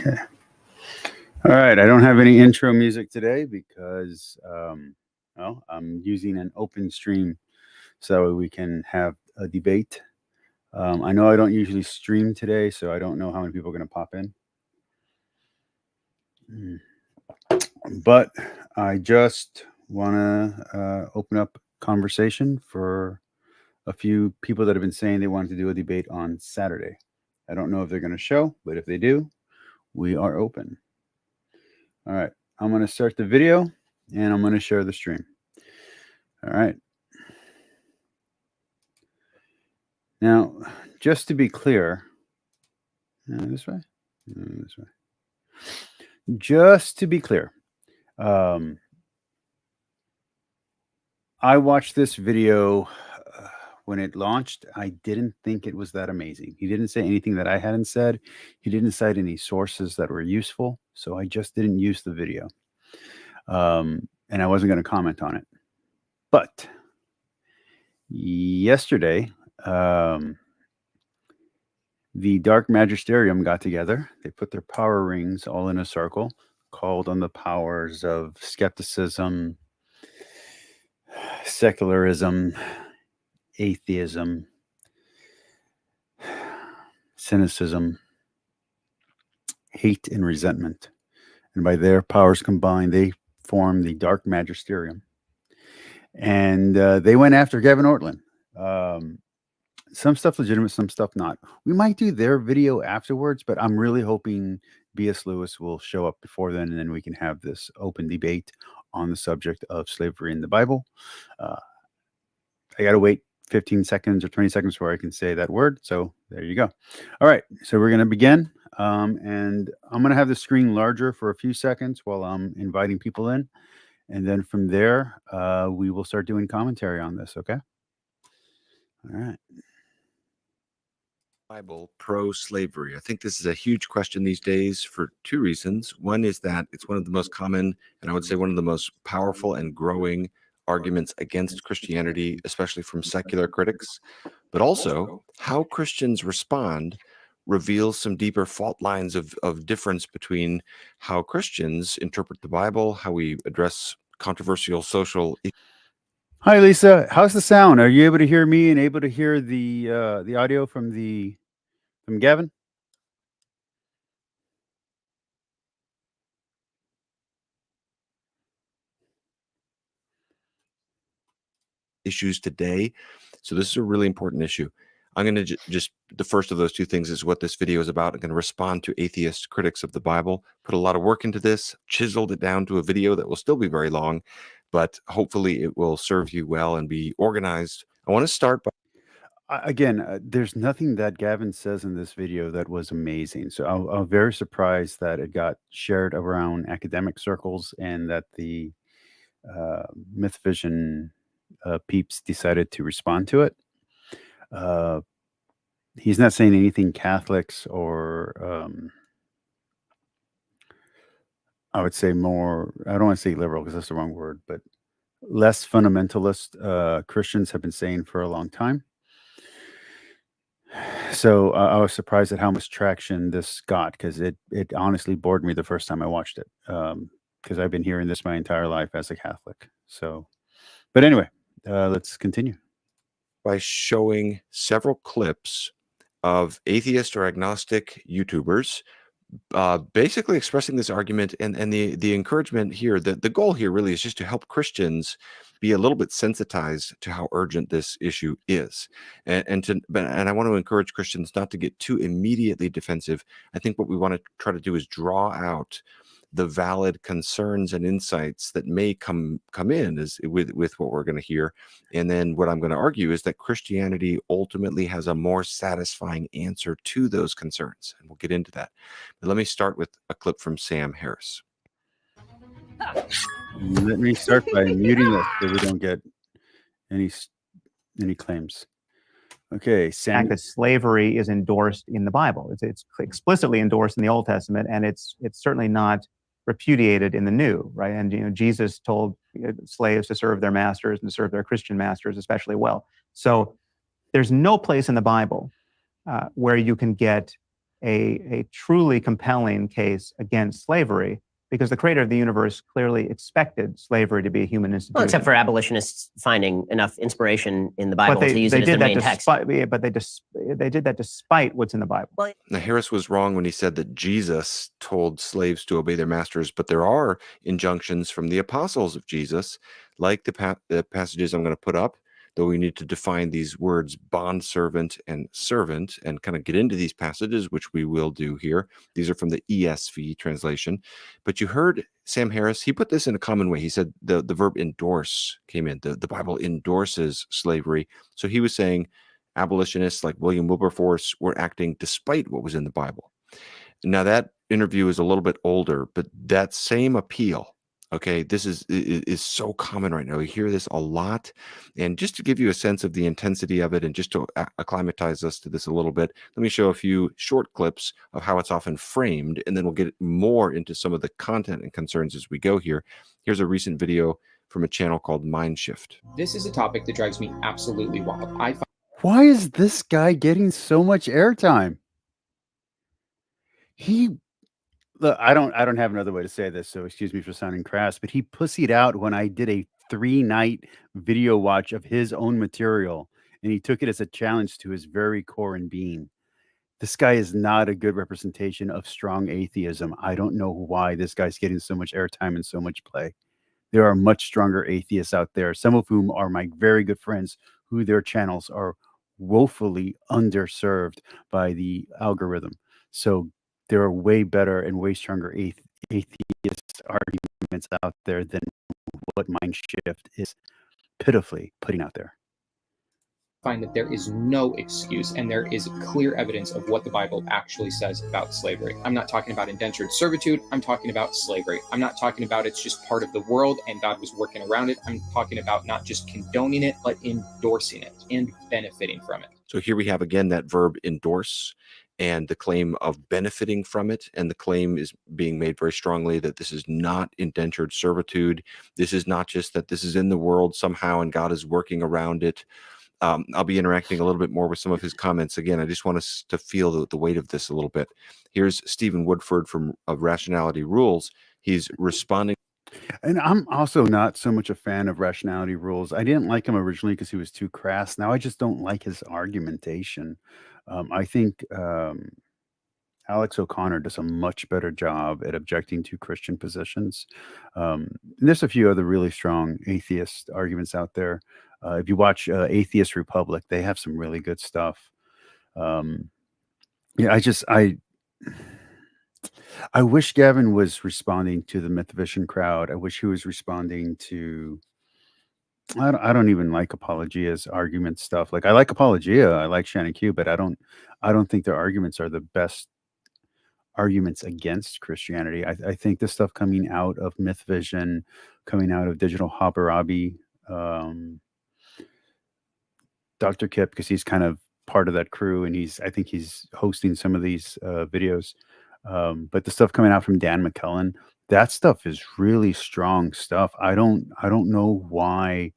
Okay. All right. I don't have any intro music today because, well, I'm using an open stream so we can have a debate. I know I don't usually stream today, so I don't know how many people are going to pop in. But I just want to open up conversation for a few people that have been saying they wanted to do a debate on Saturday. I don't know if they're going to show, but if they do, we are open. All right. I'm going to start the video and I'm going to share the stream. All right. Now, just to be clear, this way, this way. Just to be clear, I watched this video when it launched. I didn't think it was that amazing. He didn't say anything that I hadn't said. He didn't cite any sources that were useful. So I just didn't use the video. And I wasn't going to comment on it. But yesterday, the Dark Magisterium got together. They put their power rings all in a circle, called on the powers of skepticism, secularism, atheism, cynicism, hate, and resentment. And by their powers combined, they formed the Dark Magisterium. And they went after Gavin Ortlund. Some stuff legitimate, some stuff not. We might do their video afterwards, but I'm really hoping B.S. Lewis will show up before then, and then we can have this open debate on the subject of slavery in the Bible. I got to wait 15 seconds or 20 seconds before I can say that word. So there you go. All right. So we're going to begin. And I'm going to have the screen larger for a few seconds while I'm inviting people in. And then from there, we will start doing commentary on this. Okay. All right. Bible pro-slavery. I think this is a huge question these days for two reasons. One is that it's one of the most common, and I would say one of the most powerful and growing arguments against Christianity, especially from secular critics. But also, how Christians respond reveals some deeper fault lines of difference between how Christians interpret the Bible, how we address controversial social issues. Hi, Lisa. How's the sound? Are you able to hear me and able to hear the audio from Gavin? Issues today. So this is a really important issue. I'm going to just, the first of those two things is what this video is about. I'm going to respond to atheist critics of the Bible, put a lot of work into this, chiseled it down to a video that will still be very long, but hopefully it will serve you well and be organized. I want to start by again, there's nothing that Gavin says in this video that was amazing. So I'm very surprised that it got shared around academic circles and that the Myth Vision peeps decided to respond to it. He's not saying anything Catholics or I would say more, I don't want to say liberal because that's the wrong word, but less fundamentalist Christians have been saying for a long time. So I was surprised at how much traction this got because it honestly bored me the first time I watched it because I've been hearing this my entire life as a Catholic. So, but anyway, let's continue. By showing several clips of atheist or agnostic YouTubers basically expressing this argument and the encouragement here, that the goal here really is just to help Christians be a little bit sensitized to how urgent this issue is. And I want to encourage Christians not to get too immediately defensive. I think what we want to try to do is draw out the valid concerns and insights that may come in as with what we're going to hear. And then what I'm going to argue is that Christianity ultimately has a more satisfying answer to those concerns. And we'll get into that. But let me start with a clip from Sam Harris. Let me start by muting this so we don't get any claims. Okay, Sam. The fact that slavery is endorsed in the Bible. It's explicitly endorsed in the Old Testament, and it's certainly not repudiated in the New, right? And Jesus told slaves to serve their masters and to serve their Christian masters especially well. So there's no place in the Bible where you can get a truly compelling case against slavery, because the creator of the universe clearly expected slavery to be a human institution. Well, except for abolitionists finding enough inspiration in the Bible to use it as their main text. But they did that despite what's in the Bible. Well, Now, Harris was wrong when he said that Jesus told slaves to obey their masters, but there are injunctions from the apostles of Jesus, like the passages I'm going to put up, though we need to define these words bondservant and servant and kind of get into these passages, which we will do here. These are from the ESV translation. But you heard Sam Harris, he put this in a common way. He said the verb endorse came in. The Bible endorses slavery. So he was saying abolitionists like William Wilberforce were acting despite what was in the Bible. Now, that interview is a little bit older, but that same appeal, okay, this is so common right now. We hear this a lot. And just to give you a sense of the intensity of it and just to acclimatize us to this a little bit, let me show a few short clips of how it's often framed, and then we'll get more into some of the content and concerns as we go here. Here's a recent video from a channel called Mindshift. This is a topic that drives me absolutely wild. Why is this guy getting so much airtime? I don't have another way to say this, so excuse me for sounding crass, but he pussied out when I did a 3-night video watch of his own material, and he took it as a challenge to his very core and being. This guy is not a good representation of strong atheism. I don't know why this guy's getting so much airtime and so much play. There are much stronger atheists out there, some of whom are my very good friends, who their channels are woefully underserved by the algorithm. So there are way better and way stronger atheist arguments out there than what Mindshift is pitifully putting out there. Find that there is no excuse, and there is clear evidence of what the Bible actually says about slavery. I'm not talking about indentured servitude. I'm talking about slavery. I'm not talking about it's just part of the world and God was working around it. I'm talking about not just condoning it, but endorsing it and benefiting from it. So here we have again that verb endorse and the claim of benefiting from it. And the claim is being made very strongly that this is not indentured servitude. This is not just that this is in the world somehow and God is working around it. I'll be interacting a little bit more with some of his comments. Again, I just want us to feel the weight of this a little bit. Here's Stephen Woodford of Rationality Rules. He's responding. And I'm also not so much a fan of Rationality Rules. I didn't like him originally because he was too crass. Now I just don't like his argumentation. I think Alex O'Connor does a much better job at objecting to Christian positions. And there's a few other really strong atheist arguments out there. If you watch Atheist Republic, they have some really good stuff. Yeah, I wish Gavin was responding to the Mythovision crowd. I wish he was responding to. I don't even like Apologia's argument stuff. Like I like Apologia, I like Shannon Q, but I don't think their arguments are the best arguments against Christianity. I think the stuff coming out of Mythvision, coming out of Digital Hammurabi, Dr. Kip, because he's kind of part of that crew, and I think he's hosting some of these videos. But the stuff coming out from Dan McKellen, that stuff is really strong stuff. I don't know why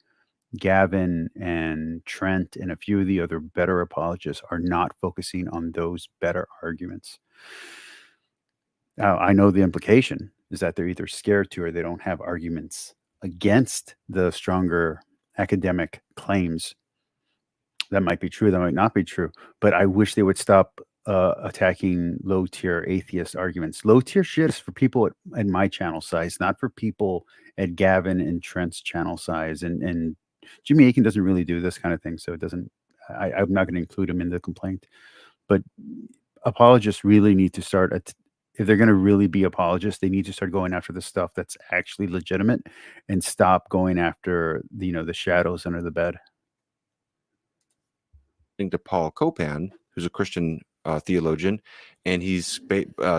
Gavin and Trent and a few of the other better apologists are not focusing on those better arguments. I know the implication is that they're either scared to or they don't have arguments against the stronger academic claims. That might be true, that might not be true, but I wish they would stop attacking low-tier atheist arguments. Low-tier shit is for people at my channel size, not for people at Gavin and Trent's channel size. And Jimmy Akin doesn't really do this kind of thing, so it doesn't. I'm not going to include him in the complaint. But apologists really need to start if they're going to really be apologists, they need to start going after the stuff that's actually legitimate and stop going after the shadows under the bed. To Paul Copan, who's a Christian theologian, and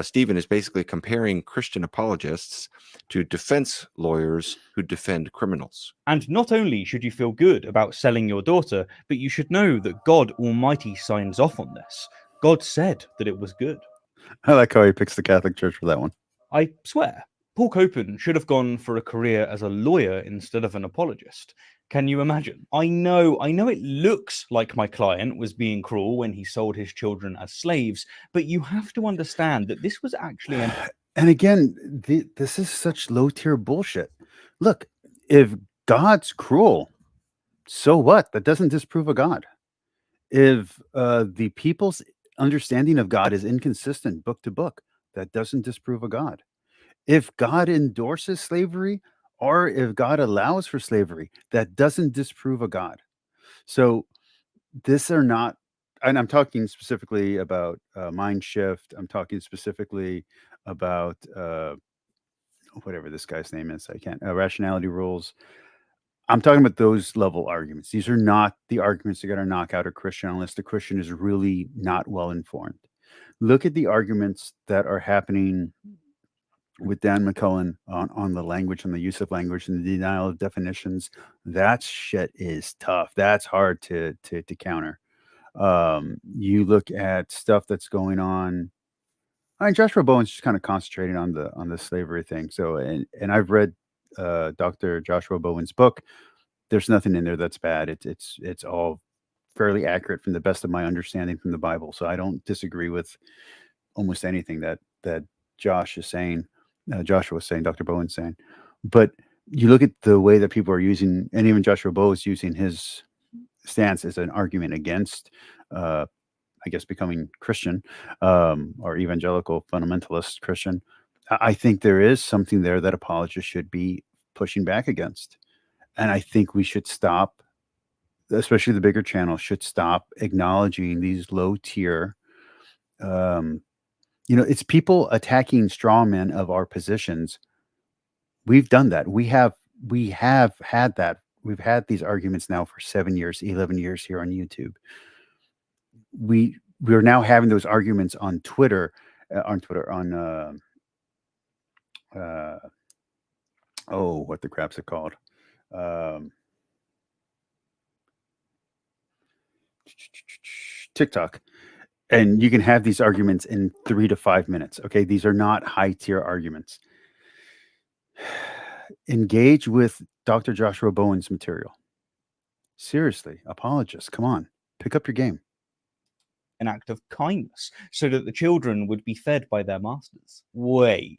Stephen is basically comparing Christian apologists to defense lawyers who defend criminals. And not only should you feel good about selling your daughter, but you should know that God Almighty signs off on this. God said that it was good. I like how he picks the Catholic Church for that one. I swear, Paul Copan should have gone for a career as a lawyer instead of an apologist. Can you imagine? I know it looks like my client was being cruel when he sold his children as slaves, but you have to understand that this was actually an... And again, this is such low-tier bullshit. Look, if God's cruel, so what? That doesn't disprove a God. If the people's understanding of God is inconsistent book to book, that doesn't disprove a God. If God endorses slavery, or if God allows for slavery, that doesn't disprove a God. So these are not, and I'm talking specifically about mind shift. I'm talking specifically about whatever this guy's name is. I can't, rationality rules. I'm talking about those level arguments. These are not the arguments that are going to knock out a Christian unless the Christian is really not well informed. Look at the arguments that are happening with Dan McCullen on the language and the use of language and the denial of definitions. That shit is tough. That's hard to counter. You look at stuff that's going on. I mean, Joshua Bowen's just kind of concentrating on the slavery thing. So, and I've read Dr. Joshua Bowen's book. There's nothing in there that's bad. It's all fairly accurate from the best of my understanding from the Bible. So I don't disagree with almost anything that Josh is saying. Joshua was saying, Dr. Bowen's saying. But you look at the way that people are using, and even Joshua Bowen is using his stance as an argument against, I guess, becoming Christian or evangelical fundamentalist Christian. I think there is something there that apologists should be pushing back against. And I think we should stop, especially the bigger channels, should stop acknowledging these low tier, it's people attacking straw men of our positions. We've done that. We have had that. We've had these arguments now for 7 years, 11 years here on YouTube. We're now having those arguments on Twitter, what the crap's it called? TikTok. And you can have these arguments in 3 to 5 minutes. Okay. These are not high tier arguments. Engage with Dr. Joshua Bowen's material. Seriously, apologists, come on, pick up your game. An act of kindness so that the children would be fed by their masters. Wait,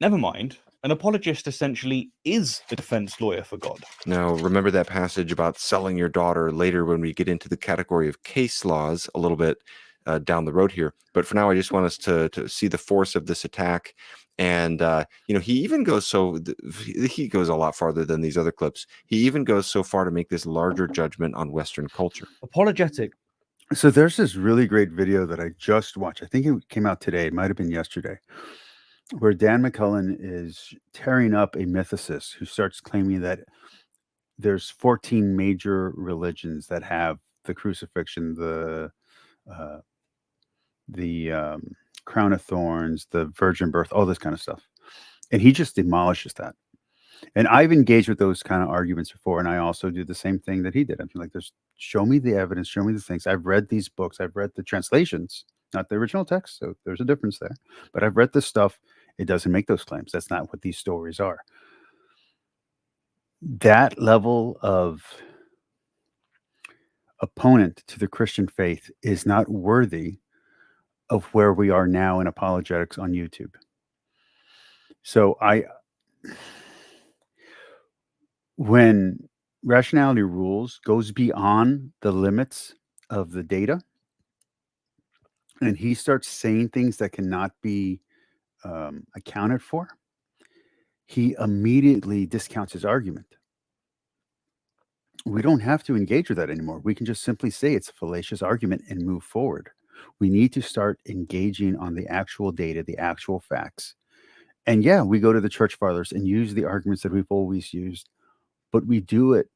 never mind. An apologist essentially is a defense lawyer for God. Now, remember that passage about selling your daughter later when we get into the category of case laws a little bit down the road here. But for now, I just want us to see the force of this attack. And, he even goes he goes a lot farther than these other clips. He even goes so far to make this larger judgment on Western culture. Apologetic. So there's this really great video that I just watched. I think it came out today. It might have been yesterday, where Dan McCullen is tearing up a mythicist who starts claiming that there's 14 major religions that have the crucifixion, the crown of thorns, the virgin birth, all this kind of stuff. And he just demolishes that. And I've engaged with those kind of arguments before, and I also do the same thing that he did. I'm like, show me the evidence, show me the things. I've read these books, I've read the translations, not the original text, so there's a difference there. But I've read this stuff. It doesn't make those claims. That's not what these stories are. That level of opponent to the Christian faith is not worthy of where we are now in apologetics on YouTube. So when rationality rules goes beyond the limits of the data, and he starts saying things that cannot be accounted for, he immediately discounts his argument. We don't have to engage with that anymore. We can just simply say it's a fallacious argument and move forward. We need to start engaging on the actual data, the actual facts. And yeah, we go to the church fathers and use the arguments that we've always used, but we do it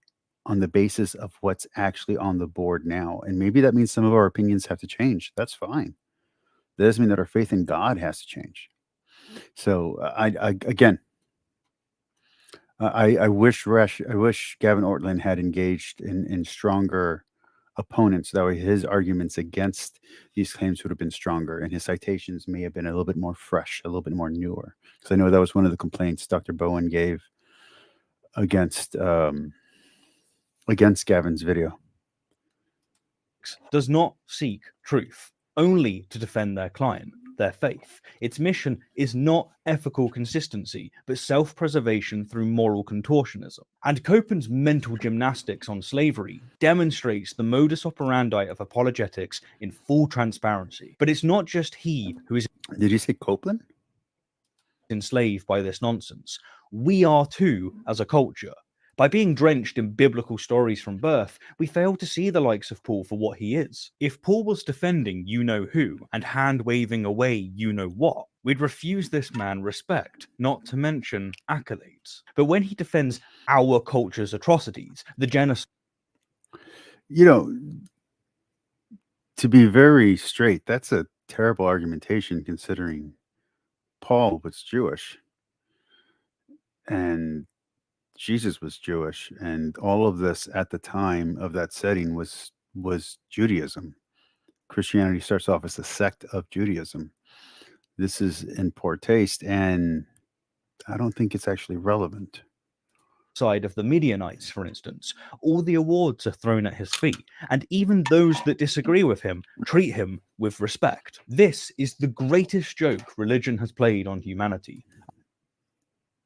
on the basis of what's actually on the board now. And maybe that means some of our opinions have to change. That's fine. That doesn't mean that our faith in God has to change. So I wish Gavin Ortlund had engaged in stronger opponents. That way his arguments against these claims would have been stronger, and his citations may have been a little bit more fresh, a little bit more newer. Because I know that was one of the complaints Dr. Bowen gave against against Gavin's video. Does not seek truth, only to defend their client, their faith. Its mission is not ethical consistency, but self-preservation through moral contortionism. And Copen's mental gymnastics on slavery demonstrates the modus operandi of apologetics in full transparency. But it's not just he who is Did you say Copeland? enslaved by this nonsense. We are too, as a culture. By being drenched in biblical stories from birth, we fail to see the likes of Paul for what he is. If Paul was defending you-know-who and hand-waving away you-know-what, we'd refuse this man respect, not to mention accolades. But when he defends our culture's atrocities, the genocide... You know, to be very straight, that's a terrible argumentation considering Paul was Jewish and Jesus was Jewish, and all of this at the time of that setting was Judaism. Christianity starts off as a sect of Judaism. This is in poor taste, and I don't think it's actually relevant. Side of the Midianites, for instance, all the awards are thrown at his feet, and even those that disagree with him treat him with respect. This is the greatest joke religion has played on humanity.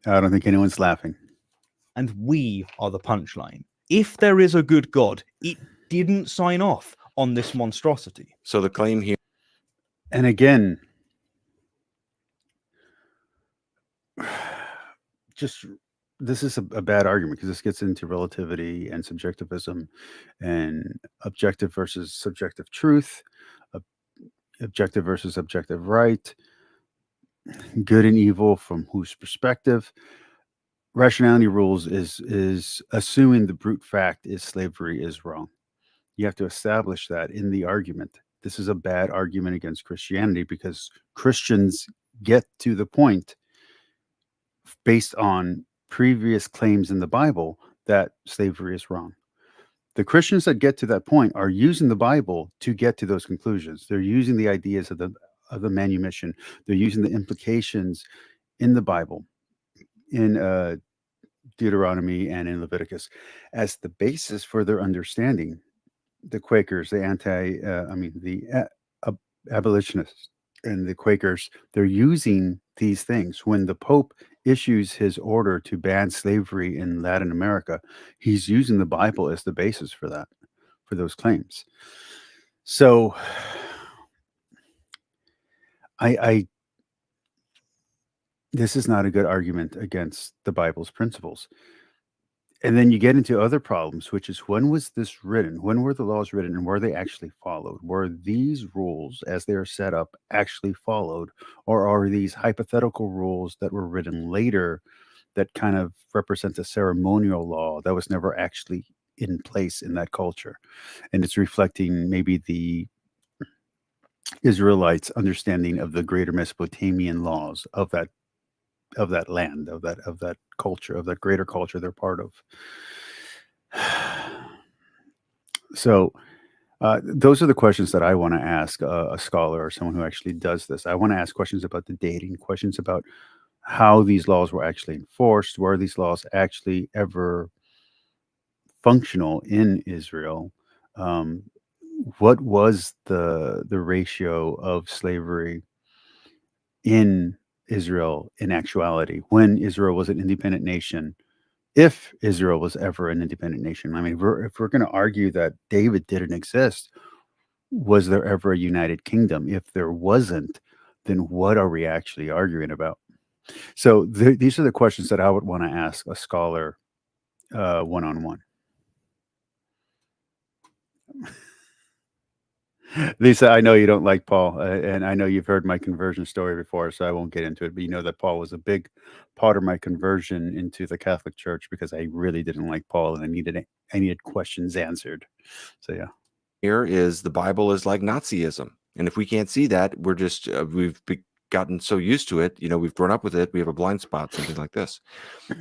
I don't think anyone's laughing. And we are the punchline. If there is a good God, it didn't sign off on this monstrosity. So the claim here. And again, just this is a bad argument because this gets into relativity and subjectivism and objective versus subjective truth, objective versus objective right, good and evil from whose perspective. Rationality rules is assuming the brute fact is slavery is wrong. You have to establish that in the argument. This is a bad argument against Christianity because Christians get to the point based on previous claims in the Bible that slavery is wrong. The Christians that get to that point are using the Bible to get to those conclusions. They're using the ideas of the manumission. They're using the implications in the Bible, in Deuteronomy and in Leviticus, as the basis for their understanding. The Quakers, the abolitionists and the Quakers, they're using these things. When the Pope issues his order to ban slavery in Latin America, he's using the Bible as the basis for that, for those claims. So this is not a good argument against the Bible's principles. And then you get into other problems, which is when was this written? When were the laws written and were they actually followed? Were these rules as they are set up actually followed? Or are these hypothetical rules that were written later that kind of represent a ceremonial law that was never actually in place in that culture? And it's reflecting maybe the Israelites' understanding of the greater Mesopotamian laws of that land, of that culture, of that greater culture they're part of. So those are the questions that I want to ask a scholar or someone who actually does this. I want to ask questions about the dating, questions about how these laws were actually enforced, were these laws actually ever functional in Israel? What was the ratio of slavery in Israel in actuality when Israel was an independent nation, if Israel was ever an independent nation? I mean, if we're going to argue that David didn't exist, was there ever a united kingdom? If there wasn't, then what are we actually arguing about? So these are the questions that I would want to ask a scholar one-on-one. Lisa, I know you don't like Paul, and I know you've heard my conversion story before, so I won't get into it. But you know that Paul was a big part of my conversion into the Catholic Church because I really didn't like Paul, and I needed questions answered. So yeah. Here is the Bible is like Nazism, and if we can't see that, we're just we've gotten so used to it. You know, we've grown up with it. We have a blind spot, something like this.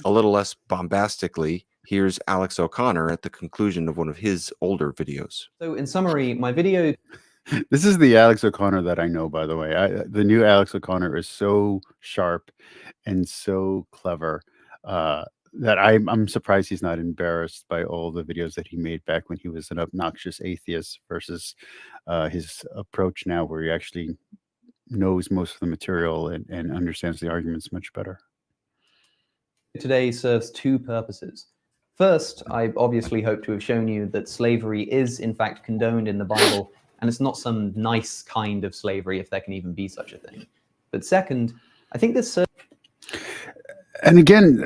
A little less bombastically, here's Alex O'Connor at the conclusion of one of his older videos. So in summary, my video... This is the Alex O'Connor that I know, by the way. The new Alex O'Connor is so sharp and so clever that I'm surprised he's not embarrassed by all the videos that he made back when he was an obnoxious atheist versus his approach now, where he actually knows most of the material and understands the arguments much better. Today serves two purposes. First, I obviously hope to have shown you that slavery is in fact condoned in the Bible, and it's not some nice kind of slavery, if there can even be such a thing. But second, I think this serves... And again,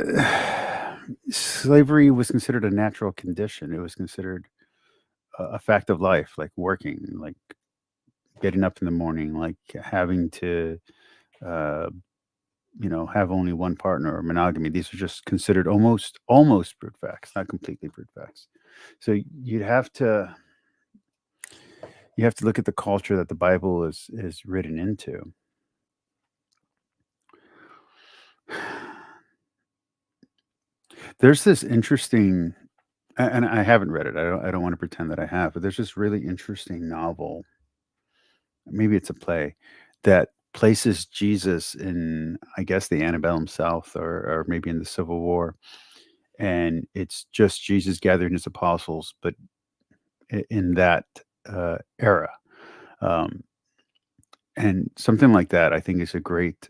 slavery was considered a natural condition. It was considered a fact of life, like working, like getting up in the morning, like having to, have only one partner or monogamy. These are just considered almost brute facts, not completely brute facts. So you have to look at the culture that the Bible is written into. There's this interesting, and I haven't read it. I don't want to pretend that I have, but there's this really interesting novel. Maybe it's a play that places Jesus in, I guess, the antebellum South, or maybe in the Civil War, and it's just Jesus gathering his apostles, but in that era, and something like that, I think, is a great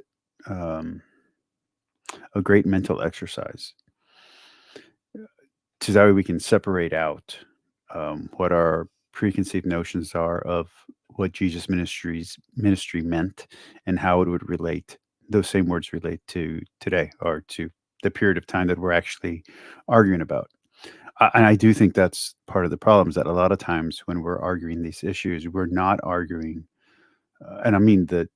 mental exercise. So that way we can separate out what our preconceived notions are of what Jesus' ministry meant and how it would relate. Those same words relate to today, or to the period of time that we're actually arguing about. And I do think that's part of the problem, is that a lot of times when we're arguing these issues, we're not arguing, and I mean the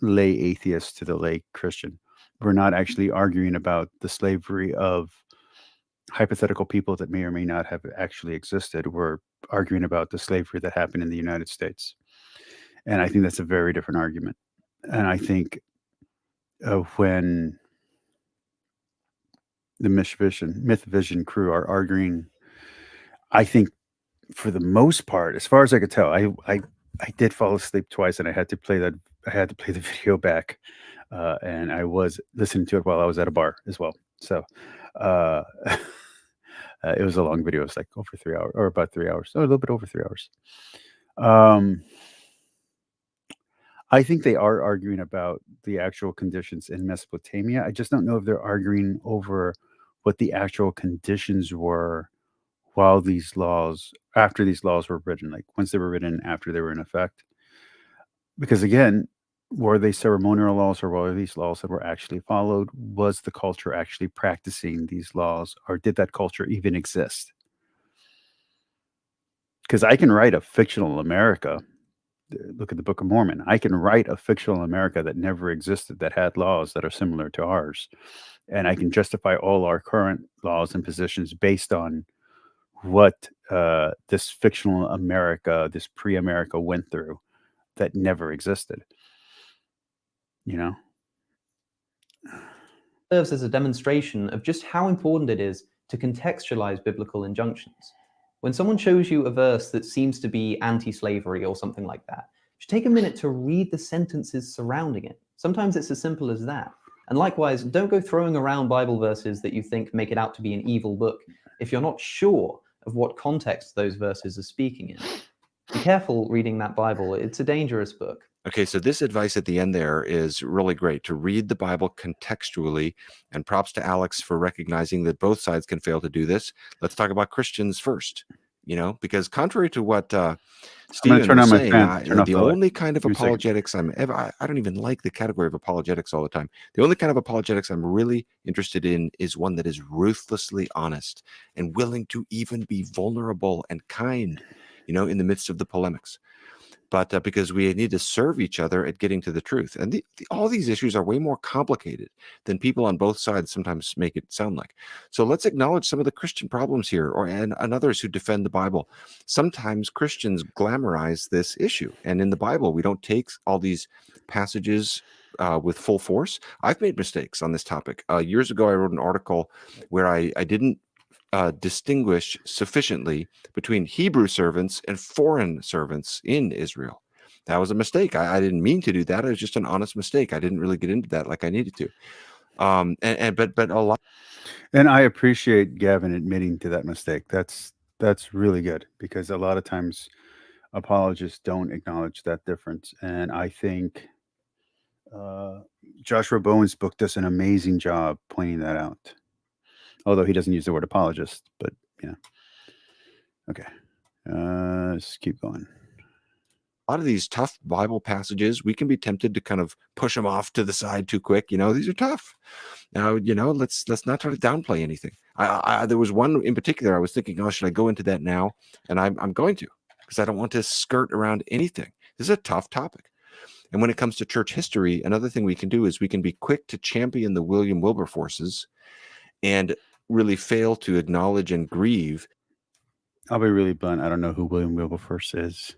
lay atheist to the lay Christian, we're not actually arguing about the slavery of hypothetical people that may or may not have actually existed. We're arguing about the slavery that happened in the United States. And I think that's a very different argument. And I think when the Myth Vision crew are arguing, I think for the most part, as far as I could tell, I did fall asleep twice, and I had to play the video back, and I was listening to it while I was at a bar as well. So it was a long video. It was like over 3 hours, or about 3 hours, or a little bit over 3 hours. I think they are arguing about the actual conditions in Mesopotamia. I just don't know if they're arguing over what the actual conditions were after these laws were written, like once they were written, after they were in effect. Because again, were they ceremonial laws, or were these laws that were actually followed? Was the culture actually practicing these laws, or did that culture even exist? Because I can write a fictional America. Look at the Book of Mormon. I can write a fictional America that never existed, that had laws that are similar to ours. And I can justify all our current laws and positions based on what this fictional America, this pre-America, went through that never existed. Serves as a demonstration of just how important it is to contextualize biblical injunctions. When someone shows you a verse that seems to be anti-slavery or something like that, just take a minute to read the sentences surrounding it. Sometimes it's as simple as that. And likewise, don't go throwing around Bible verses that you think make it out to be an evil book if you're not sure of what context those verses are speaking in. Be careful reading that Bible. It's a dangerous book. Okay, so this advice at the end there is really great, to read the Bible contextually, and props to Alex for recognizing that both sides can fail to do this. Let's talk about Christians first, because contrary to what Stephen was saying, the only kind of apologetics I don't even like the category of apologetics all the time. The only kind of apologetics I'm really interested in is one that is ruthlessly honest and willing to even be vulnerable and kind, in the midst of the polemics. But because we need to serve each other at getting to the truth. And all these issues are way more complicated than people on both sides sometimes make it sound like. So let's acknowledge some of the Christian problems here, and others who defend the Bible. Sometimes Christians glamorize this issue. And in the Bible, we don't take all these passages with full force. I've made mistakes on this topic. Years ago, I wrote an article where I didn't distinguish sufficiently between Hebrew servants and foreign servants in Israel. That was a mistake. I didn't mean to do that. It was just an honest mistake. I didn't really get into that like I needed to. But a lot. And I appreciate Gavin admitting to that mistake. That's really good, because a lot of times apologists don't acknowledge that difference. And I think Joshua Bowen's book does an amazing job pointing that out. Although he doesn't use the word apologist, but yeah. Okay. Let's keep going. A lot of these tough Bible passages, we can be tempted to kind of push them off to the side too quick. These are tough. Now, let's not try to downplay anything. There was one in particular I was thinking, oh, should I go into that now? And I'm going to, because I don't want to skirt around anything. This is a tough topic. And when it comes to church history, another thing we can do is we can be quick to champion the William Wilberforces and really fail to acknowledge and grieve. I'll be really blunt. I don't know who William Wilberforce is.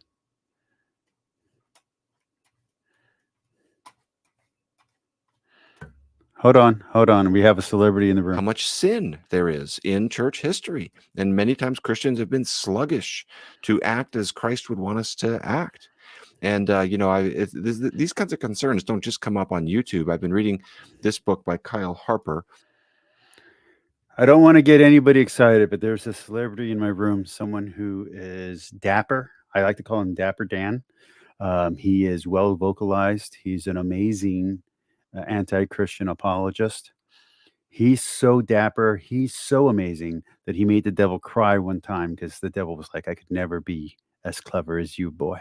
Hold on. We have a celebrity in the room. How much sin there is in church history. And many times Christians have been sluggish to act as Christ would want us to act. And, these kinds of concerns don't just come up on YouTube. I've been reading this book by Kyle Harper. I don't want to get anybody excited, but there's a celebrity in my room, someone who is dapper. I like to call him Dapper Dan. He is well vocalized. He's an amazing anti-Christian apologist. He's so dapper. He's so amazing that he made the devil cry one time, because the devil was like, I could never be as clever as you, boy.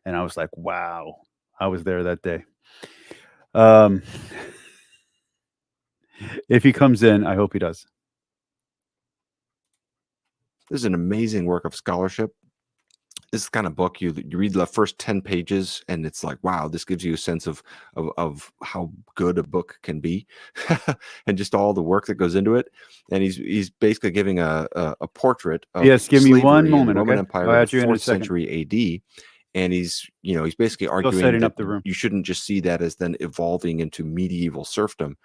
And I was like, wow, I was there that day. If he comes in, I hope he does. This is an amazing work of scholarship. This is the kind of book you read the first 10 pages and it's like, wow, this gives you a sense of how good a book can be and just all the work that goes into it. And he's basically giving a portrait of give me one slavery in moment, the Roman okay? Empire I'll in add you the in a 4th century AD. And he's basically arguing setting that up the room. you shouldn't just see that as then evolving into medieval serfdom,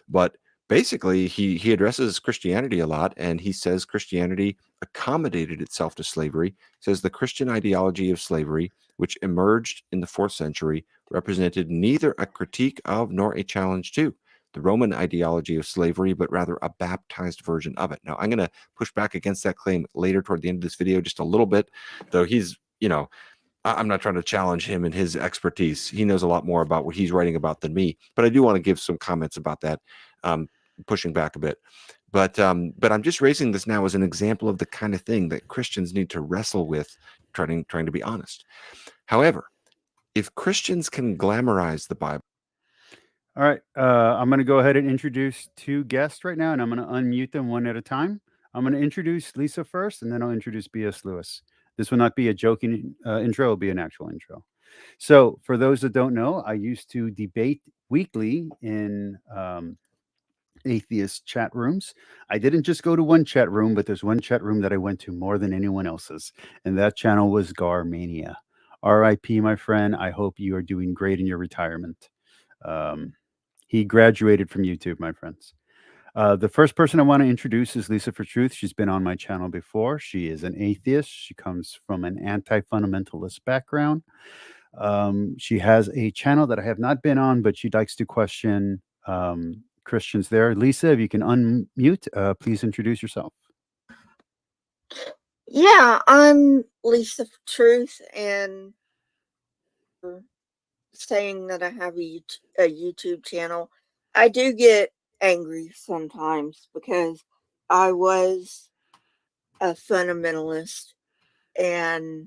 but basically he addresses Christianity a lot, and he says Christianity accommodated itself to slavery. He says the Christian ideology of slavery, which emerged in the 4th century, represented neither a critique of nor a challenge to the Roman ideology of slavery, but rather a baptized version of it. Now, I'm going to push back against that claim later toward the end of this video just a little bit, though he's, I'm not trying to challenge him and his expertise. He knows a lot more about what he's writing about than me, but I do want to give some comments about that, pushing back a bit. But I'm just raising this now as an example of the kind of thing that Christians need to wrestle with, trying to be honest. However, if Christians can glamorize the Bible. All right. I'm going to go ahead and introduce 2 guests right now, and I'm going to unmute them one at a time. I'm going to introduce Lisa first, and then I'll introduce B.S. Lewis. This will not be a joking intro. It'll be an actual intro. So for those that don't know, I used to debate weekly in atheist chat rooms. I didn't just go to one chat room, but there's one chat room that I went to more than anyone else's. And that channel was Garmania. RIP, my friend. I hope you are doing great in your retirement. He graduated from YouTube, my friends. The first person I want to introduce is Lisa for Truth. She's been on my channel before. She is an atheist. She comes from an anti-fundamentalist background. She has a channel that I have not been on, but she likes to question Christians there. Lisa, if you can unmute, please introduce yourself. Yeah, I'm Lisa for Truth, and saying that I have a YouTube channel, I do get angry sometimes because I was a fundamentalist, and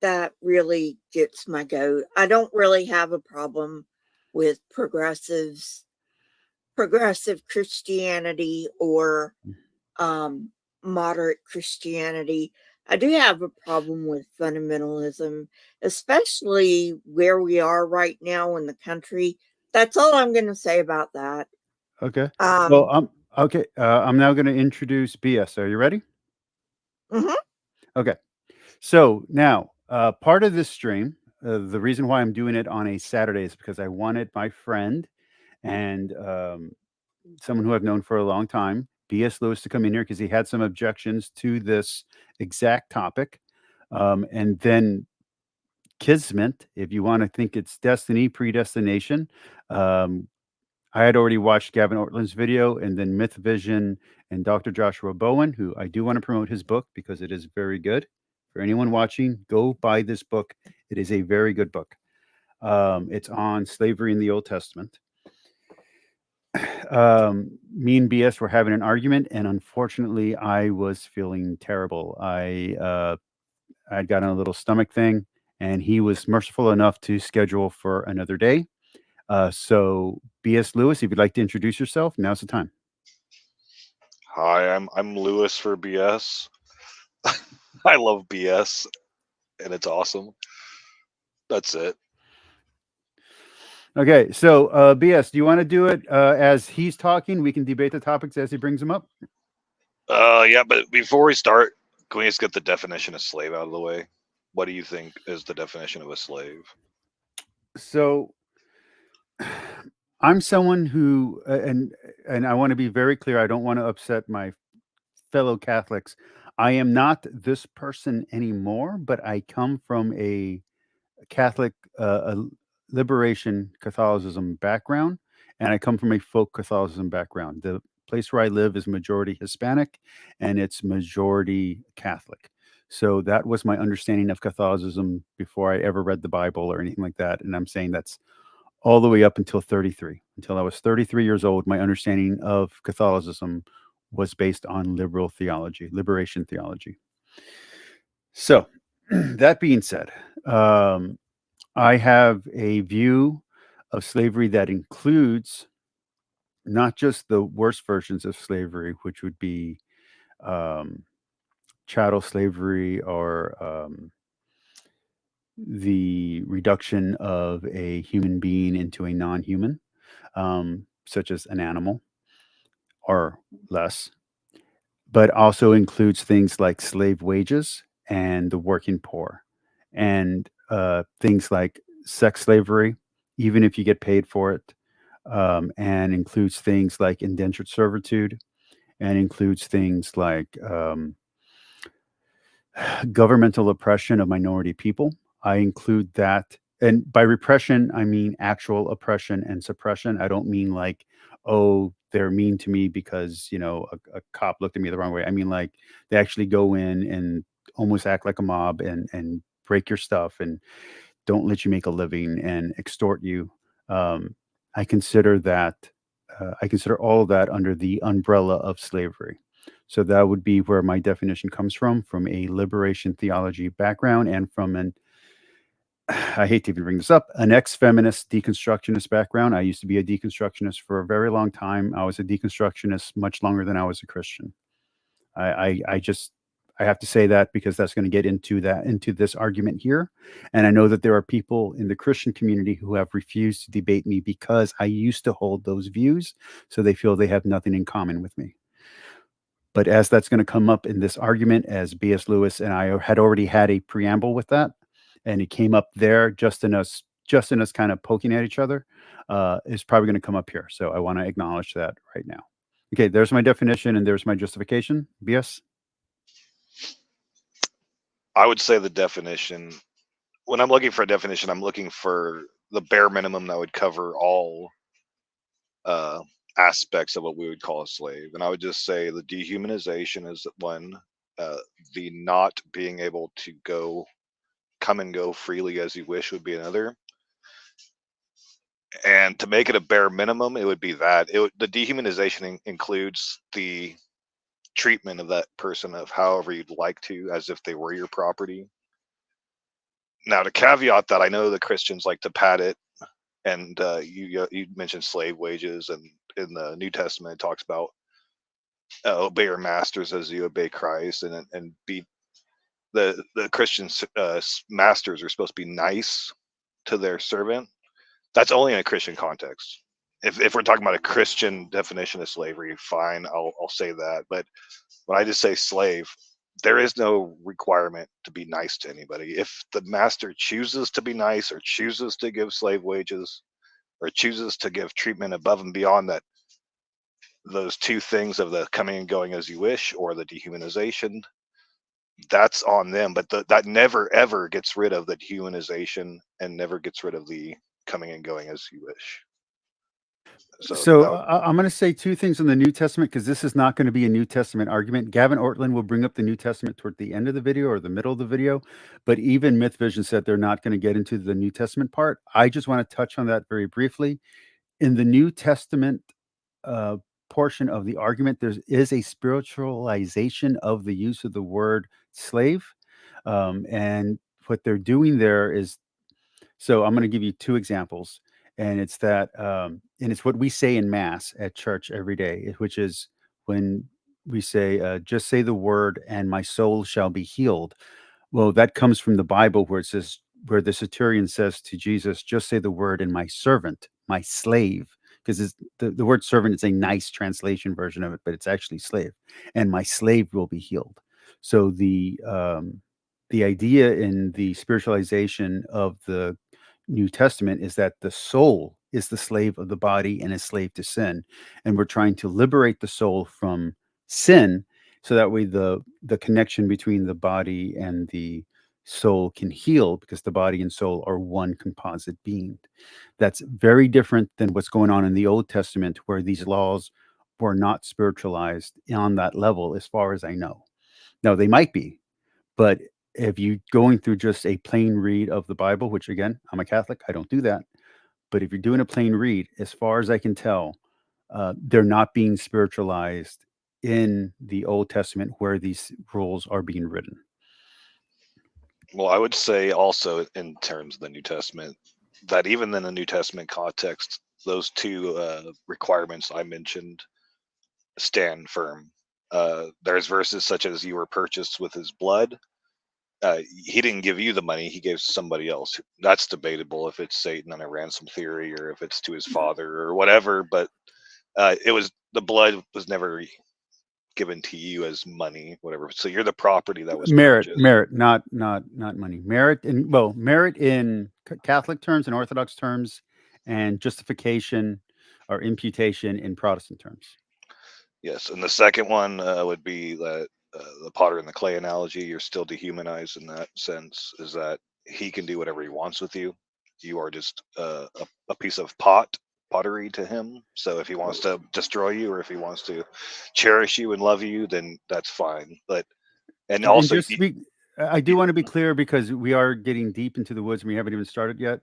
that really gets my goat. I don't really have a problem with progressive Christianity or moderate Christianity. I do have a problem with fundamentalism, especially where we are right now in the country. That's all I'm going to say about that. Okay. Well, okay. I'm now going to introduce BS. Are you ready? Mm-hmm. Okay. So now, part of this stream, the reason why I'm doing it on a Saturday is because I wanted my friend and someone who I've known for a long time, B.S. Lewis, to come in here because he had some objections to this exact topic. And then Kismet, if you want to think it's destiny, predestination, I I had already watched Gavin Ortlund's video, and then Myth Vision and Dr. Joshua Bowen, who I do want to promote his book because it is very good. For anyone watching, go buy this book. It is a very good book. It's on slavery in the Old Testament. Me and BS were having an argument, and unfortunately, I was feeling terrible. I'd gotten a little stomach thing, and he was merciful enough to schedule for another day. So, BS Lewis, if you'd like to introduce yourself, now's the time. Hi, I'm Lewis for BS. I love BS, and it's awesome. That's it. Okay, so BS, do you want to do it as he's talking? We can debate the topics as he brings them up. Yeah, but before we start, can we just get the definition of slave out of the way? What do you think is the definition of a slave? So, I'm someone who, and I want to be very clear. I don't want to upset my fellow Catholics. I am not this person anymore, but I come from a Catholic, a liberation Catholicism background, and I come from a folk Catholicism background. The place where I live is majority Hispanic, and it's majority Catholic. So that was my understanding of Catholicism before I ever read the Bible or anything like that. And I'm saying that's all the way up until 33. Until I was 33 years old, my understanding of Catholicism was based on liberal theology, liberation theology. So, that being said, I have a view of slavery that includes not just the worst versions of slavery, which would be chattel slavery or the reduction of a human being into a non-human, such as an animal or less, but also includes things like slave wages and the working poor, and things like sex slavery, even if you get paid for it, and includes things like indentured servitude, and includes things like governmental oppression of minority people. I include that. And by repression, I mean actual oppression and suppression. I don't mean like, oh, they're mean to me because, a cop looked at me the wrong way. I mean, like, they actually go in and almost act like a mob and break your stuff and don't let you make a living and extort you. I consider that, I consider all of that under the umbrella of slavery. So that would be where my definition comes from a liberation theology background, and from I hate to even bring this up, an ex-feminist deconstructionist background. I used to be a deconstructionist for a very long time. I was a deconstructionist much longer than I was a Christian. I have to say that because that's going to get into this argument here. And I know that there are people in the Christian community who have refused to debate me because I used to hold those views. So they feel they have nothing in common with me. But as that's going to come up in this argument, as B.S. Lewis and I had already had a preamble with that, and it came up there just in us kind of poking at each other, is probably going to come up here. So I want to acknowledge that right now. Okay, there's my definition and there's my justification. B.S.? I would say the definition, when I'm looking for a definition, I'm looking for the bare minimum that would cover all aspects of what we would call a slave. And I would just say the dehumanization is one, the not being able to come and go freely as you wish would be another. And to make it a bare minimum, it would be that. The dehumanization includes the treatment of that person of however you'd like to, as if they were your property. Now, to caveat that, I know the Christians like to pat it, and you mentioned slave wages, and in the New Testament it talks about obey your masters as you obey Christ, and be the Christian masters are supposed to be nice to their servant. That's only in a Christian context. If we're talking about a Christian definition of slavery, fine, I'll say that. But when I just say slave, there is no requirement to be nice to anybody. If the master chooses to be nice, or chooses to give slave wages, or chooses to give treatment above and beyond that, those two things of the coming and going as you wish, or the dehumanization, that's on them. But that never ever gets rid of the dehumanization, and never gets rid of the coming and going as you wish. So I'm going to say two things in the New Testament, because this is not going to be a New Testament argument. Gavin Ortlund will bring up the New Testament toward the end of the video or the middle of the video, but even Myth Vision said they're not going to get into the New Testament part. I just want to touch on that very briefly. In the New Testament portion of the argument, there is a spiritualization of the use of the word slave. And what they're doing there is, so I'm going to give you two examples. And it's that, and it's what we say in Mass at church every day, which is when we say, just say the word and my soul shall be healed. Well, that comes from the Bible where it says, where the centurion says to Jesus, just say the word and my servant, my slave, because the word servant is a nice translation version of it, but it's actually slave, and my slave will be healed. So the idea in the spiritualization of the New Testament is that the soul is the slave of the body and is slave to sin. And we're trying to liberate the soul from sin so that way the connection between the body and the soul can heal, because the body and soul are one composite being. That's very different than what's going on in the Old Testament, where these laws were not spiritualized on that level, as far as I know. Now, they might be, but if you going through just a plain read of the Bible, which again, I'm a Catholic, I don't do that. But if you're doing a plain read, as far as I can tell, they're not being spiritualized in the Old Testament where these rules are being written. Well, I would say also in terms of the New Testament, that even in the New Testament context, those two requirements I mentioned stand firm. There's verses such as you were purchased with his blood. He didn't give you the money, he gave somebody else. That's debatable if it's Satan on a ransom theory or if it's to his father or whatever, but it was, the blood was never given to you as money, whatever. So you're the property that was purchased. Merit, not money. Merit in Catholic terms and Orthodox terms, and justification or imputation in Protestant terms. Yes, and the second one would be that the potter and the clay analogy. You're still dehumanized in that sense, is that he can do whatever he wants with you. You are just a piece of pottery to him. So if he wants to destroy you, or if he wants to cherish you and love you, then that's fine. But and also, I do want to be clear, because we are getting deep into the woods and we haven't even started yet.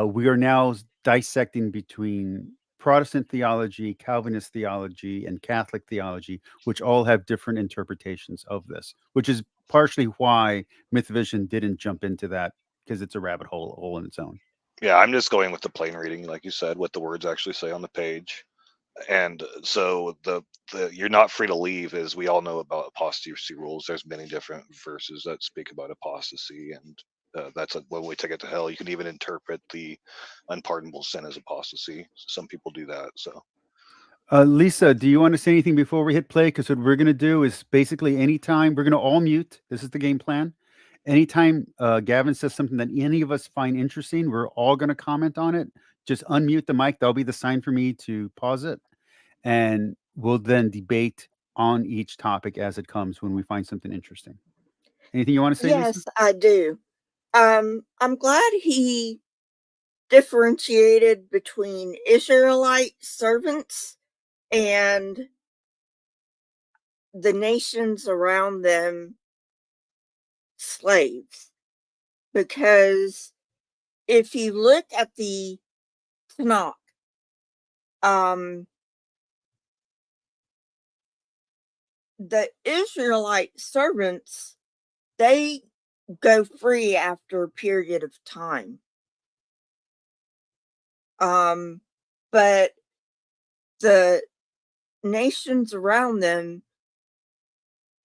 We are now dissecting between Protestant theology, Calvinist theology, and Catholic theology, which all have different interpretations of this, which is partially why Myth Vision didn't jump into that, because it's a rabbit hole in its own. Yeah, I'm just going with the plain reading, like you said, what the words actually say on the page. And so the you're not free to leave, as we all know about apostasy rules. There's many different verses that speak about apostasy, and that's when we take it to hell. You can even interpret the unpardonable sin as apostasy. Some people do that. So Lisa, do you want to say anything before we hit play? Because what we're going to do is basically anytime we're going to all mute. This is the game plan. Anytime Gavin says something that any of us find interesting, we're all going to comment on it. Just unmute the mic. That'll be the sign for me to pause it. And we'll then debate on each topic as it comes when we find something interesting. Anything you want to say, Yes, Lisa? I do. I'm glad he differentiated between Israelite servants and the nations around them slaves, because if you look at the Tanakh, the Israelite servants, they go free after a period of time. But the nations around them,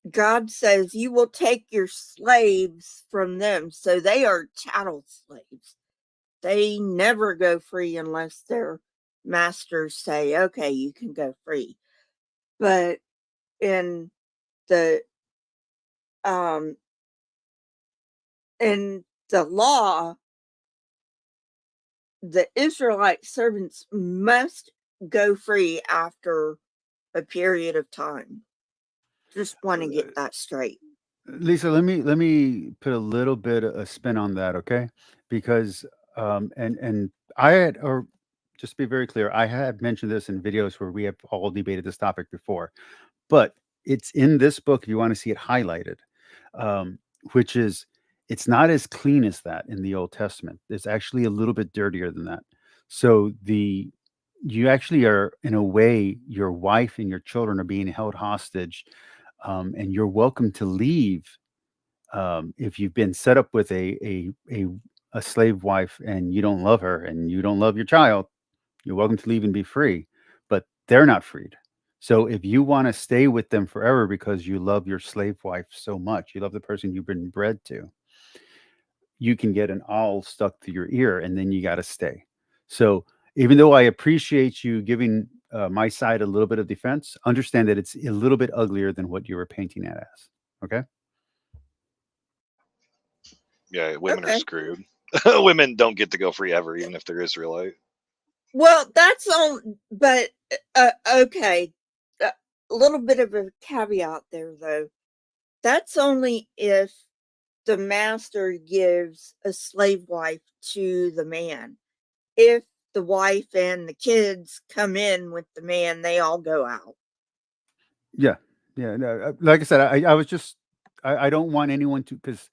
God says, you will take your slaves from them. So they are chattel slaves. They never go free unless their masters say, okay, you can go free. But in the law, the Israelite servants must go free after a period of time. Just want to get that straight. Lisa, let me put a little bit of a spin on that, okay? Because and I had, or just to be very clear, I have mentioned this in videos where we have all debated this topic before, but it's in this book if you want to see it highlighted, which is it's not as clean as that in the Old Testament. It's actually a little bit dirtier than that. So you actually are, in a way, your wife and your children are being held hostage, and you're welcome to leave if you've been set up with a slave wife and you don't love her and you don't love your child. You're welcome to leave and be free, but they're not freed. So if you want to stay with them forever because you love your slave wife so much, you love the person you've been bred to, you can get an awl stuck to your ear and then you got to stay. So even though I appreciate you giving my side a little bit of defense, understand that it's a little bit uglier than what you were painting it as. Okay? Yeah, women are screwed. Women don't get to go free ever, even if they're Israelite. Well, that's on, but okay. A little bit of a caveat there, though. That's only if the master gives a slave wife to the man. If the wife and the kids come in with the man, they all go out. Yeah. No, like I said, I was just, I don't want anyone to, because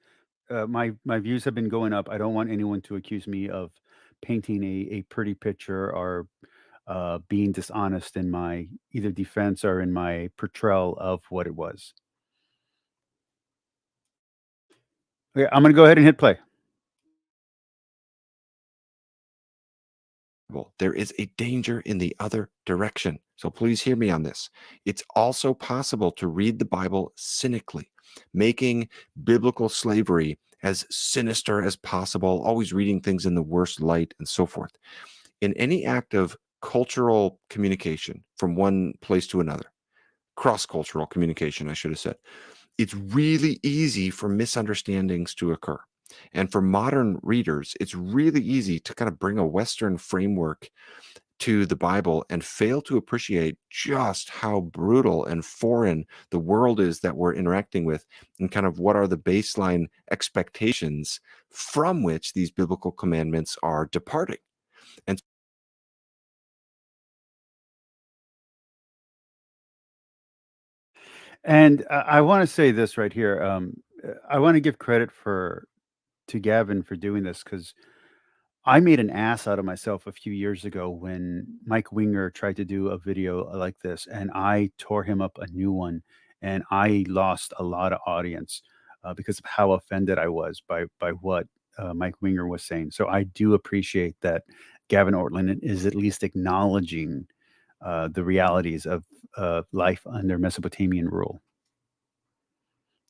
my views have been going up. I don't want anyone to accuse me of painting a pretty picture or being dishonest in my either defense or in my portrayal of what it was. Okay, I'm going to go ahead and hit play. There is a danger in the other direction. So please hear me on this. It's also possible to read the Bible cynically, making biblical slavery as sinister as possible, always reading things in the worst light and so forth. In any act of cultural communication from one place to another, cross-cultural communication, I should have said, it's really easy for misunderstandings to occur. And for modern readers, it's really easy to kind of bring a Western framework to the Bible and fail to appreciate just how brutal and foreign the world is that we're interacting with, and kind of what are the baseline expectations from which these biblical commandments are departing. And I want to say this right here. I want to give credit to Gavin for doing this, because I made an ass out of myself a few years ago when Mike Winger tried to do a video like this, and I tore him up a new one, and I lost a lot of audience because of how offended I was by what Mike Winger was saying. So I do appreciate that Gavin Ortlund is at least acknowledging the realities of life under Mesopotamian rule.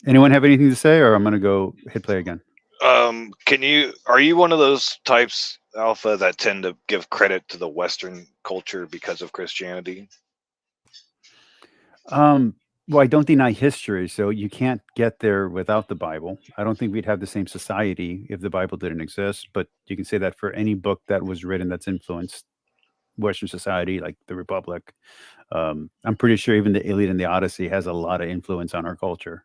Anyone have anything to say, or I'm going to go hit play again? Are you one of those types, Alpha, that tend to give credit to the Western culture because of Christianity? Well, I don't deny history, so you can't get there without the Bible. I don't think we'd have the same society if the Bible didn't exist, but you can say that for any book that was written that's influenced Western society, like the Republic. I'm pretty sure even the Iliad and the Odyssey has a lot of influence on our culture.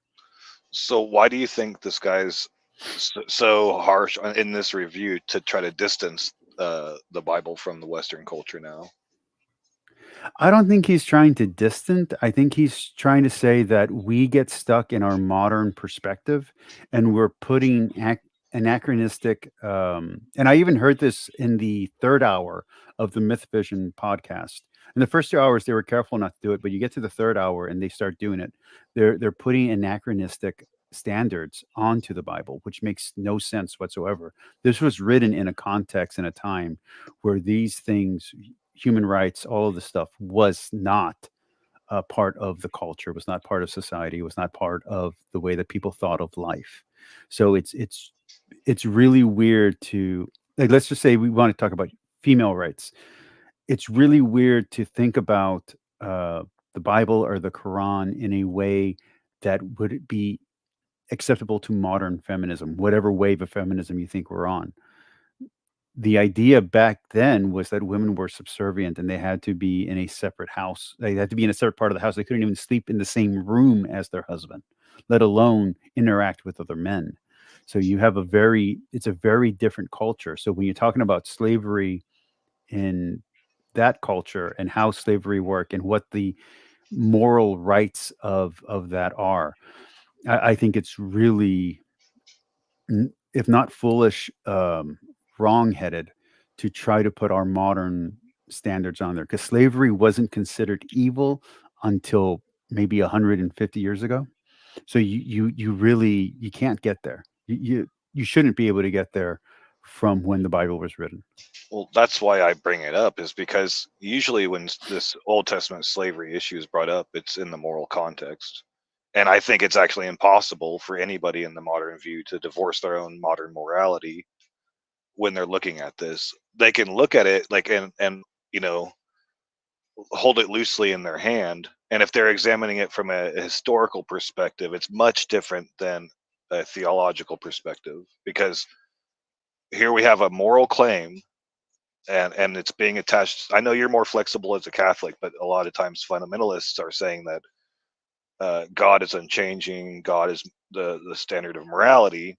So why do you think this guy's so harsh in this review to try to distance the Bible from the Western culture now? I don't think he's trying to distance. I think he's trying to say that we get stuck in our modern perspective and we're putting anachronistic, and I even heard this in the third hour of the Myth Vision podcast. In the first 2 hours, they were careful not to do it, but you get to the third hour and they start doing it. They're putting anachronistic standards onto the Bible, which makes no sense whatsoever. This was written in a context and a time where these things, human rights, all of this stuff, was not part of the culture, was not part of society, was not part of the way that people thought of life. So it's really weird to, like, let's just say we want to talk about female rights. It's really weird to think about the Bible or the Quran in a way that would be acceptable to modern feminism, whatever wave of feminism you think we're on. The idea back then was that women were subservient and they had to be in a separate house. They had to be in a separate part of the house. They couldn't even sleep in the same room as their husband, let alone interact with other men. So you have it's a very different culture. So when you're talking about slavery in that culture and how slavery worked and what the moral rights of that are, I think it's really, if not foolish, wrong-headed to try to put our modern standards on there, because slavery wasn't considered evil until maybe 150 years ago. So you really, you can't get there. You shouldn't be able to get there from when the Bible was written. Well, that's why I bring it up, is because usually when this Old Testament slavery issue is brought up, it's in the moral context. And I think it's actually impossible for anybody in the modern view to divorce their own modern morality when they're looking at this. They can look at it like and you know, hold it loosely in their hand. And if they're examining it from a historical perspective, it's much different than a theological perspective, because here we have a moral claim and it's being attached. I know you're more flexible as a Catholic, but a lot of times fundamentalists are saying that God is unchanging, God is the standard of morality.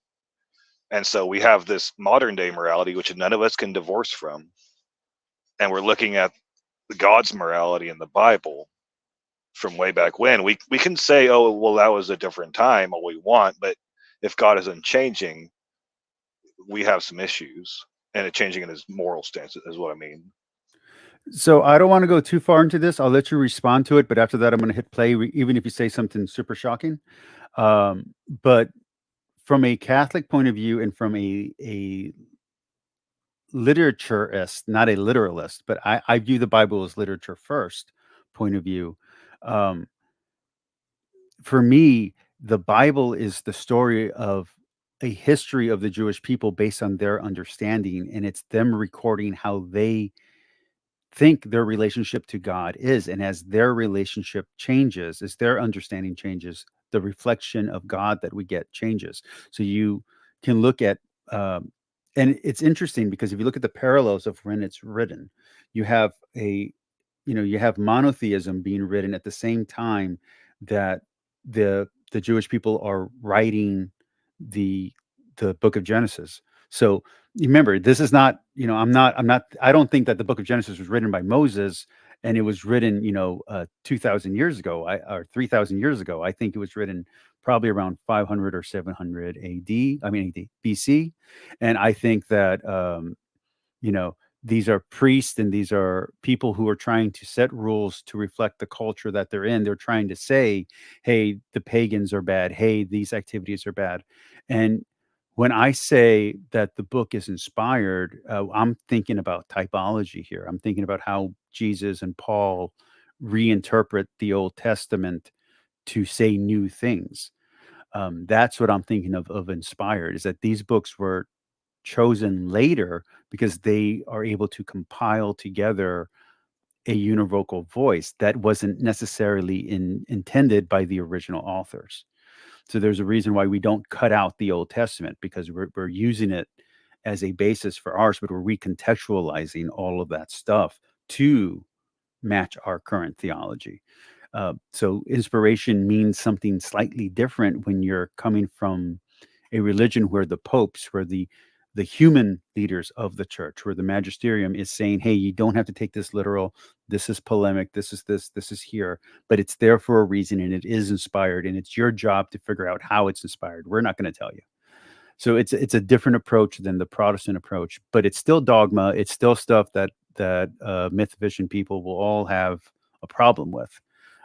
And so we have this modern day morality, which none of us can divorce from. And we're looking at God's morality in the Bible from way back when. We can say, oh, well, that was a different time, all we want. But if God is unchanging, we have some issues. And it changing in his moral stance is what I mean. So I don't want to go too far into this. I'll let you respond to it, but after that, I'm going to hit play, even if you say something super shocking. But from a Catholic point of view, and from a literaturist, not a literalist, but I view the Bible as literature first point of view. For me, the Bible is the story of a history of the Jewish people based on their understanding, and it's them recording how they think their relationship to God is. And as their relationship changes, as their understanding changes, the reflection of God that we get changes. So you can look at, and it's interesting because if you look at the parallels of when it's written, you have you have monotheism being written at the same time that the Jewish people are writing the book of Genesis. So remember, this is not, I don't think that the book of Genesis was written by Moses and it was written, 2,000 years ago, or 3,000 years ago. I think it was written probably around 500 or 700 BC. And I think that, these are priests and these are people who are trying to set rules to reflect the culture that they're in. They're trying to say, hey, the pagans are bad. Hey, these activities are bad. And when I say that the book is inspired, I'm thinking about typology here. I'm thinking about how Jesus and Paul reinterpret the Old Testament to say new things. That's what I'm thinking of inspired, is that these books were chosen later because they are able to compile together a univocal voice that wasn't necessarily intended by the original authors. So there's a reason why we don't cut out the Old Testament, because we're using it as a basis for ours, but we're recontextualizing all of that stuff to match our current theology. So inspiration means something slightly different when you're coming from a religion where the popes, where the human leaders of the church, where the magisterium is saying, hey, you don't have to take this literal. This is polemic. This is here, but it's there for a reason, and it is inspired, and it's your job to figure out how it's inspired. We're not going to tell you. So it's a different approach than the Protestant approach, but it's still dogma. It's still stuff that myth-vision people will all have a problem with.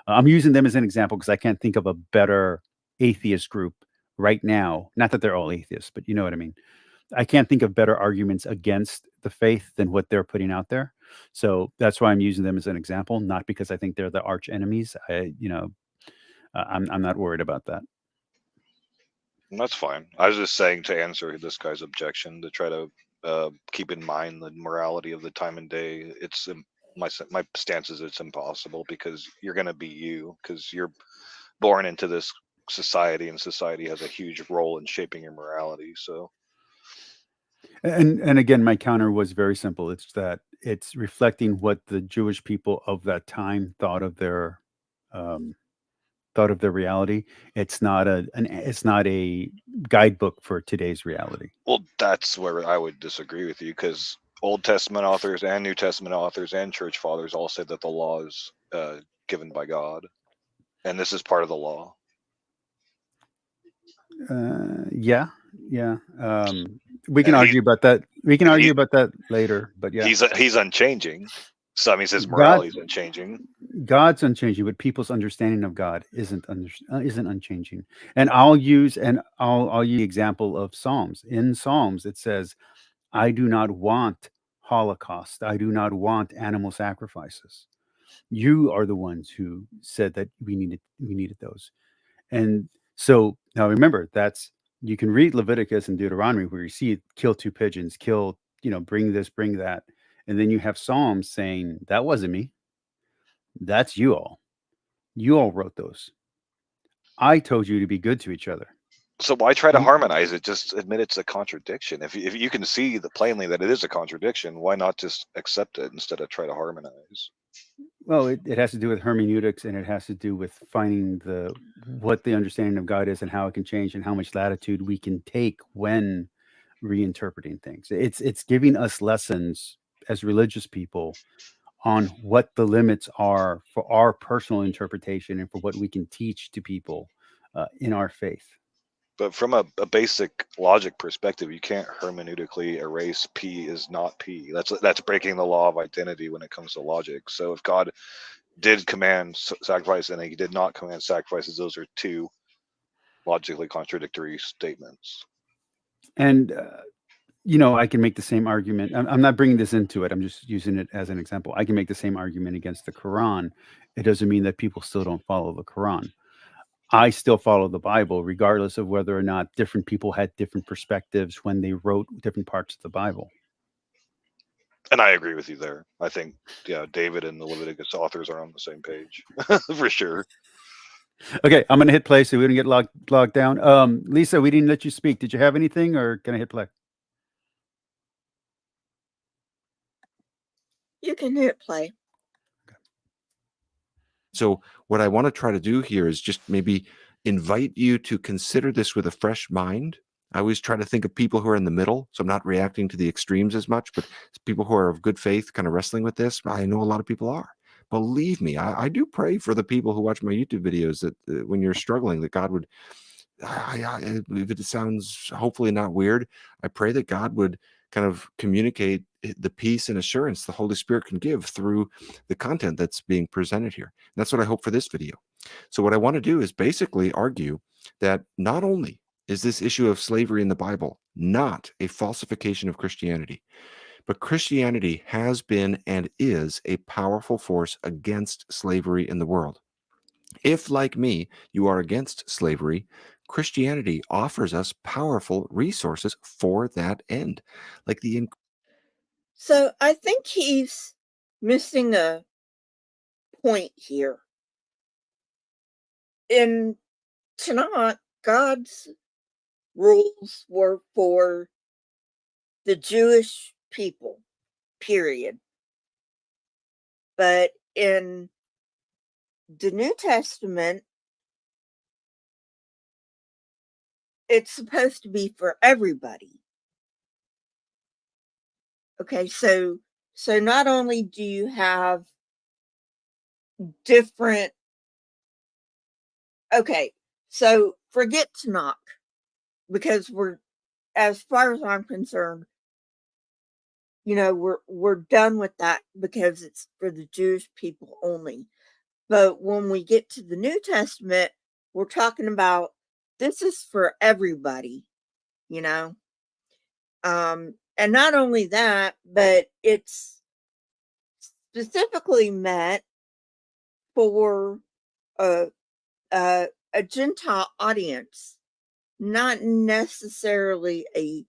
I'm using them as an example because I can't think of a better atheist group right now. Not that they're all atheists, but you know what I mean. I can't think of better arguments against the faith than what they're putting out there. So that's why I'm using them as an example, not because I think they're the arch enemies. I'm not worried about that. That's fine. I was just saying, to answer this guy's objection, to try to keep in mind the morality of the time and day. It's my stance is it's impossible, because you're going to be you, because you're born into this society, and society has a huge role in shaping your morality. So. And again, my counter was very simple. It's that it's reflecting what the Jewish people of that time thought of their reality. It's not a guidebook for today's reality. Well, that's where I would disagree with you, because Old Testament authors and New Testament authors and church fathers all said that the law is given by God, and this is part of the law. Yeah. We can argue about that. We can argue about that later. But yeah, he's unchanging. So I mean, his morality is unchanging. God's unchanging, but people's understanding of God isn't unchanging. And I'll use the example of Psalms. In Psalms, it says, "I do not want Holocaust. I do not want animal sacrifices. You are the ones who said that we needed those." And so now remember, you can read Leviticus and Deuteronomy where you see kill 2 pigeons, bring this, bring that. And then you have Psalms saying, that wasn't me. That's you all. You all wrote those. I told you to be good to each other. So why try to harmonize it? Just admit it's a contradiction. If you can see plainly that it is a contradiction, why not just accept it instead of try to harmonize? Well, it has to do with hermeneutics, and it has to do with finding what the understanding of God is and how it can change and how much latitude we can take when reinterpreting things. It's giving us lessons as religious people on what the limits are for our personal interpretation and for what we can teach to people in our faith. But from a basic logic perspective, you can't hermeneutically erase P is not P. That's breaking the law of identity when it comes to logic. So if God did command sacrifice and he did not command sacrifices, those are two logically contradictory statements. And I can make the same argument. I'm not bringing this into it. I'm just using it as an example. I can make the same argument against the Quran. It doesn't mean that people still don't follow the Quran. I still follow the Bible, regardless of whether or not different people had different perspectives when they wrote different parts of the Bible. And I agree with you there. I think, David and the Leviticus authors are on the same page for sure. Okay, I'm going to hit play so we don't get logged down. Lisa, we didn't let you speak. Did you have anything, or can I hit play? You can hit play. So what I want to try to do here is just maybe invite you to consider this with a fresh mind. I always try to think of people who are in the middle, so I'm not reacting to the extremes as much, but people who are of good faith kind of wrestling with this. I know a lot of people are. Believe me, I do pray for the people who watch my YouTube videos that when you're struggling, that God would, if it sounds hopefully not weird, I pray that God would kind of communicate the peace and assurance the Holy Spirit can give through the content that's being presented here. And that's what I hope for this video. So what I want to do is basically argue that not only is this issue of slavery in the Bible not a falsification of Christianity, but Christianity has been and is a powerful force against slavery in the world. If, like me, you are against slavery, Christianity offers us powerful resources for that end. So I think he's missing a point here. In Tanakh, God's rules were for the Jewish people, period. But in the New Testament, it's supposed to be for everybody. Okay, so not only do you have different, okay, so forget Tanakh, because as far as I'm concerned, we're done with that because it's for the Jewish people only. But when we get to the New Testament, we're talking about this is for everybody, and not only that, but it's specifically meant for a Gentile audience, not necessarily a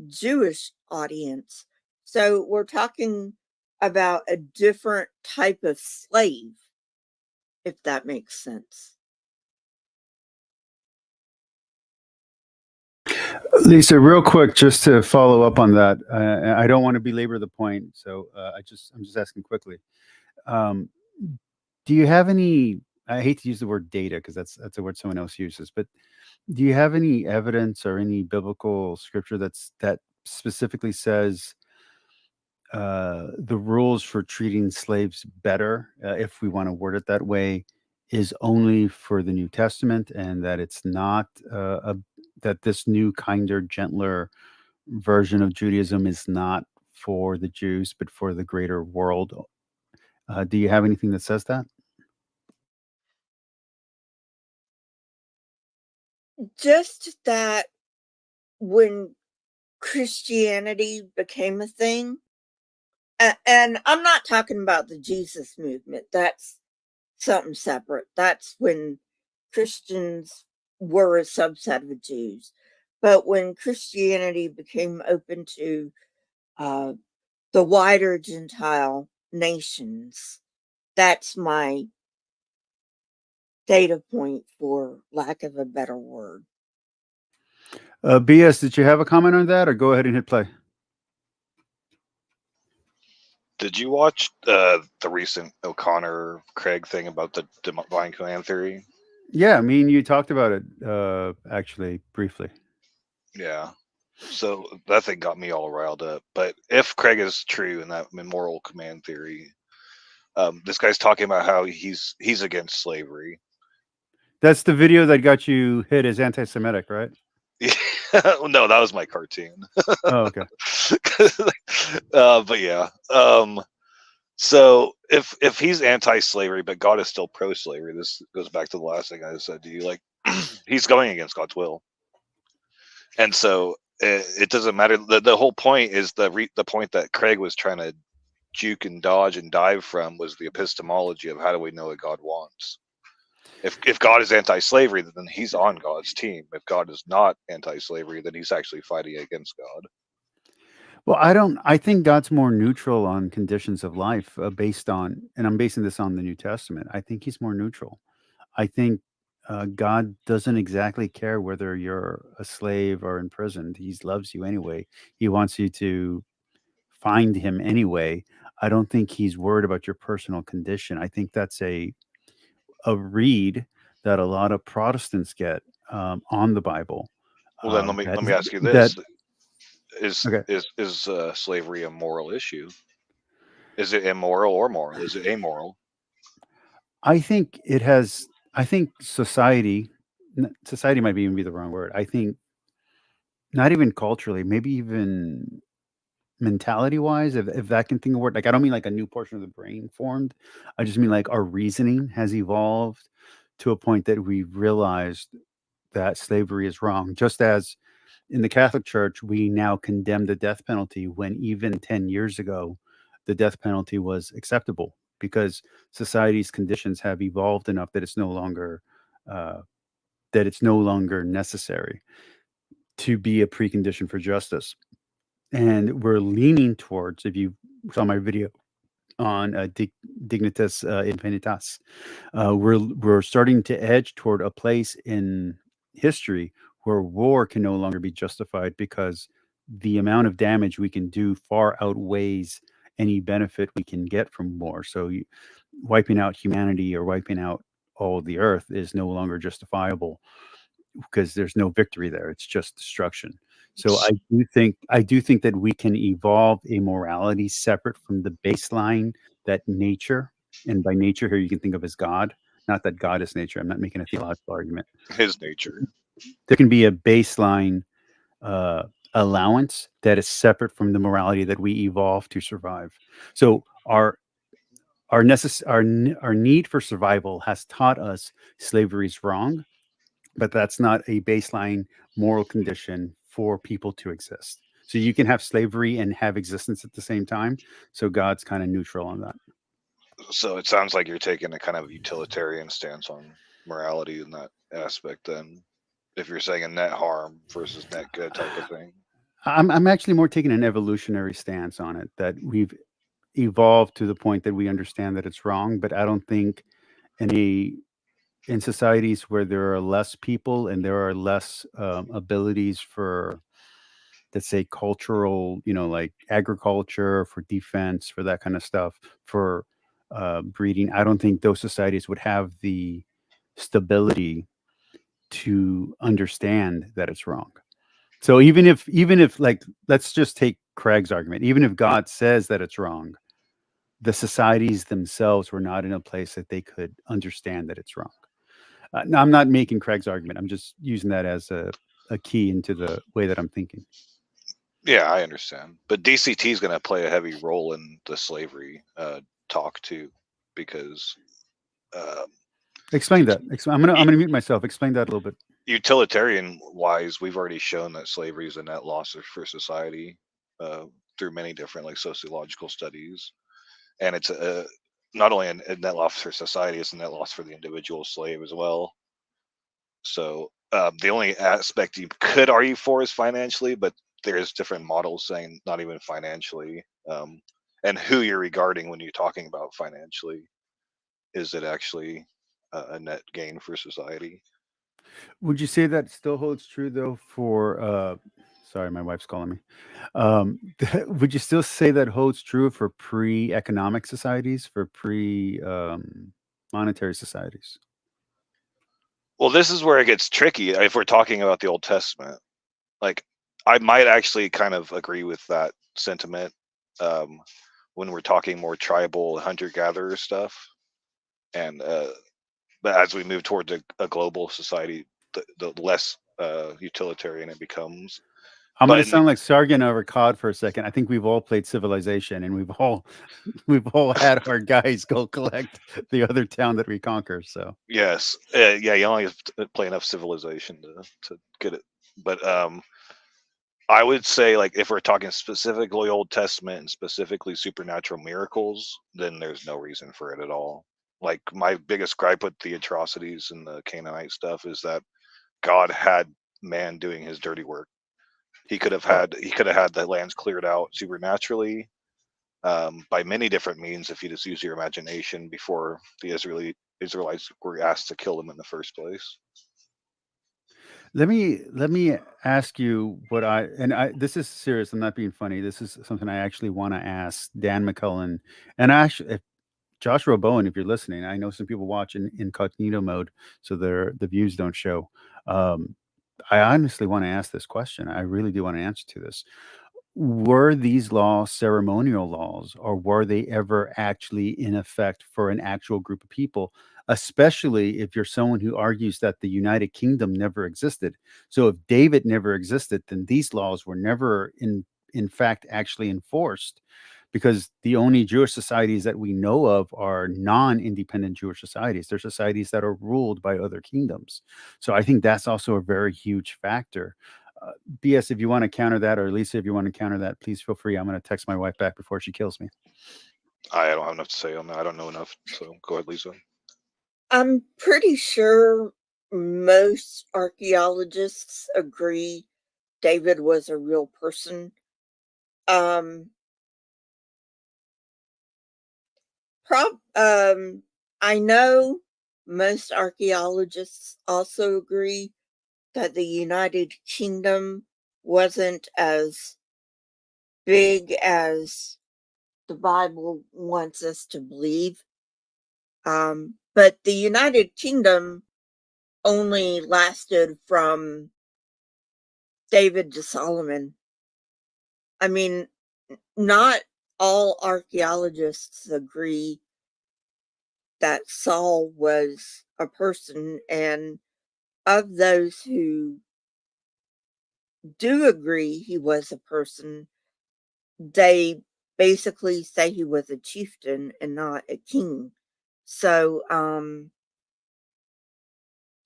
Jewish audience. So we're talking about a different type of slave, if that makes sense. Lisa, real quick, just to follow up on that, I don't want to belabor the point, so I'm just asking quickly. Do you have any? I hate to use the word data because that's a word someone else uses, but do you have any evidence or any biblical scripture that specifically says the rules for treating slaves better, if we want to word it that way, is only for the New Testament, and that it's not that this new, kinder, gentler version of Judaism is not for the Jews, but for the greater world. Do you have anything that says that? Just that when Christianity became a thing, and I'm not talking about the Jesus movement, that's something separate. That's when Christians were a subset of Jews. But when Christianity became open to the wider Gentile nations, that's my data point, for lack of a better word. BS, did you have a comment on that, or go ahead and hit play? Did you watch the recent O'Connor Craig thing about the divine command theory? Yeah, I mean, you talked about it actually briefly. Yeah. So that thing got me all riled up. But if Craig is true in that moral command theory, this guy's talking about how he's against slavery. That's the video that got you hit as anti-Semitic, right? No, that was my cartoon. Oh, okay. But yeah. So if he's anti-slavery, but God is still pro-slavery, this goes back to the last thing I said to you. Like, he's going against God's will, and so it doesn't matter. The whole point is the point that Craig was trying to juke and dodge and dive from was the epistemology of how do we know what God wants. If God is anti-slavery, then he's on God's team. If God is not anti-slavery, then he's actually fighting against God. Well, I think God's more neutral on conditions of life based on, and I'm basing this on the New Testament. I think he's more neutral. I think God doesn't exactly care whether you're a slave or imprisoned. He loves you anyway. He wants you to find him anyway. I don't think he's worried about your personal condition. I think that's a read that a lot of Protestants get on the Bible. Well, then let me ask you this: is slavery a moral issue? Is it immoral or moral? Is it amoral? I think it has. I think society might even be the wrong word. I think not even culturally, maybe even mentality wise, if that can think of word. Like, I don't mean like a new portion of the brain formed. I just mean like our reasoning has evolved to a point that we've realized that slavery is wrong. Just as in the Catholic Church, we now condemn the death penalty when even 10 years ago, the death penalty was acceptable, because society's conditions have evolved enough that it's no longer necessary to be a precondition for justice. And we're leaning towards, if you saw my video on dignitas infinitas, we're starting to edge toward a place in history where war can no longer be justified, because the amount of damage we can do far outweighs any benefit we can get from war. So wiping out humanity or wiping out all of the earth is no longer justifiable, because there's no victory there. It's just destruction. So I do think that we can evolve a morality separate from the baseline that nature, and by nature here you can think of as God, not that God is nature. I'm not making a theological argument. His nature. There can be a baseline allowance that is separate from the morality that we evolve to survive. So our need for survival has taught us slavery is wrong, but that's not a baseline moral condition for people to exist. So you can have slavery and have existence at the same time. So God's kind of neutral on that. So it sounds like you're taking a kind of utilitarian stance on morality in that aspect, then, if you're saying a net harm versus net good type of thing. I'm actually more taking an evolutionary stance on it, that we've evolved to the point that we understand that it's wrong. But I don't think in societies where there are less people and there are less abilities for, let's say, cultural, like agriculture, for defense, for that kind of stuff, for breeding, I don't think those societies would have the stability to understand that it's wrong. So even if like, let's just take Craig's argument. Even if God says that it's wrong, the societies themselves were not in a place that they could understand that it's wrong. Now, I'm not making Craig's argument. I'm just using that as a key into the way that I'm thinking. Yeah, I understand. But DCT is going to play a heavy role in the slavery talk too, because explain that. I'm gonna mute myself. Explain that a little bit. Utilitarian wise, we've already shown that slavery is a net loss for society through many different like sociological studies, and it's not only a net loss for society, it's a net loss for the individual slave as well. So the only aspect you could argue for is financially, but there's different models saying not even financially, and who you're regarding when you're talking about financially. Is it actually a net gain for society? Would you say that still holds true though for sorry, my wife's calling me. Would you still say that holds true for pre-economic societies, for pre-monetary societies? Well, this is where it gets tricky. If we're talking about the Old Testament, like I might actually kind of agree with that sentiment when we're talking more tribal hunter-gatherer stuff, and but as we move towards a global society, the less utilitarian it becomes. I'm going to sound like Sargon over Cod for a second. I think we've all played Civilization, and we've all had our guys go collect the other town that we conquer. So yes, yeah, you only have to play enough Civilization to get it. But I would say, like, if we're talking specifically Old Testament and specifically supernatural miracles, then there's no reason for it at all. Like, my biggest gripe with the atrocities and the Canaanite stuff is that God had man doing his dirty work. He could have had the lands cleared out supernaturally by many different means if you just use your imagination before the Israelites were asked to kill them in the first place. Let me ask you what this is serious. I'm not being funny. This is something I actually want to ask Dan McCullen, and actually, Joshua Bowen, if you're listening. I know some people watch in incognito mode, so the views don't show. I honestly want to ask this question. I really do want an answer to this. Were these laws ceremonial laws, or were they ever actually in effect for an actual group of people? Especially if you're someone who argues that the United Kingdom never existed. So if David never existed, then these laws were never in fact actually enforced, because the only Jewish societies that we know of are non-independent Jewish societies. They're societies that are ruled by other kingdoms. So I think that's also a very huge factor. BS, if you want to counter that, or Lisa, if you want to counter that, please feel free. I'm going to text my wife back before she kills me. I don't have enough to say on that. I don't know enough. So go ahead, Lisa. I'm pretty sure most archaeologists agree David was a real person. I know most archaeologists also agree that the United Kingdom wasn't as big as the Bible wants us to believe. But the United Kingdom only lasted from David to Solomon. I mean, not all archaeologists agree that Saul was a person, and of those who do agree he was a person, they basically say he was a chieftain and not a king. So,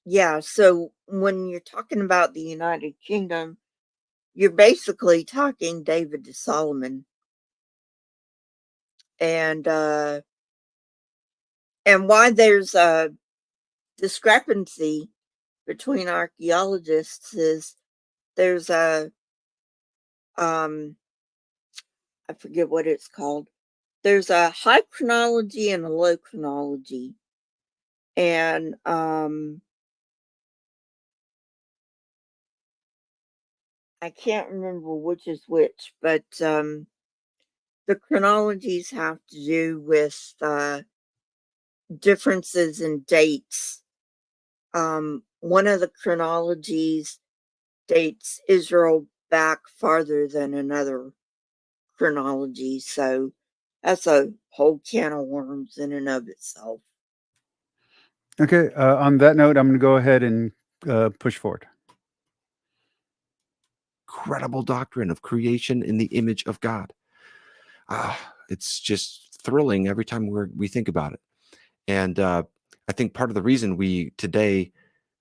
yeah, so when you're talking about the United Kingdom, you're basically talking David to Solomon. And why there's a discrepancy between archaeologists is there's a I forget what it's called. There's a high chronology and a low chronology. And I can't remember which is which, but the chronologies have to do with differences in dates. One of the chronologies dates Israel back farther than another. chronology. So that's a whole can of worms in and of itself. Okay. On that note, I'm going to go ahead and push forward. Credible doctrine of creation in the image of God. It's just thrilling every time we think about it. And I think part of the reason we today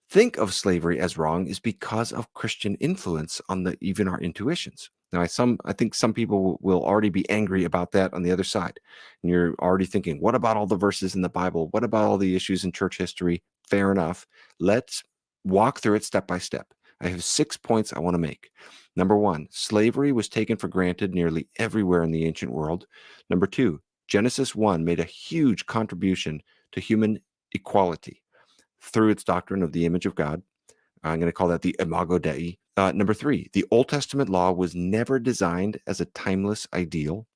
think of slavery as wrong is because of Christian influence on even our intuitions. Now, I think some people will already be angry about that on the other side. And you're already thinking, what about all the verses in the Bible? What about all the issues in church history? Fair enough. Let's walk through it step by step. I have 6 points I want to make. Number 1, slavery was taken for granted nearly everywhere in the ancient world. Number 2, Genesis 1 made a huge contribution to human equality through its doctrine of the image of God. I'm going to call that the Imago Dei. Number 3, the Old Testament law was never designed as a timeless ideal.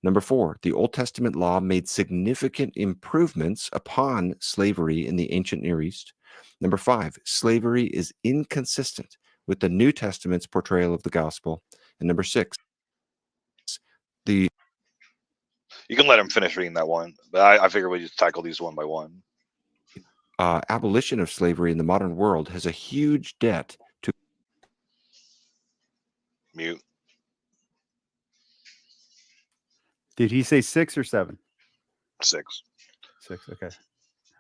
Number 4, the Old Testament law made significant improvements upon slavery in the ancient Near East. Number 5, slavery is inconsistent with the New Testament's portrayal of the gospel. And number 6, you can let him finish reading that one, but I figure we just tackle these one by one. Abolition of slavery in the modern world has a huge debt to Mute. Did he say 6 or 7? 6. 6. Okay.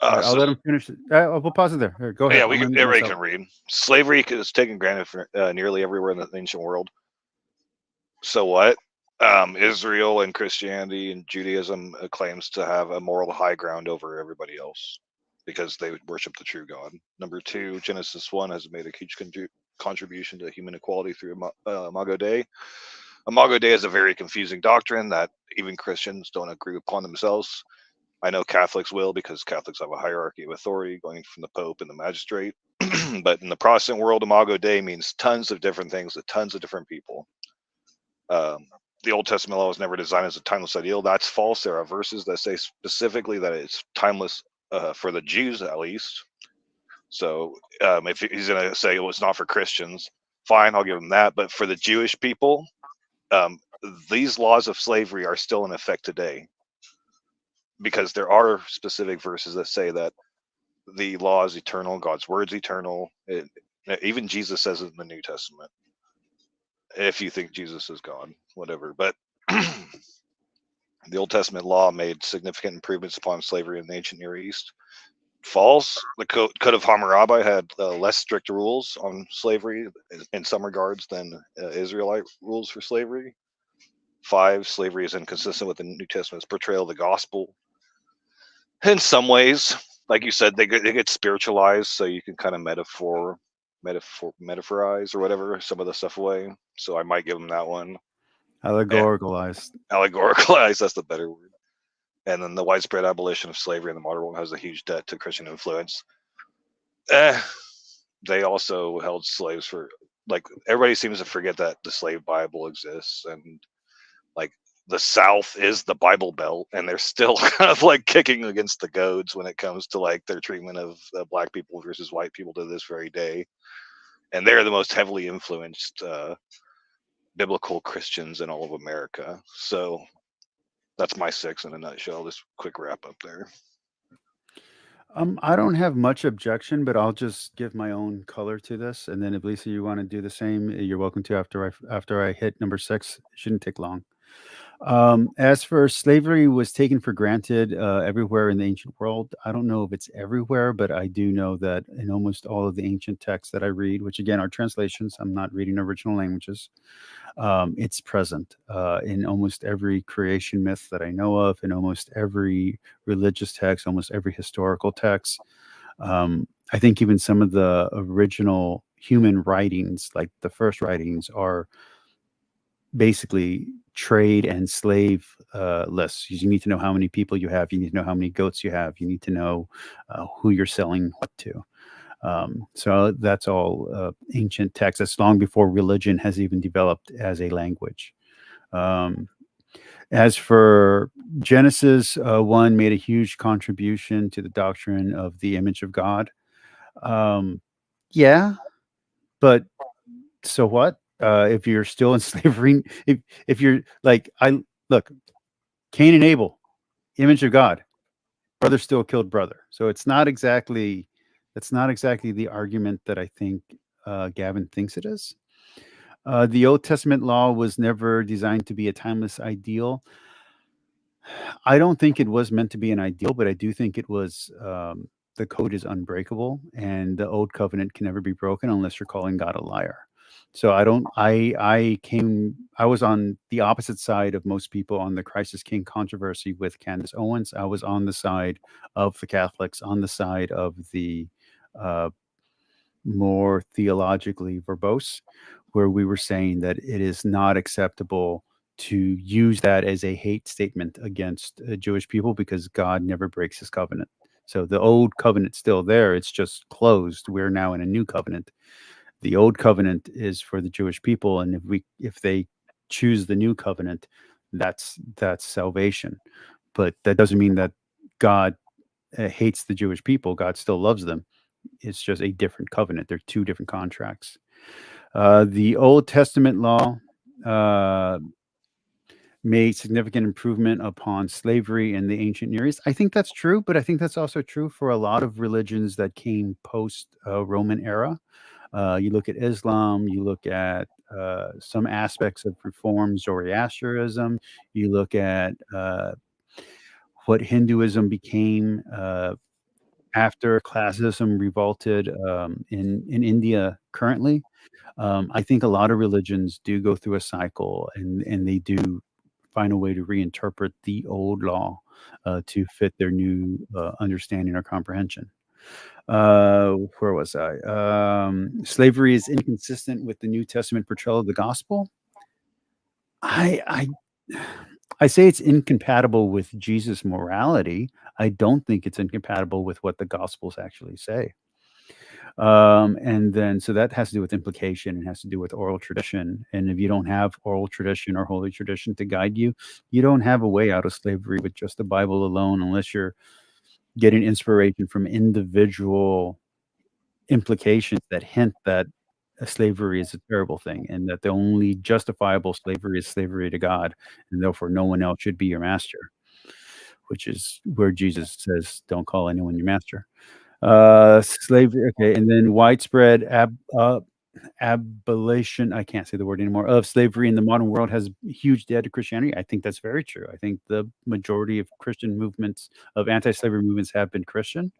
I'll let him finish. We'll pause it there. Here, go ahead. Yeah, everybody can read. Slavery is taken granted for nearly everywhere in the ancient world. So what? Israel and Christianity and Judaism claims to have a moral high ground over everybody else because they worship the true God. Number 2, Genesis 1 has made a huge contribution to human equality through Imago Dei. Imago Dei is a very confusing doctrine that even Christians don't agree upon themselves. I know Catholics will, because Catholics have a hierarchy of authority going from the Pope and the magistrate. But in the Protestant world, Imago Dei means tons of different things to tons of different people. The Old Testament law was never designed as a timeless ideal. That's false. There are verses that say specifically that it's timeless for the Jews, at least. So if he's going to say, well, it's not for Christians, fine, I'll give him that. But for the Jewish people, these laws of slavery are still in effect today, because there are specific verses that say that the law is eternal, God's word's eternal. Even Jesus says it in the New Testament. If you think Jesus is God, whatever. But the Old Testament law made significant improvements upon slavery in the ancient Near East. False. The Code of Hammurabi had less strict rules on slavery in some regards than Israelite rules for slavery. 5, slavery is inconsistent with the New Testament's portrayal of the gospel. In some ways, like you said, they get spiritualized, so you can kind of metaphorize or whatever some of the stuff away. So I might give them that one. Allegoricalized. Allegoricalized, that's the better word. And then the widespread abolition of slavery in the modern world has a huge debt to Christian influence. They also held slaves for, like, everybody seems to forget that the slave Bible exists, and like the South is the Bible Belt, and they're still kind of like kicking against the goads when it comes to like their treatment of black people versus white people to this very day. And they're the most heavily influenced biblical Christians in all of America. So that's my 6 in a nutshell. This quick wrap up there. I don't have much objection, but I'll just give my own color to this, and then if Lisa, you want to do the same, you're welcome to after I hit number 6. It shouldn't take long. As for slavery was taken for granted everywhere in the ancient world, I don't know if it's everywhere, but I do know that in almost all of the ancient texts that I read, which again are translations, I'm not reading original languages, it's present in almost every creation myth that I know of, in almost every religious text, almost every historical text. I think even some of the original human writings, like the first writings, are basically trade and slave lists. You need to know how many people you have. You need to know how many goats you have. You need to know who you're selling what to. So that's all ancient text. That's long before religion has even developed as a language. As for Genesis 1 made a huge contribution to the doctrine of the image of God. Yeah, but so what? If you're still in slavery, if you're like, look, Cain and Abel, image of God, brother still killed brother. So that's not exactly the argument that I think Gavin thinks it is. The Old Testament law was never designed to be a timeless ideal. I don't think it was meant to be an ideal, but I do think it was. The code is unbreakable, and the old covenant can never be broken unless you're calling God a liar. So I don't. I was on the opposite side of most people on the Christ is King controversy with Candace Owens. I was on the side of the Catholics, on the side of the more theologically verbose, where we were saying that it is not acceptable to use that as a hate statement against Jewish people because God never breaks his covenant. So the old covenant's still there. It's just closed. We're now in a new covenant. The old covenant is for the Jewish people. And if they choose the new covenant, that's salvation. But that doesn't mean that God hates the Jewish people. God still loves them. It's just a different covenant. They're two different contracts. The Old Testament law made significant improvement upon slavery in the ancient Near East. I think that's true, but I think that's also true for a lot of religions that came post Roman era. You look at Islam, you look at some aspects of Reform Zoroastrianism, you look at what Hinduism became after classicism revolted in India currently. I think a lot of religions do go through a cycle, and they do find a way to reinterpret the old law to fit their new understanding or comprehension. Where was I? Slavery is inconsistent with the New Testament portrayal of the gospel. I say it's incompatible with Jesus' morality. I don't think it's incompatible with what the gospels actually say. And then, so that has to do with implication and has to do with oral tradition. And if you don't have oral tradition or holy tradition to guide you, you don't have a way out of slavery with just the Bible alone, unless you're getting inspiration from individual implications that hint that slavery is a terrible thing and that the only justifiable slavery is slavery to God, and therefore no one else should be your master, which is where Jesus says, don't call anyone your master. Slavery, okay, and then widespread abolition, I can't say the word anymore, of slavery in the modern world has huge debt to Christianity. I think that's very true. I think the majority of Christian movements, of anti-slavery movements, have been Christian.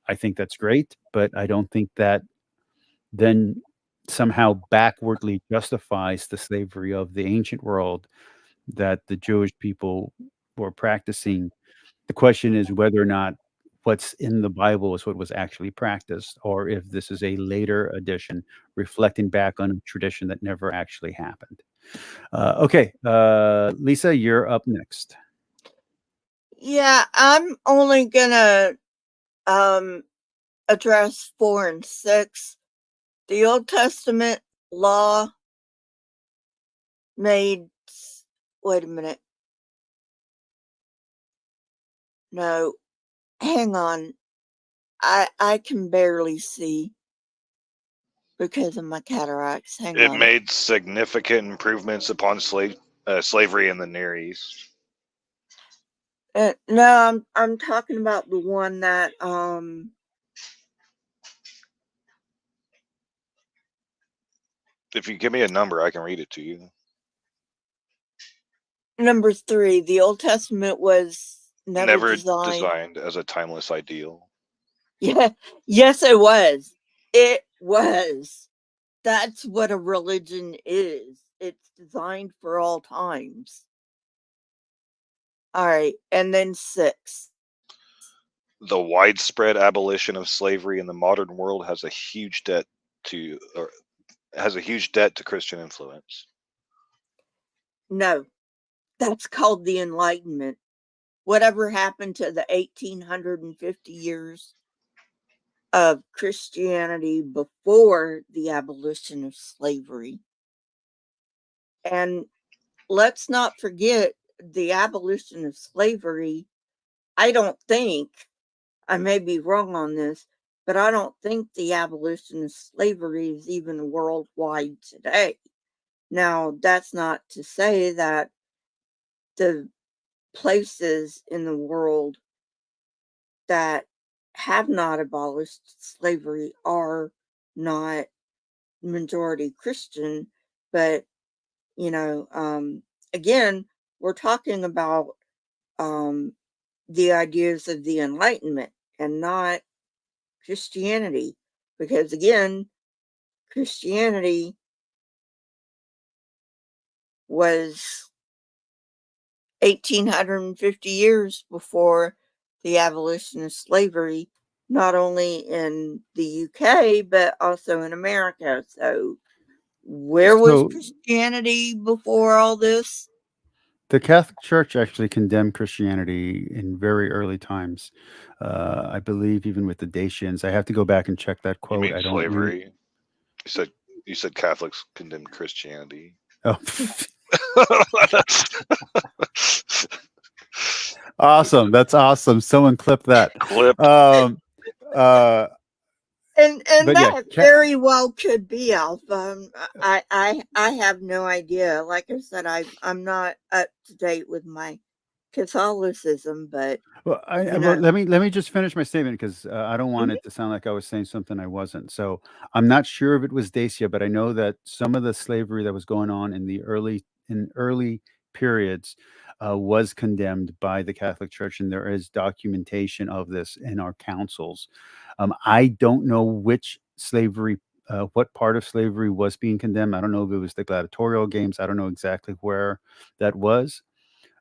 I think that's great, but I don't think that then somehow backwardly justifies the slavery of the ancient world that the Jewish people were practicing. The question is whether or not what's in the Bible is what was actually practiced, or if this is a later addition reflecting back on a tradition that never actually happened. Okay, Lisa, you're up next. Yeah, I'm only gonna address 4 and 6. The Old Testament law made, wait a minute. No, hang on. I can barely see because of my cataracts. Hang It on. made significant improvements upon slavery in the Near East. No, I'm talking about the one that If you give me a number, I can read it to you. number 3. The Old Testament was never designed as a timeless ideal. Yeah, yes, it was. It was. That's what a religion is. It's designed for all times. All right, and then 6. The widespread abolition of slavery in the modern world has a huge debt to Christian influence. No, that's called the Enlightenment. Whatever happened to the 1850 years of Christianity before the abolition of slavery? And let's not forget the abolition of slavery. I don't think, I may be wrong on this, but I don't think the abolition of slavery is even worldwide today. Now, that's not to say that the places in the world that have not abolished slavery are not majority Christian, but again, we're talking about the ideas of the Enlightenment and not Christianity, because again, Christianity was 1850 years before the abolition of slavery, not only in the UK, but also in America. So where was Christianity before all this? The Catholic Church actually condemned Christianity in very early times. I believe even with the Dacians. I have to go back and check that quote. You mean I don't slavery? You said Catholics condemned Christianity. Oh. Awesome. That's awesome. Someone clip that. Clip. And that yeah, very well could be Alpha. I have no idea. Like I said, I'm not up to date with my Catholicism, but well, let me just finish my statement, because I don't want it to sound like I was saying something I wasn't. So I'm not sure if it was Dacia, but I know that some of the slavery that was going on in the early periods was condemned by the Catholic Church, and there is documentation of this in our councils. I don't know which slavery, what part of slavery was being condemned. I don't know if it was the gladiatorial games. I don't know exactly where that was.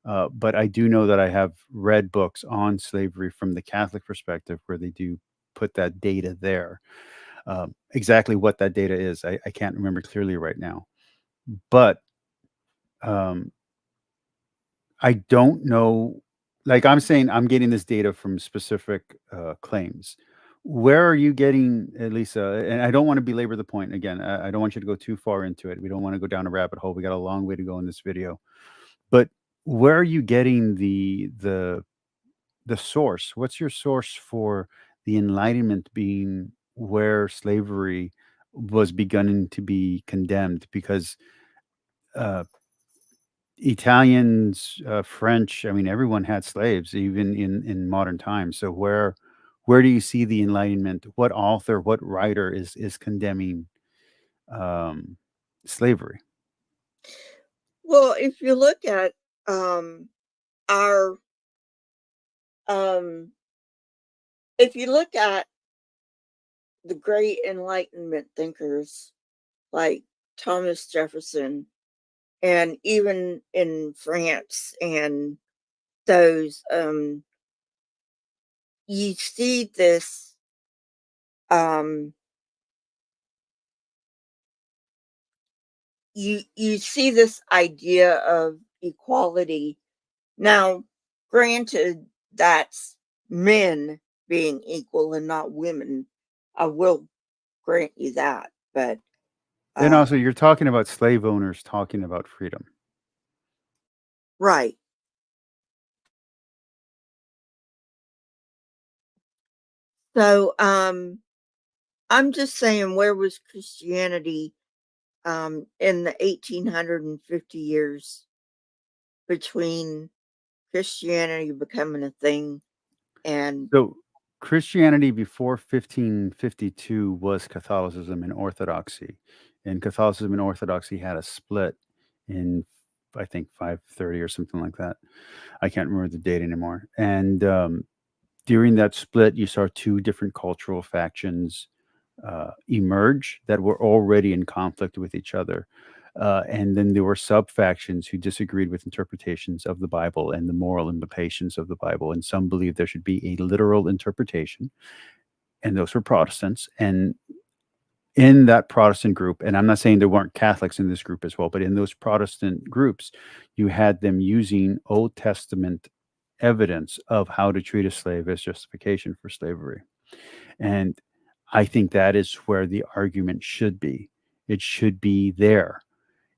But I do know that I have read books on slavery from the Catholic perspective where they do put that data there. Exactly what that data is, I can't remember clearly right now. But I don't know. Like I'm saying, I'm getting this data from specific claims. Where are you getting, Lisa? And I don't want to belabor the point again. I don't want you to go too far into it. We don't want to go down a rabbit hole. We got a long way to go in this video. But where are you getting the source? What's your source for the Enlightenment being where slavery was beginning to be condemned? Because Italians, French, I mean, everyone had slaves, even in modern times. So where do you see the Enlightenment? What author, what writer is condemning slavery? Well, if you look at our if you look at the great Enlightenment thinkers like Thomas Jefferson, and even in France and those, you see this you see this idea of equality. Now, granted, that's men being equal and not women. I will grant you that, but And also, you're talking about slave owners talking about freedom. right. So I'm just saying, where was Christianity in the 1850 years between Christianity becoming a thing and So Christianity before 1552 was Catholicism and Orthodoxy. And Catholicism and Orthodoxy had a split in, I think, 530 or something like that. I can't remember the date anymore. And during that split, you saw two different cultural factions emerge that were already in conflict with each other. And then there were sub factions who disagreed with interpretations of the Bible and the moral implications of the Bible. And some believed there should be a literal interpretation, and those were Protestants. And in that Protestant group, and I'm not saying there weren't Catholics in this group as well, but in those Protestant groups, you had them using Old Testament evidence of how to treat a slave as justification for slavery. And I think that is where the argument should be. It should be there.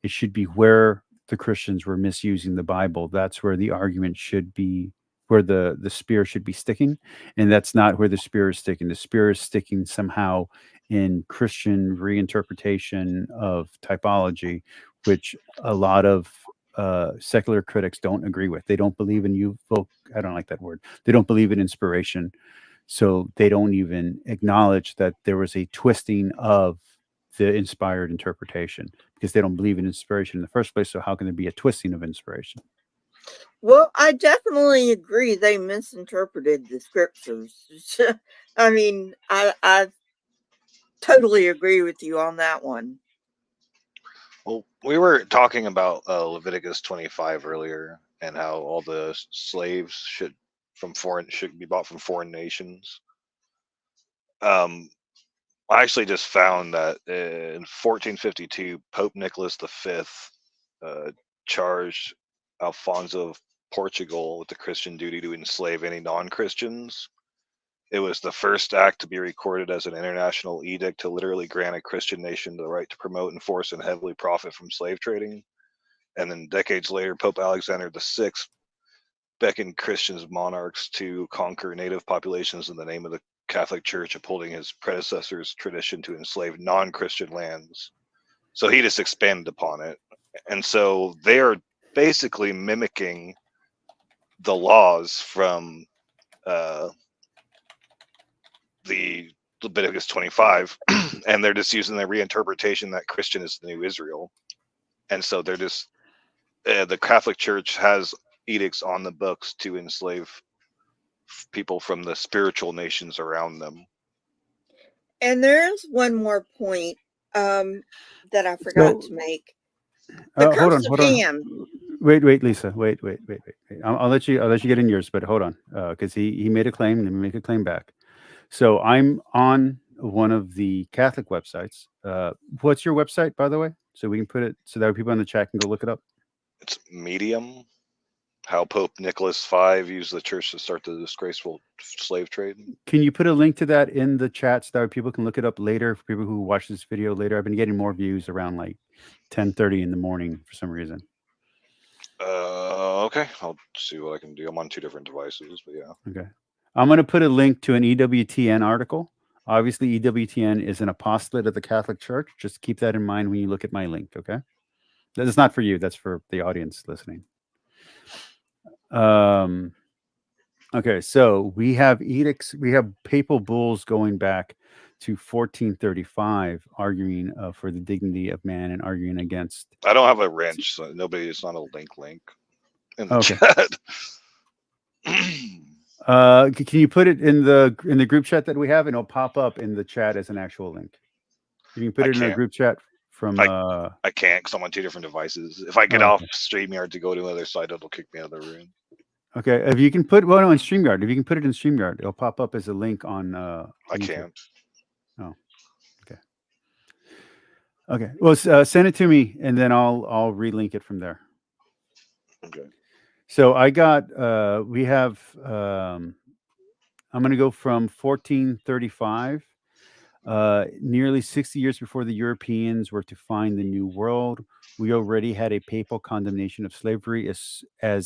It should be where the Christians were misusing the Bible. That's where the argument should be, where the spear should be sticking. And that's not where the spear is sticking. The spear is sticking somehow in Christian reinterpretation of typology, which a lot of secular critics don't agree with. They don't believe in I don't like that word. They don't believe in inspiration. So they don't even acknowledge that there was a twisting of the inspired interpretation because they don't believe in inspiration in the first place. So how can there be a twisting of inspiration? Well, I definitely agree they misinterpreted the scriptures. I mean, I totally agree with you on that one. Well, we were talking about Leviticus 25 earlier and how all the slaves should be bought from foreign nations. I actually just found that in 1452, Pope Nicholas V charged Alfonso of Portugal with the Christian duty to enslave any non-Christians. It was the first act to be recorded as an international edict to literally grant a Christian nation the right to promote, enforce, and heavily profit from slave trading. And then decades later, Pope Alexander VI beckoned Christian monarchs to conquer native populations in the name of the Catholic Church, upholding his predecessor's tradition to enslave non-Christian lands. So he just expanded upon it. And so they are basically mimicking the laws from the Leviticus 25, and they're just using the reinterpretation that Christian is the new Israel. And so they're just, the Catholic Church has edicts on the books to enslave people from the spiritual nations around them. And there's one more point that I forgot to make. The curse of Ham. Wait, Lisa. Wait. I'll let you get in yours, but hold on, because he made a claim. Let me make a claim back. So I'm on one of the Catholic websites. What's your website, by the way? So we can put it so that people in the chat can go look it up. It's Medium. How Pope Nicholas V used the church to start the disgraceful slave trade. Can you put a link to that in the chat so that people can look it up later for people who watch this video later? I've been getting more views around like 10:30 in the morning for some reason. Okay, I'll see what I can do. I'm on 2 different devices, but yeah. Okay. I'm going to put a link to an EWTN article. Obviously, EWTN is an apostolate of the Catholic Church. Just keep that in mind when you look at my link, okay? That's not for you. That's for the audience listening. Okay, so we have edicts. We have papal bulls going back to 1435, arguing for the dignity of man and arguing against. I don't have a wrench, so it's not a link in the chat. Can you put it in the group chat that we have, and it'll pop up in the chat as an actual link? You can put it in the group chat from. I can't because I'm on 2 different devices. If I get off StreamYard to go to another site, it'll kick me out of the room. Okay, if you can put in StreamYard, if you can put it in StreamYard, it'll pop up as a link on. I YouTube. can't. Oh, okay. Okay, well, send it to me, and then I'll relink it from there. Okay. So I got, we have, I'm going to go from 1435, nearly 60 years before the Europeans were to find the New World. We already had a papal condemnation of slavery as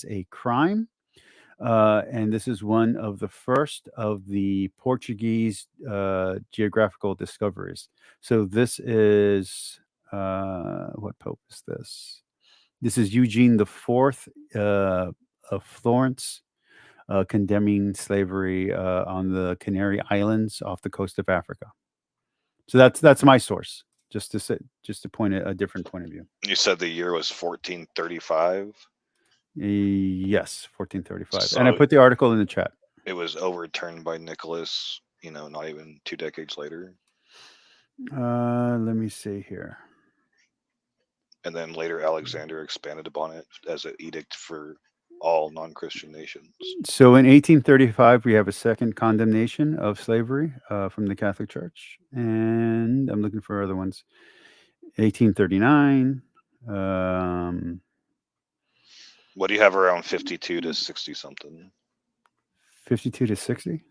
a crime. And this is one of the first of the Portuguese geographical discoveries. So this is, what pope is this? This is Eugene IV of Florence, condemning slavery on the Canary Islands off the coast of Africa. So that's my source, just to point a different point of view. You said the year was 1435? Yes, 1435. So and I put the article in the chat. It was overturned by Nicholas, not even 2 decades later. Let me see here. And then later Alexander expanded upon it as an edict for all non-Christian nations. So in 1835, we have a second condemnation of slavery from the Catholic Church. And I'm looking for other ones. 1839. What do you have around 52 to 60 something? 52 to 60?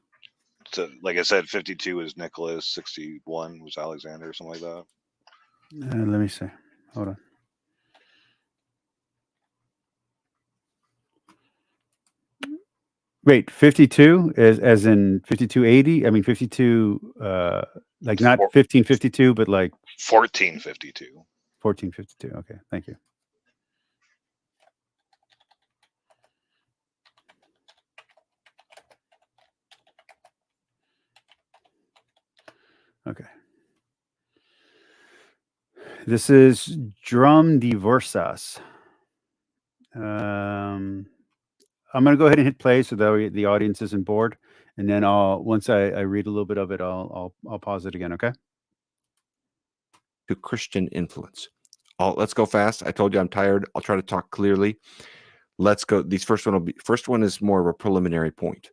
So, like I said, 52 was Nicholas, 61 was Alexander, or something like that. Let me see. Hold on. Wait, 52 is as in 5280? I mean 52 like not 1552 but like 1452. 1452. Okay, thank you. Okay. This is Drum Diversas. I'm going to go ahead and hit play so that the audience isn't bored, and then once I read a little bit of it, I'll pause it again. Okay. To Christian influence. Let's go fast. I told you I'm tired. I'll try to talk clearly. Let's go. First one is more of a preliminary point.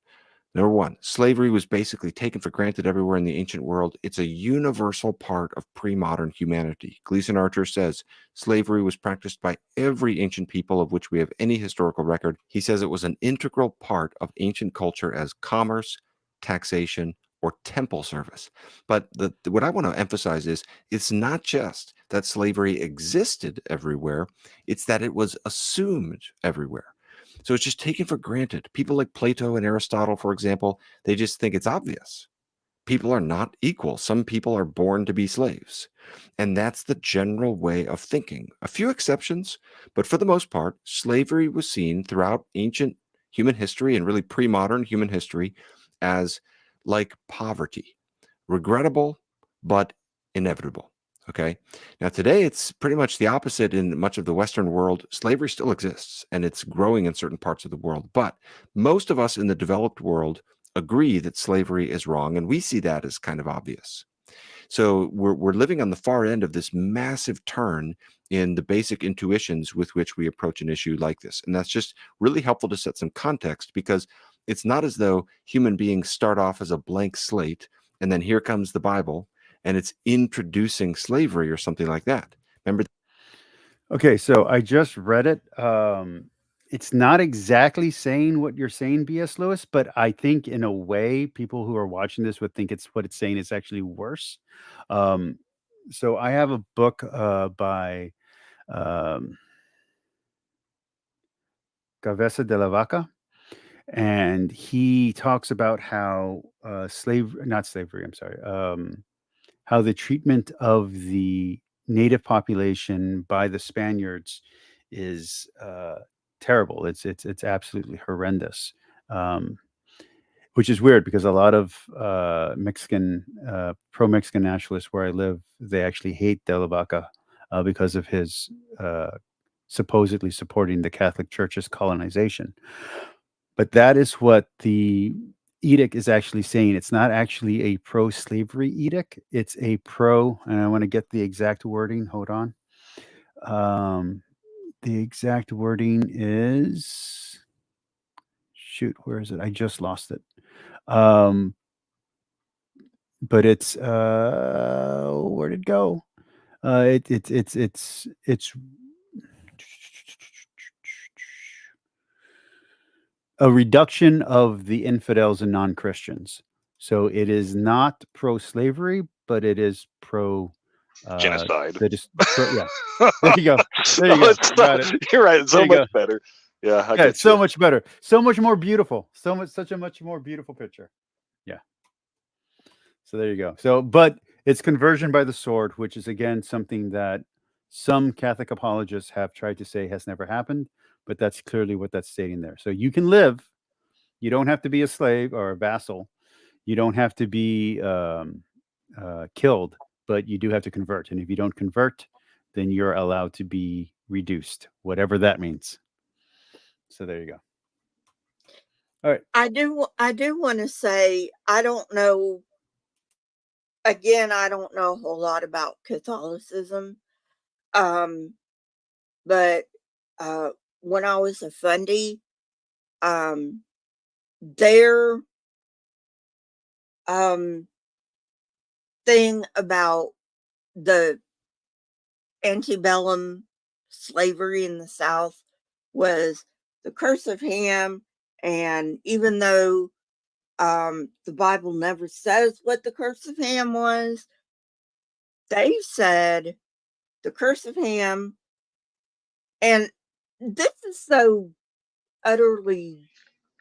Number one, slavery was basically taken for granted everywhere in the ancient world. It's a universal part of pre-modern humanity. Gleason Archer says slavery was practiced by every ancient people of which we have any historical record. He says it was an integral part of ancient culture as commerce, taxation, or temple service. But what I want to emphasize is it's not just that slavery existed everywhere, it's that it was assumed everywhere. So it's just taken for granted. People like Plato and Aristotle, for example, they just think it's obvious. People are not equal. Some people are born to be slaves. And that's the general way of thinking. A few exceptions, but for the most part, slavery was seen throughout ancient human history and really pre-modern human history as like poverty, regrettable, but inevitable. Okay. Now, today, it's pretty much the opposite in much of the Western world. Slavery still exists, and it's growing in certain parts of the world. But most of us in the developed world agree that slavery is wrong, and we see that as kind of obvious. So we're living on the far end of this massive turn in the basic intuitions with which we approach an issue like this. And that's just really helpful to set some context, because it's not as though human beings start off as a blank slate, and then here comes the Bible, and it's introducing slavery or something like that. Remember? Okay, so I just read it. It's not exactly saying what you're saying, B.S. Lewis, but I think in a way, people who are watching this would think what it's saying is actually worse. So I have a book by Gavesa de la Vaca, and he talks about how how the treatment of the native population by the Spaniards is terrible. It's absolutely horrendous, which is weird because a lot of Mexican pro-Mexican nationalists where I live, they actually hate De la Vaca because of his supposedly supporting the Catholic Church's colonization. But that is what the edict is actually saying. It's not actually a pro-slavery edict. It's a and I want to get the exact wording. Hold on. The exact wording is, shoot, where is it? I just lost it. But it's where'd it go? It's a reduction of the infidels and non-Christians. So it is not pro-slavery, but it is pro genocide. Yeah. There you go. There you go. Got it. You're right. It's so much better. Yeah. It's so much better. So much more beautiful. Such a much more beautiful picture. Yeah. So there you go. So, but it's conversion by the sword, which is again something that some Catholic apologists have tried to say has never happened, but that's clearly what that's stating there. So you can live. You don't have to be a slave or a vassal. You don't have to be killed, but you do have to convert. And if you don't convert, then you're allowed to be reduced, whatever that means. So there you go. All right. I do want to say, I don't know. Again, I don't know a whole lot about Catholicism. But when I was a fundie, their thing about the antebellum slavery in the South was the curse of Ham. And even though the Bible never says what the curse of Ham was, they said the curse of Ham. And this is so utterly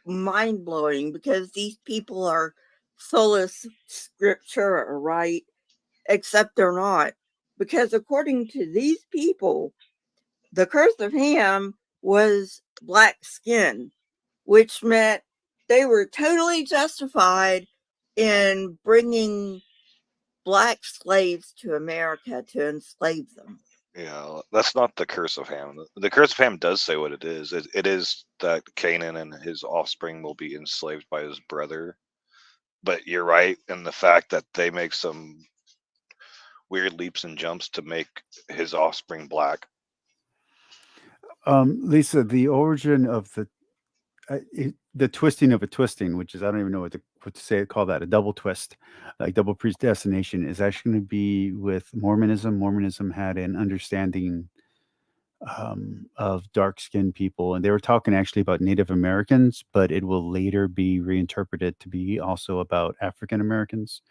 mind-blowing because these people are sola scriptura, right? Except they're not. because according to these people, the curse of Ham was black skin, which meant they were totally justified in bringing black slaves to America to enslave them. Yeah, that's not the curse of Ham. The curse of Ham does say what it is. It is that Canaan and his offspring will be enslaved by his brother. But you're right in the fact that they make some weird leaps and jumps to make his offspring black. Lisa, the origin of the twisting of a twisting, which is, I don't even know what to say, call that a double twist, like double predestination, is actually going to be with Mormonism. Mormonism had an understanding of dark-skinned people, and they were talking actually about Native Americans, but it will later be reinterpreted to be also about African Americans.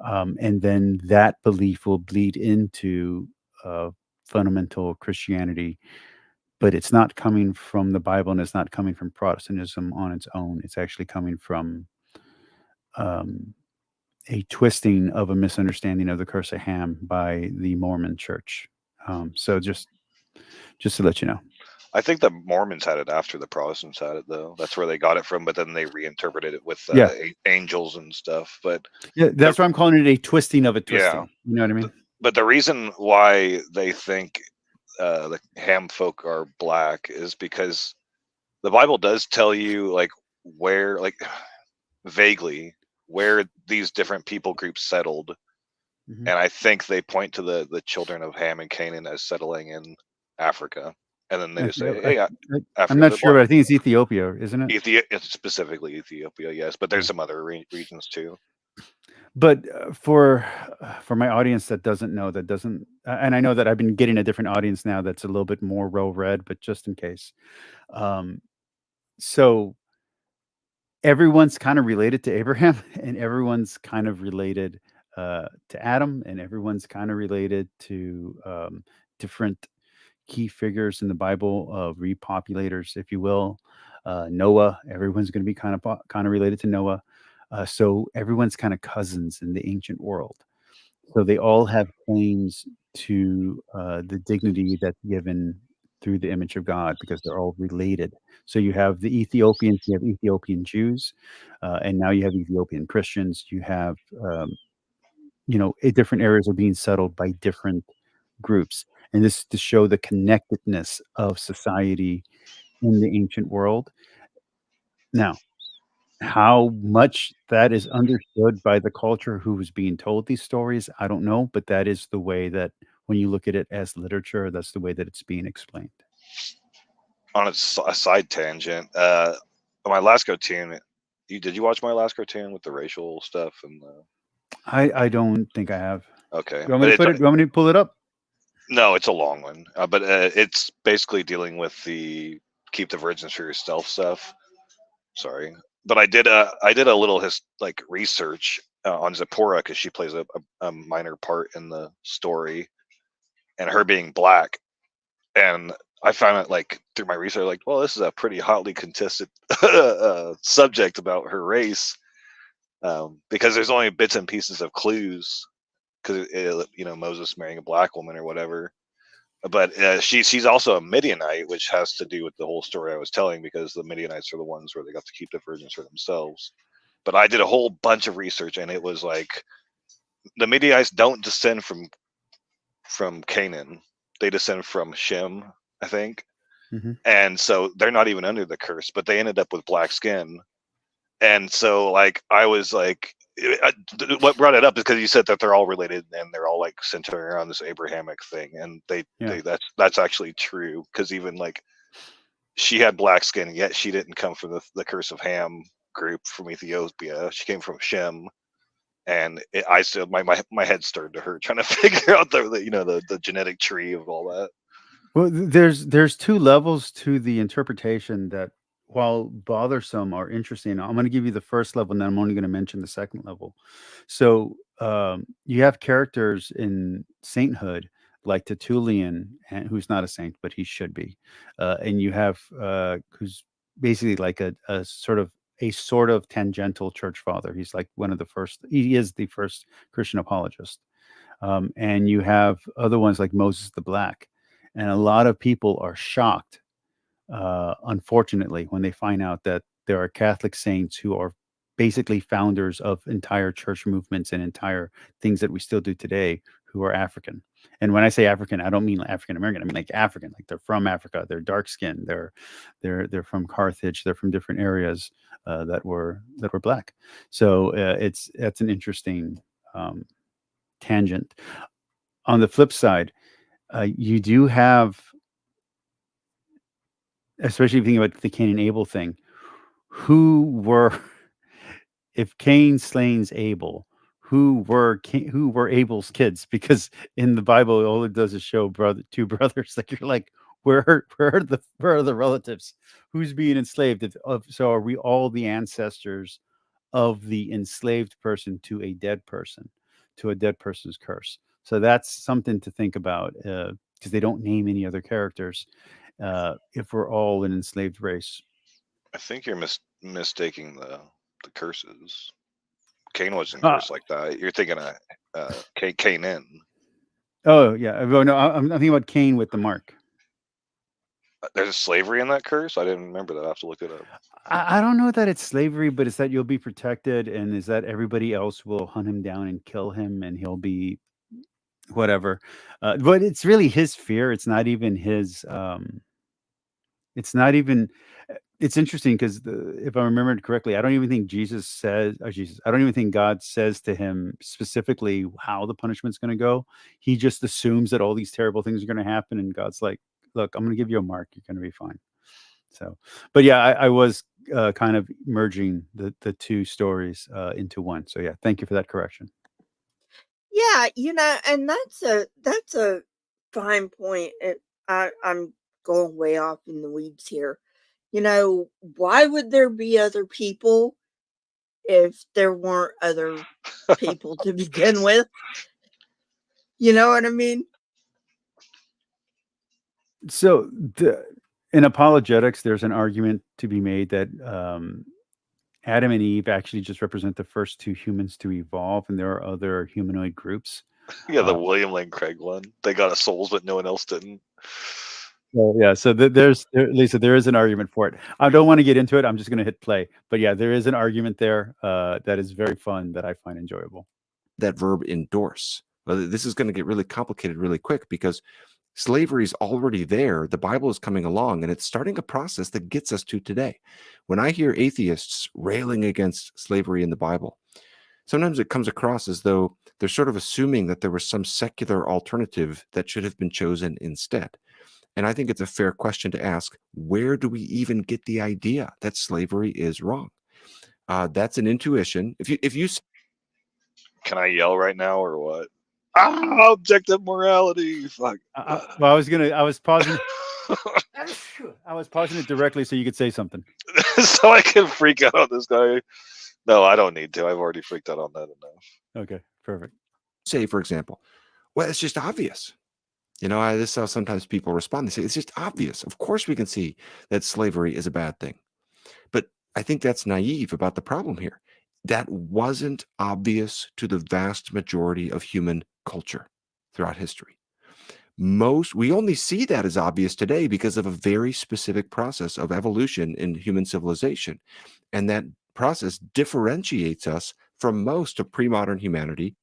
And then that belief will bleed into fundamental Christianity, but it's not coming from the Bible, and it's not coming from Protestantism on its own. It's actually coming from a twisting of a misunderstanding of the curse of Ham by the Mormon Church. So just to let you know. I think the Mormons had it after the Protestants had it, though. That's where they got it from, but then they reinterpreted it with angels and stuff. But yeah, that's why I'm calling it a twisting of a twisting. Yeah. You know what I mean? But the reason why they think the Ham folk are black is because the Bible does tell you, like, where, like, vaguely where these different people groups settled. Mhm. And I think they point to the children of Ham and Canaan as settling in Africa. And then they just say, hey, I'm not sure, but I think it's Ethiopia, isn't it? It's specifically Ethiopia, yes. But there's some other regions too. But for my audience that doesn't know, and I know that I've been getting a different audience now that's a little bit more well-read, but just in case. So everyone's kind of related to Abraham, and everyone's kind of related to Adam, and everyone's kind of related to different key figures in the Bible, repopulators, if you will. Noah, everyone's going to be kind of related to Noah. So everyone's kind of cousins in the ancient world. So they all have claims to the dignity that's given through the image of God, because they're all related. So you have the Ethiopians, you have Ethiopian Jews, and now you have Ethiopian Christians. You have, different areas are being settled by different groups. And this is to show the connectedness of society in the ancient world. Now, how much that is understood by the culture who is being told these stories, I don't know, but that is the way that, when you look at it as literature, that's the way that it's being explained. On a side tangent, my last cartoon, did you watch my last cartoon with the racial stuff? And I don't think I have. Okay. Do you want me to pull it up? No, it's a long one, but it's basically dealing with the keep the virgins for yourself stuff. Sorry, but I did a little research on Zipporah, because she plays a minor part in the story, and her being black, and I found it, like, through my research, like, well, this is a pretty hotly contested subject about her race, because there's only bits and pieces of clues, because Moses marrying a black woman or whatever. But she's also a Midianite, which has to do with the whole story I was telling, because the Midianites are the ones where they got to keep the virgins for themselves. But I did a whole bunch of research, and it was like, the Midianites don't descend from Canaan. They descend from Shem, I think. Mm-hmm. And so they're not even under the curse, but they ended up with black skin. And so, like, I was like, what brought it up is because you said that they're all related, and they're all, like, centering around this Abrahamic thing, and that's actually true, because even, like, she had black skin, yet she didn't come from the curse of Ham group from Ethiopia. She came from Shem, and I still my head started to hurt trying to figure out the genetic tree of all that. Well, there's two levels to the interpretation that, while bothersome, are interesting. I'm going to give you the first level, and then I'm only going to mention the second level. So you have characters in sainthood like Tertullian, who's not a saint, but he should be, and you have who's basically like a sort of tangential church father. He's like one of the first. He is the first Christian apologist. And you have other ones like Moses the Black. And a lot of people are shocked, unfortunately, when they find out that there are Catholic saints who are basically founders of entire church movements and entire things that we still do today who are African. And when I say African, I don't mean African American. I mean like African, like they're from Africa. They're dark skinned. They're from Carthage. They're from different areas that were black. So that's an interesting tangent. On the flip side, you do have, especially if you think about the Cain and Abel thing, if Cain slays Abel, who were Abel's kids? Because in the Bible, all it does is show two brothers. Like you're like, where are the relatives? Who's being enslaved? So are we all the ancestors of the enslaved person to a dead person, to a dead person's curse? So that's something to think about, because they don't name any other characters. If we're all an enslaved race, I think you're mistaking the curses. Cain wasn't cursed like that. You're thinking of Canaan. Oh yeah, well, no, I'm thinking about Cain with the mark. There's a slavery in that curse. I didn't remember that. I have to look it up. I don't know that it's slavery, but it's that you'll be protected, and is that everybody else will hunt him down and kill him, and he'll be whatever. But it's really his fear. It's not even his. It's interesting because if I remember correctly, I don't even think I don't even think God says to him specifically how the punishment's going to go. He just assumes that all these terrible things are going to happen, and God's like, "Look, I'm going to give you a mark. You're going to be fine." So, but yeah, I was kind of merging the two stories into one. So yeah, thank you for that correction. Yeah, and that's a fine point. I'm going way off in the weeds here. Why would there be other people if there weren't other people to begin with? You know what I mean? So in apologetics, there's an argument to be made that Adam and Eve actually just represent the first two humans to evolve, and there are other humanoid groups. Yeah, the William Lane Craig one. They got souls, but no one else didn't. Well, yeah, so Lisa, there is an argument for it. I don't want to get into it. I'm just going to hit play. But yeah, there is an argument there that is very fun, that I find enjoyable. That verb endorse. Well, this is going to get really complicated really quick because slavery is already there. The Bible is coming along, and it's starting a process that gets us to today. When I hear atheists railing against slavery in the Bible, sometimes it comes across as though they're sort of assuming that there was some secular alternative that should have been chosen instead. And I think it's a fair question to ask, where do we even get the idea that slavery is wrong? That's an intuition. If you Can I yell right now or what? Objective morality. Fuck. Well, I was pausing. I was pausing it directly so you could say something. So I can freak out on this guy. No, I don't need to. I've already freaked out on that enough. Okay, perfect. say, for example, well, it's just obvious. This is how sometimes people respond. They say, it's just obvious. Of course we can see that slavery is a bad thing. But I think that's naive about the problem here. That wasn't obvious to the vast majority of human culture throughout history. We only see that as obvious today because of a very specific process of evolution in human civilization. And that process differentiates us from most of pre-modern humanity.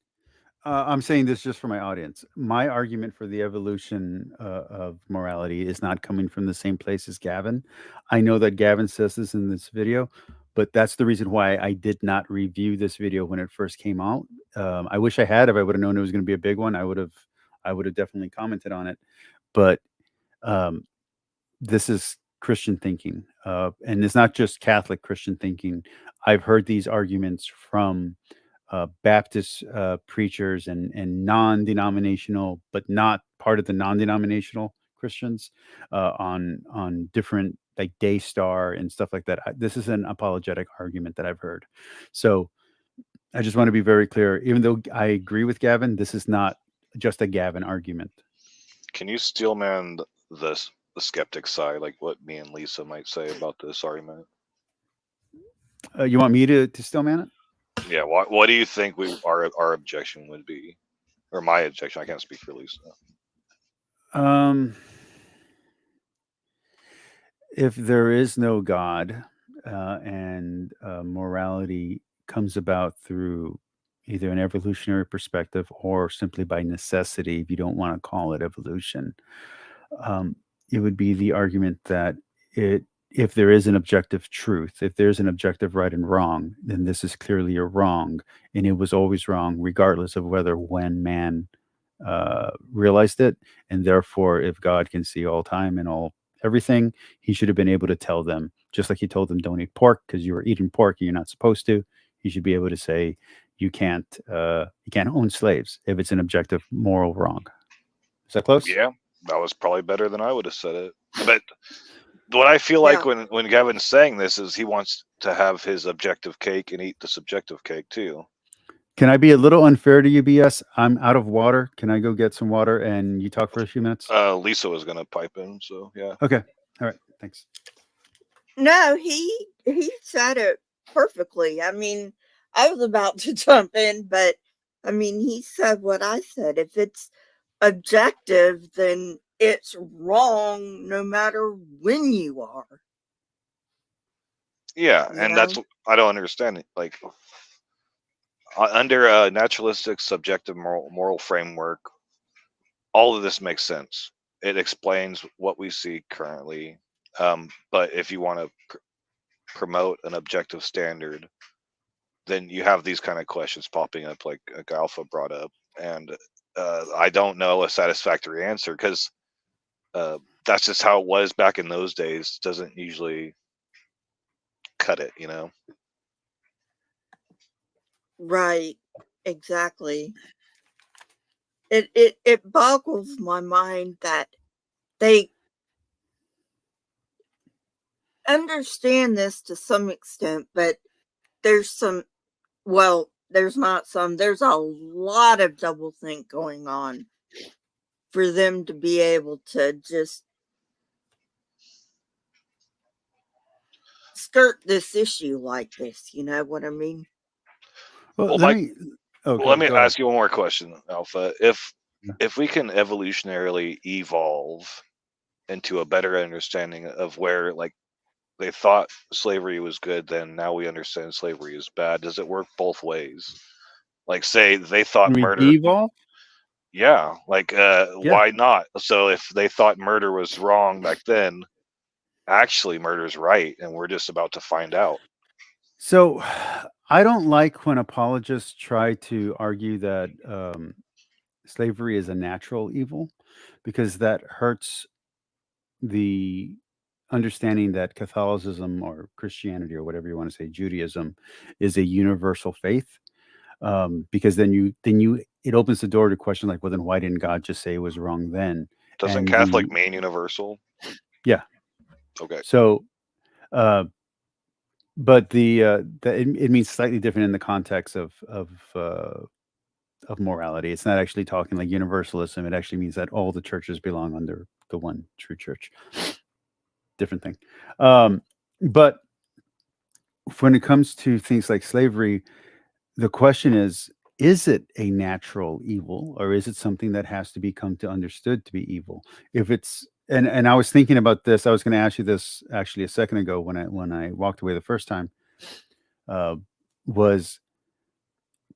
I'm saying this just for my audience. My argument for the evolution of morality is not coming from the same place as Gavin. I know that Gavin says this in this video, but that's the reason why I did not review this video when it first came out. I wish I had. If I would have known it was going to be a big one, I would have definitely commented on it. But this is Christian thinking, and it's not just Catholic Christian thinking. I've heard these arguments from Baptist preachers and non-denominational, but not part of the non-denominational Christians on different like Daystar and stuff like that. This is an apologetic argument that I've heard. So I just want to be very clear. Even though I agree with Gavin, this is not just a Gavin argument. Can you steelman the skeptic side, like what me and Lisa might say about this argument? You want me to steelman it? Yeah. What do you think our objection would be? or my objection. I can't speak for Lisa. If there is no God, and morality comes about through either an evolutionary perspective or simply by necessity, if you don't want to call it evolution, it would be the argument that if there is an objective truth, if there's an objective right and wrong, then this is clearly a wrong, and it was always wrong, regardless of whether when man realized it, and therefore, if God can see all time and all everything, he should have been able to tell them, just like he told them, don't eat pork because you were eating pork and you're not supposed to. He should be able to say, you can't own slaves if it's an objective moral wrong. Is that close? Yeah, that was probably better than I would have said it. But what I feel like when Gavin's saying this is he wants to have his objective cake and eat the subjective cake too. Can I be a little unfair to you, BS? I'm out of water. Can I go get some water and you talk for a few minutes? Lisa was going to pipe in, so yeah. Okay. All right. Thanks. No, he said it perfectly. I mean, I was about to jump in, but I mean, he said what I said. If it's objective, then it's wrong no matter when you are. Yeah, and that's, I don't understand it. Like, under a naturalistic subjective moral framework, all of this makes sense. It explains what we see currently. But if you want to promote an objective standard, then you have these kind of questions popping up, like Alpha brought up, and I don't know a satisfactory answer because that's just how it was back in those days. Doesn't usually cut it, you know. Right, exactly. It boggles my mind that they understand this to some extent, but there's there's not some, there's a lot of doublethink going on for them to be able to just skirt this issue like this. You know what I mean? Well, let me go ask ahead. you one more question, Alpha. If we can evolutionarily evolve into a better understanding of where, like, they thought slavery was good, then now we understand slavery is bad. Does it work both ways? Like, say they thought murder. Evolve? Yeah, like why not? So if they thought murder was wrong back then, actually murder's right, and we're just about to find out. So I don't like when apologists try to argue that slavery is a natural evil, because that hurts the understanding that Catholicism or Christianity or whatever you want to say, Judaism, is a universal faith. Because then it opens the door to question like, well, then why didn't God just say it was wrong then? Doesn't Catholic mean universal? Yeah. Okay. So, but it means slightly different in the context of morality. It's not actually talking like universalism. It actually means that all the churches belong under the one true church. Different thing. But when it comes to things like slavery, the question is it a natural evil, or is it something that has to become understood to be evil? If it's, and I was thinking about this, I was going to ask you this actually a second ago when I walked away the first time, was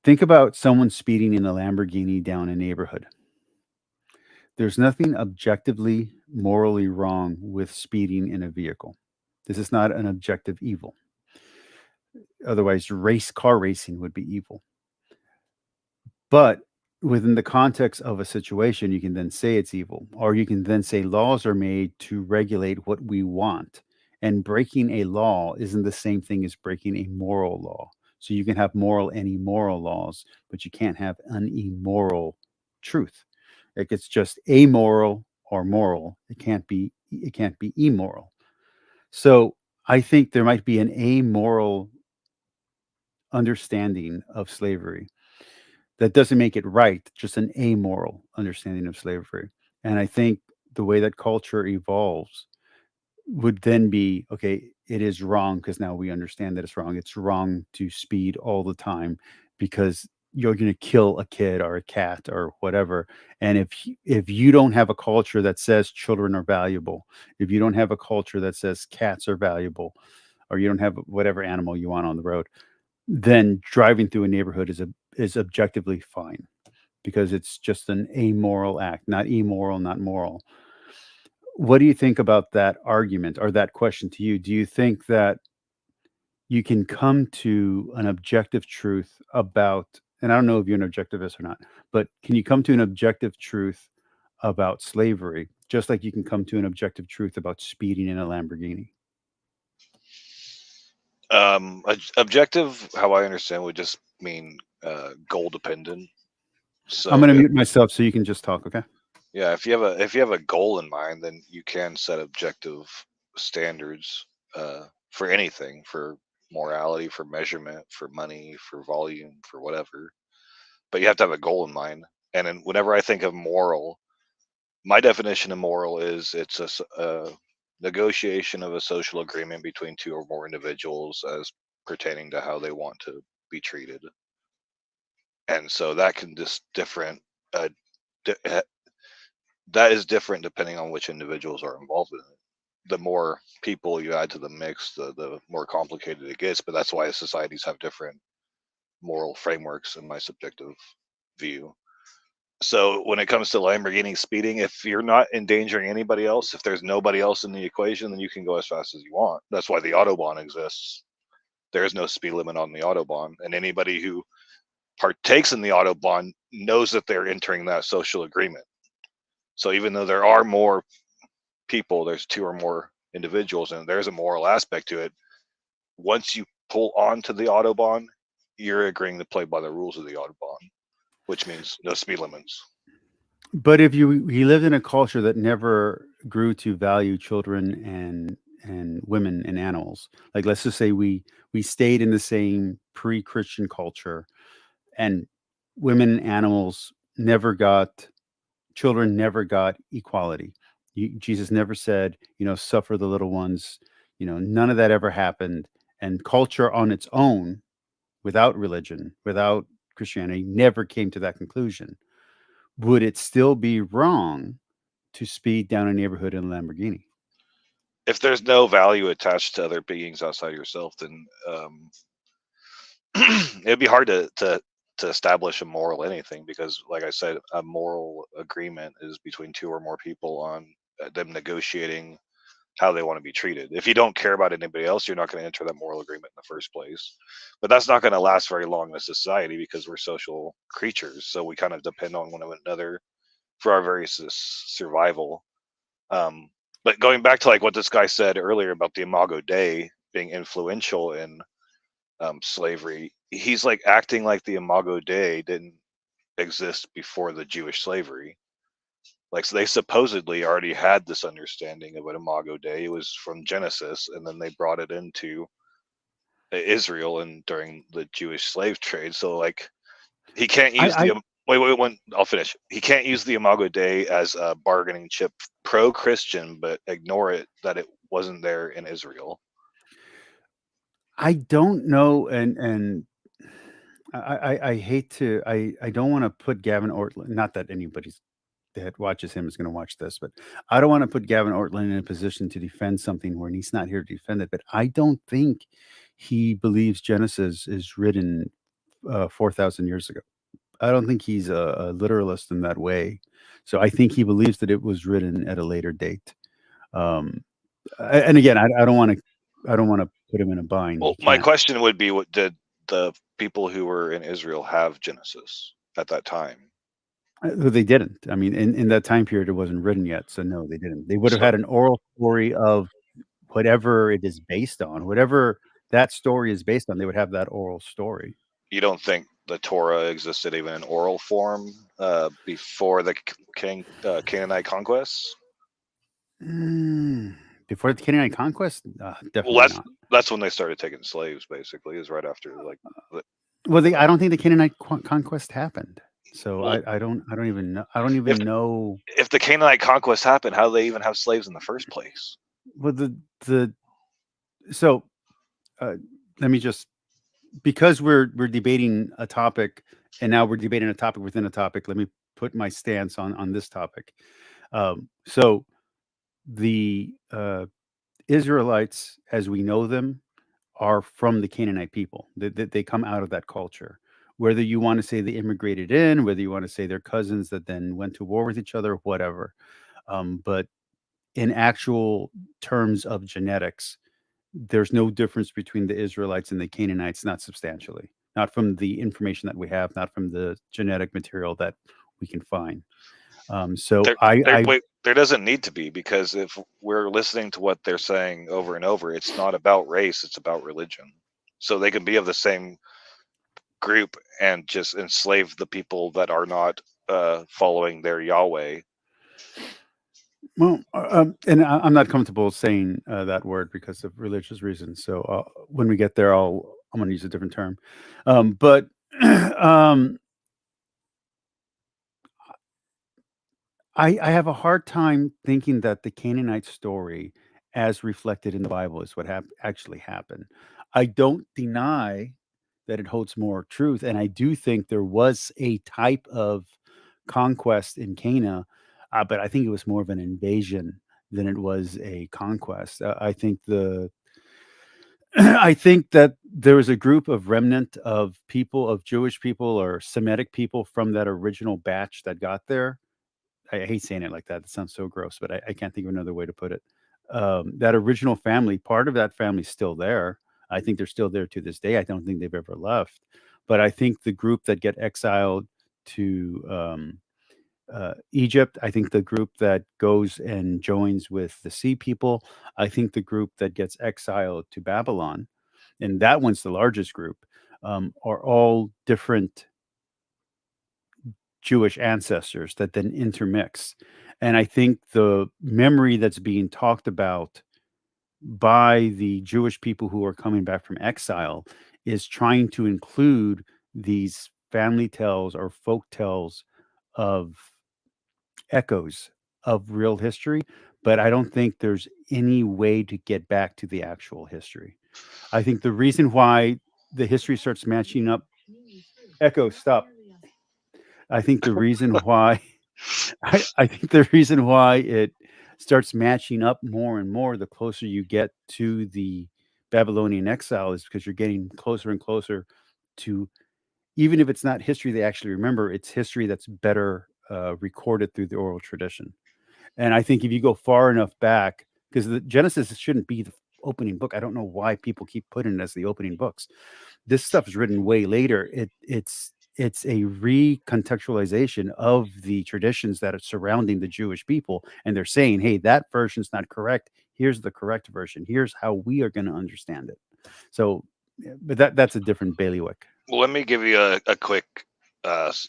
think about someone speeding in a Lamborghini down a neighborhood. There's nothing objectively morally wrong with speeding in a vehicle. This is not an objective evil. Otherwise, car racing would be evil. But within the context of a situation, you can then say it's evil, or you can then say laws are made to regulate what we want. And breaking a law isn't the same thing as breaking a moral law. So you can have moral and immoral laws, but you can't have an immoral truth. Like, it's just amoral or moral. It can't be immoral. So I think there might be an amoral understanding of slavery that doesn't make it right, just an amoral understanding of slavery. And I think the way that culture evolves would then be, okay, it is wrong because now we understand that it's wrong. It's wrong to speed all the time because you're going to kill a kid or a cat or whatever. And if you don't have a culture that says children are valuable, if you don't have a culture that says cats are valuable, or you don't have whatever animal you want on the road, then driving through a neighborhood is objectively fine, because it's just an amoral act, not immoral, not moral. What do you think about that argument, or that question to you? Do you think that you can come to an objective truth about, and I don't know if you're an objectivist or not, but can you come to an objective truth about slavery, just like you can come to an objective truth about speeding in a Lamborghini? Objective, how I understand, would just mean goal dependent. So I'm going to mute myself so you can just talk, okay? Yeah, if you have a goal in mind, then you can set objective standards for anything, for morality, for measurement, for money, for volume, for whatever. But you have to have a goal in mind. And then whenever I think of moral, my definition of moral is it's a negotiation of a social agreement between two or more individuals as pertaining to how they want to be treated. And so that can just different. That is different depending on which individuals are involved in it. The more people you add to the mix, the more complicated it gets. But that's why societies have different moral frameworks, in my subjective view. So when it comes to Lamborghini speeding, if you're not endangering anybody else, if there's nobody else in the equation, then you can go as fast as you want. That's why the Autobahn exists. There is no speed limit on the Autobahn, and anybody who partakes in the Autobahn knows that they're entering that social agreement. So even though there are more people, there's two or more individuals, and there's a moral aspect to it. Once you pull onto the Autobahn, you're agreeing to play by the rules of the Autobahn, which means no speed limits. But if he lived in a culture that never grew to value children and women and animals, like let's just say we stayed in the same pre-Christian culture, and women and animals children never got equality. Jesus never said, suffer the little ones. None of that ever happened. And culture on its own, without religion, without Christianity, never came to that conclusion. Would it still be wrong to speed down a neighborhood in a Lamborghini? If there's no value attached to other beings outside of yourself, then it'd be hard to establish a moral anything, because like I said, a moral agreement is between two or more people on them negotiating how they want to be treated. If you don't care about anybody else, you're not going to enter that moral agreement in the first place. But that's not going to last very long in a society, because we're social creatures, so we kind of depend on one another for our very survival. But going back to like what this guy said earlier about the Imago Dei being influential in slavery, he's like acting like the Imago Dei didn't exist before the Jewish slavery. Like, so they supposedly already had this understanding of an Imago Dei. It was from Genesis, and then they brought it into Israel and during the Jewish slave trade. So like, he can't use I'll finish. He can't use the Imago Dei as a bargaining chip pro-Christian, but ignore it that it wasn't there in Israel. I don't know, and I hate to. I don't want to put Gavin Ortlund. Not that anybody that watches him is going to watch this, but I don't want to put Gavin Ortlund in a position to defend something where he's not here to defend it. But I don't think he believes Genesis is written 4,000 years ago. I don't think he's a literalist in that way. So I think he believes that it was written at a later date. And again, I don't want to put him in a bind. Well, my question would be, what did the people who were in Israel have Genesis at that time? They didn't. I mean, in that time period, it wasn't written yet. So no, they didn't. They would have had an oral story of whatever it is based on, whatever that story is based on. They would have that oral story. You don't think the Torah existed even in oral form before the Canaanite conquests? Before the Canaanite conquest, definitely well, not. That's when they started taking slaves. Basically, is right after like. I don't think the Canaanite conquest happened. So well, I don't even know. I don't even know if the Canaanite conquest happened. How do they even have slaves in the first place? Well, let me just, because we're debating a topic and now we're debating a topic within a topic. Let me put my stance on this topic. So the Israelites, as we know them, are from the Canaanite people. They come out of that culture. Whether you want to say they immigrated in, whether you want to say they're cousins that then went to war with each other, whatever. But in actual terms of genetics, there's no difference between the Israelites and the Canaanites, not substantially, not from the information that we have, not from the genetic material that we can find. So there doesn't need to be, because if we're listening to what they're saying over and over, it's not about race, it's about religion. So they can be of the same group and just enslave the people that are not following their Yahweh. Well, and I'm not comfortable saying that word because of religious reasons. So when we get there, I'm going to use a different term. But I have a hard time thinking that the Canaanite story, as reflected in the Bible, is what actually happened. I don't deny that it holds more truth, and I do think there was a type of conquest in Cana, but I think it was more of an invasion than it was a conquest. I think I think that there was a group of remnant of people, of Jewish people or Semitic people from that original batch that got there. I hate saying it like that. It sounds so gross, but I can't think of another way to put it. That original family, part of that family is still there. I think they're still there to this day. I don't think they've ever left. But I think the group that get exiled to Egypt, I think the group that goes and joins with the sea people, I think the group that gets exiled to Babylon, and that one's the largest group, are all different Jewish ancestors that then intermix. And I think the memory that's being talked about by the Jewish people who are coming back from exile is trying to include these family tales or folk tales of echoes of real history, but I don't think there's any way to get back to the actual history. I think the reason why the history starts matching up, Echo, stop. I think the reason why I think the reason why it starts matching up more and more the closer you get to the Babylonian exile is because you're getting closer and closer to, even if it's not history they actually remember, it's history that's better recorded through the oral tradition. And I think if you go far enough back, because the Genesis shouldn't be the opening book. I don't know why people keep putting it as the opening books. This stuff is written way later. It's a recontextualization of the traditions that are surrounding the Jewish people. And they're saying, hey, that version's not correct. Here's the correct version. Here's how we are going to understand it. So, but that's a different bailiwick. Well, let me give you a quick, what's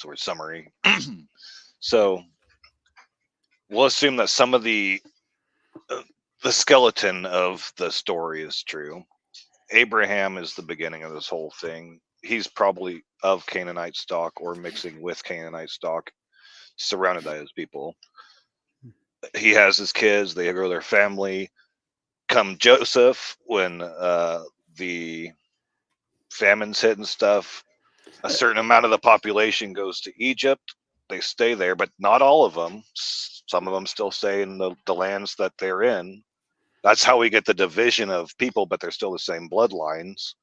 the word, summary. So we'll assume that some of the skeleton of the story is true. Abraham is the beginning of this whole thing. He's probably of Canaanite stock or mixing with Canaanite stock, surrounded by his people. He has his kids, they grow their family. Come Joseph, when the famines hit and stuff, a certain amount of the population goes to Egypt. They stay there, but not all of them. Some of them still stay in the lands that they're in. That's how we get the division of people, but they're still the same bloodlines.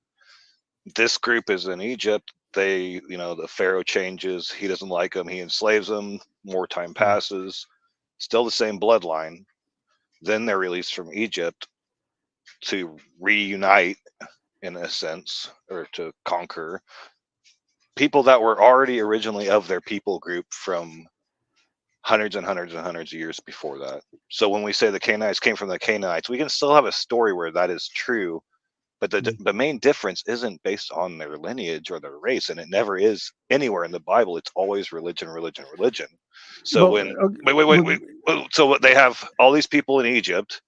This group is in Egypt. They, the Pharaoh changes. He doesn't like them. He enslaves them. More time passes. Still the same bloodline. Then they're released from Egypt to reunite, in a sense, or to conquer people that were already originally of their people group from hundreds and hundreds and hundreds of years before that. So when we say the Canaanites came from the Canaanites, we can still have a story where that is true, but the main difference isn't based on their lineage or their race, and it never is anywhere in the Bible. It's always religion, religion, religion. So so they have all these people in Egypt.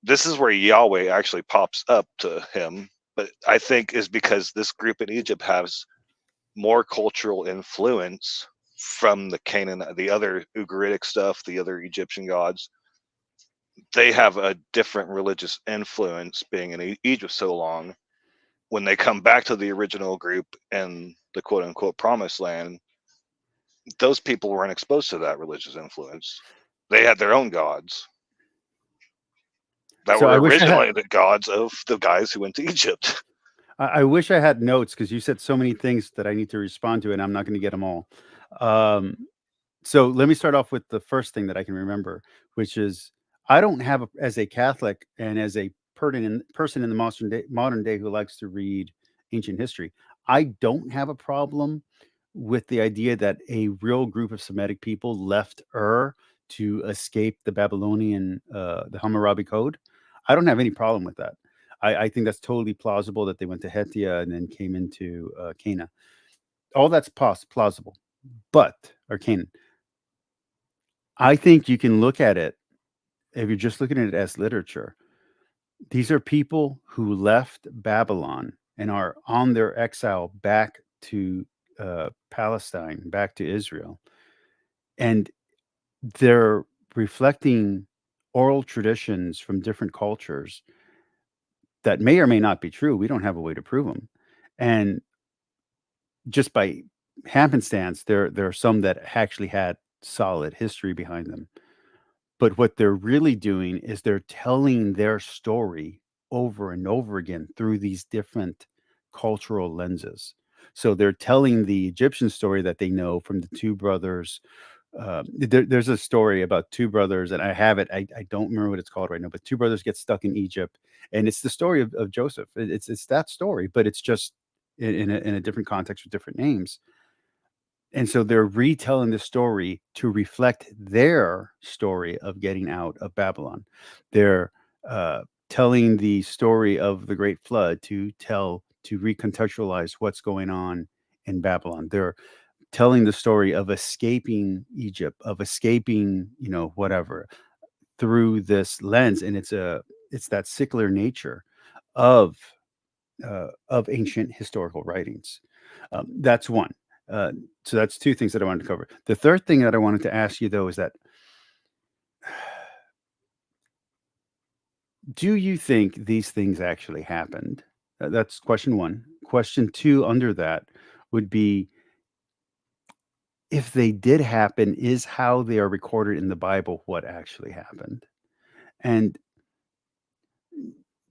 This is where Yahweh actually pops up to him, but I think is because this group in Egypt has more cultural influence from the Canaan, the other Ugaritic stuff, the other Egyptian gods. They have a different religious influence being in Egypt so long. when they come back to the original group and the quote unquote promised land, those people weren't exposed to that religious influence. They had their own gods that So I were wish I originally had, the gods of the guys who went to Egypt. I wish I had notes, because you said so many things that I need to respond to, and I'm not going to get them all. So let me start off with the first thing that I can remember, which is I don't have, as a Catholic and as a person in the modern day who likes to read ancient history, I don't have a problem with the idea that a real group of Semitic people left to escape the Babylonian, the Hammurabi Code. I don't have any problem with that. I think that's totally plausible that they went to Hethia and then came into Canaan. All that's plausible, or Canaan. I think you can look at it, if you're just looking at it as literature. These are people who left Babylon and are on their exile back to Palestine, back to Israel. And they're reflecting oral traditions from different cultures that may or may not be true. We don't have a way to prove them. And just by happenstance, there are some that actually had solid history behind them. But what they're really doing is they're telling their story over and over again through these different cultural lenses. So they're telling the Egyptian story that they know from the two brothers. There's a story about two brothers, and I have it. I don't remember what it's called right now, but two brothers get stuck in Egypt, and it's the story of Joseph. It's that story, but it's just in a different context with different names. And so they're retelling the story to reflect their story of getting out of Babylon. They're telling the story of the Great Flood to recontextualize what's going on in Babylon. They're telling the story of escaping Egypt, of escaping, whatever, through this lens. And it's that secular nature of ancient historical writings. That's one. So that's two things that I wanted to cover. The third thing that I wanted to ask you, though, is that do you think these things actually happened? That's question one. Question two under that would be, if they did happen, is how they are recorded in the Bible what actually happened? And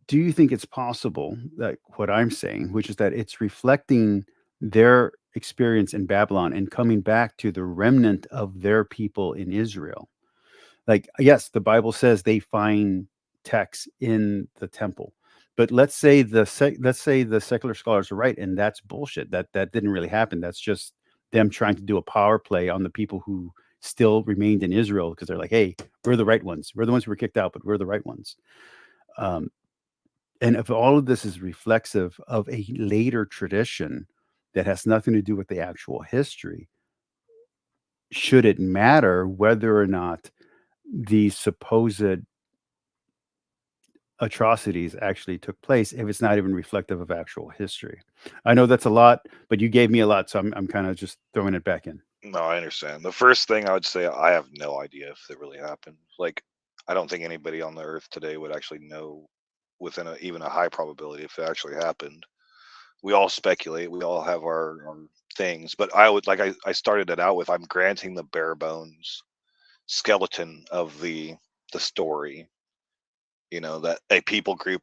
do you think it's possible that what I'm saying, which is that it's reflecting their experience in Babylon and coming back to the remnant of their people in Israel? Like, yes, the Bible says they find texts in the temple, but let's say the secular scholars are right, and that's bullshit. That didn't really happen. That's just them trying to do a power play on the people who still remained in Israel, because they're like, hey, we're the right ones. We're the ones who were kicked out, but we're the right ones. And if all of this is reflexive of a later tradition that has nothing to do with the actual history, should it matter whether or not the supposed atrocities actually took place if it's not even reflective of actual history? I know that's a lot, but you gave me a lot, so I'm kind of just throwing it back in. No, I understand. The first thing I would say, I have no idea if it really happened. Like, I don't think anybody on the earth today would actually know within even a high probability if it actually happened. We all speculate. We all have our things. But I would, like I started it out with, I'm granting the bare bones skeleton of the story. That a people group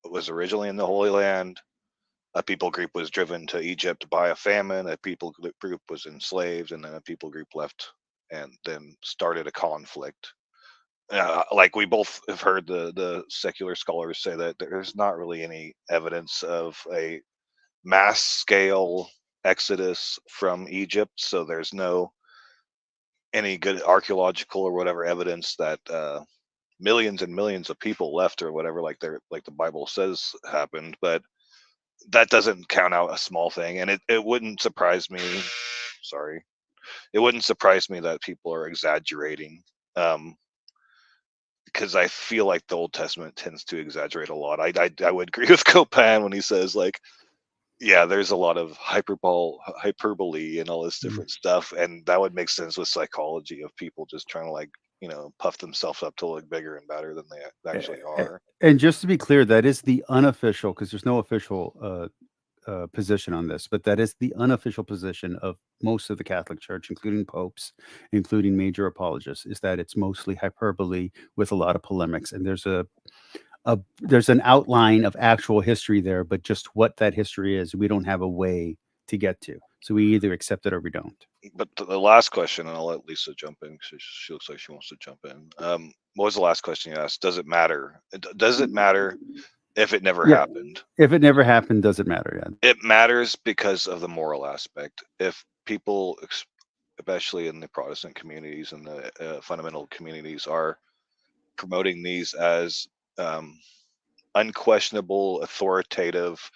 was originally in the Holy Land. A people group was driven to Egypt by a famine. A people group was enslaved, and then a people group left and then started a conflict. Like we both have heard the secular scholars say that there's not really any evidence of a mass scale exodus from Egypt. So there's no any good archaeological or whatever evidence that millions and millions of people left or whatever, like the Bible says happened. But that doesn't count out a small thing, and it wouldn't surprise me. Sorry, it wouldn't surprise me that people are exaggerating, because I feel like the Old Testament tends to exaggerate a lot. I would agree with Copan when he says, like, yeah, there's a lot of hyperbole and all this different stuff, and that would make sense with psychology of people just trying to like puff themselves up to look bigger and better than they actually are. And just to be clear, that is the unofficial, because there's no official position on this, but that is the unofficial position of most of the Catholic Church, including popes, including major apologists, is that it's mostly hyperbole with a lot of polemics. And there's there's an outline of actual history there, but just what that history is, we don't have a way to get to. So we either accept it or we don't. But the last question, and I'll let Lisa jump in because she looks like she wants to jump in. What was the last question you asked? Does it matter? Does it matter if it never happened? If it never happened, does it matter? Yeah. It matters because of the moral aspect. If people, especially in the Protestant communities and the fundamental communities, are promoting these as unquestionable, authoritative,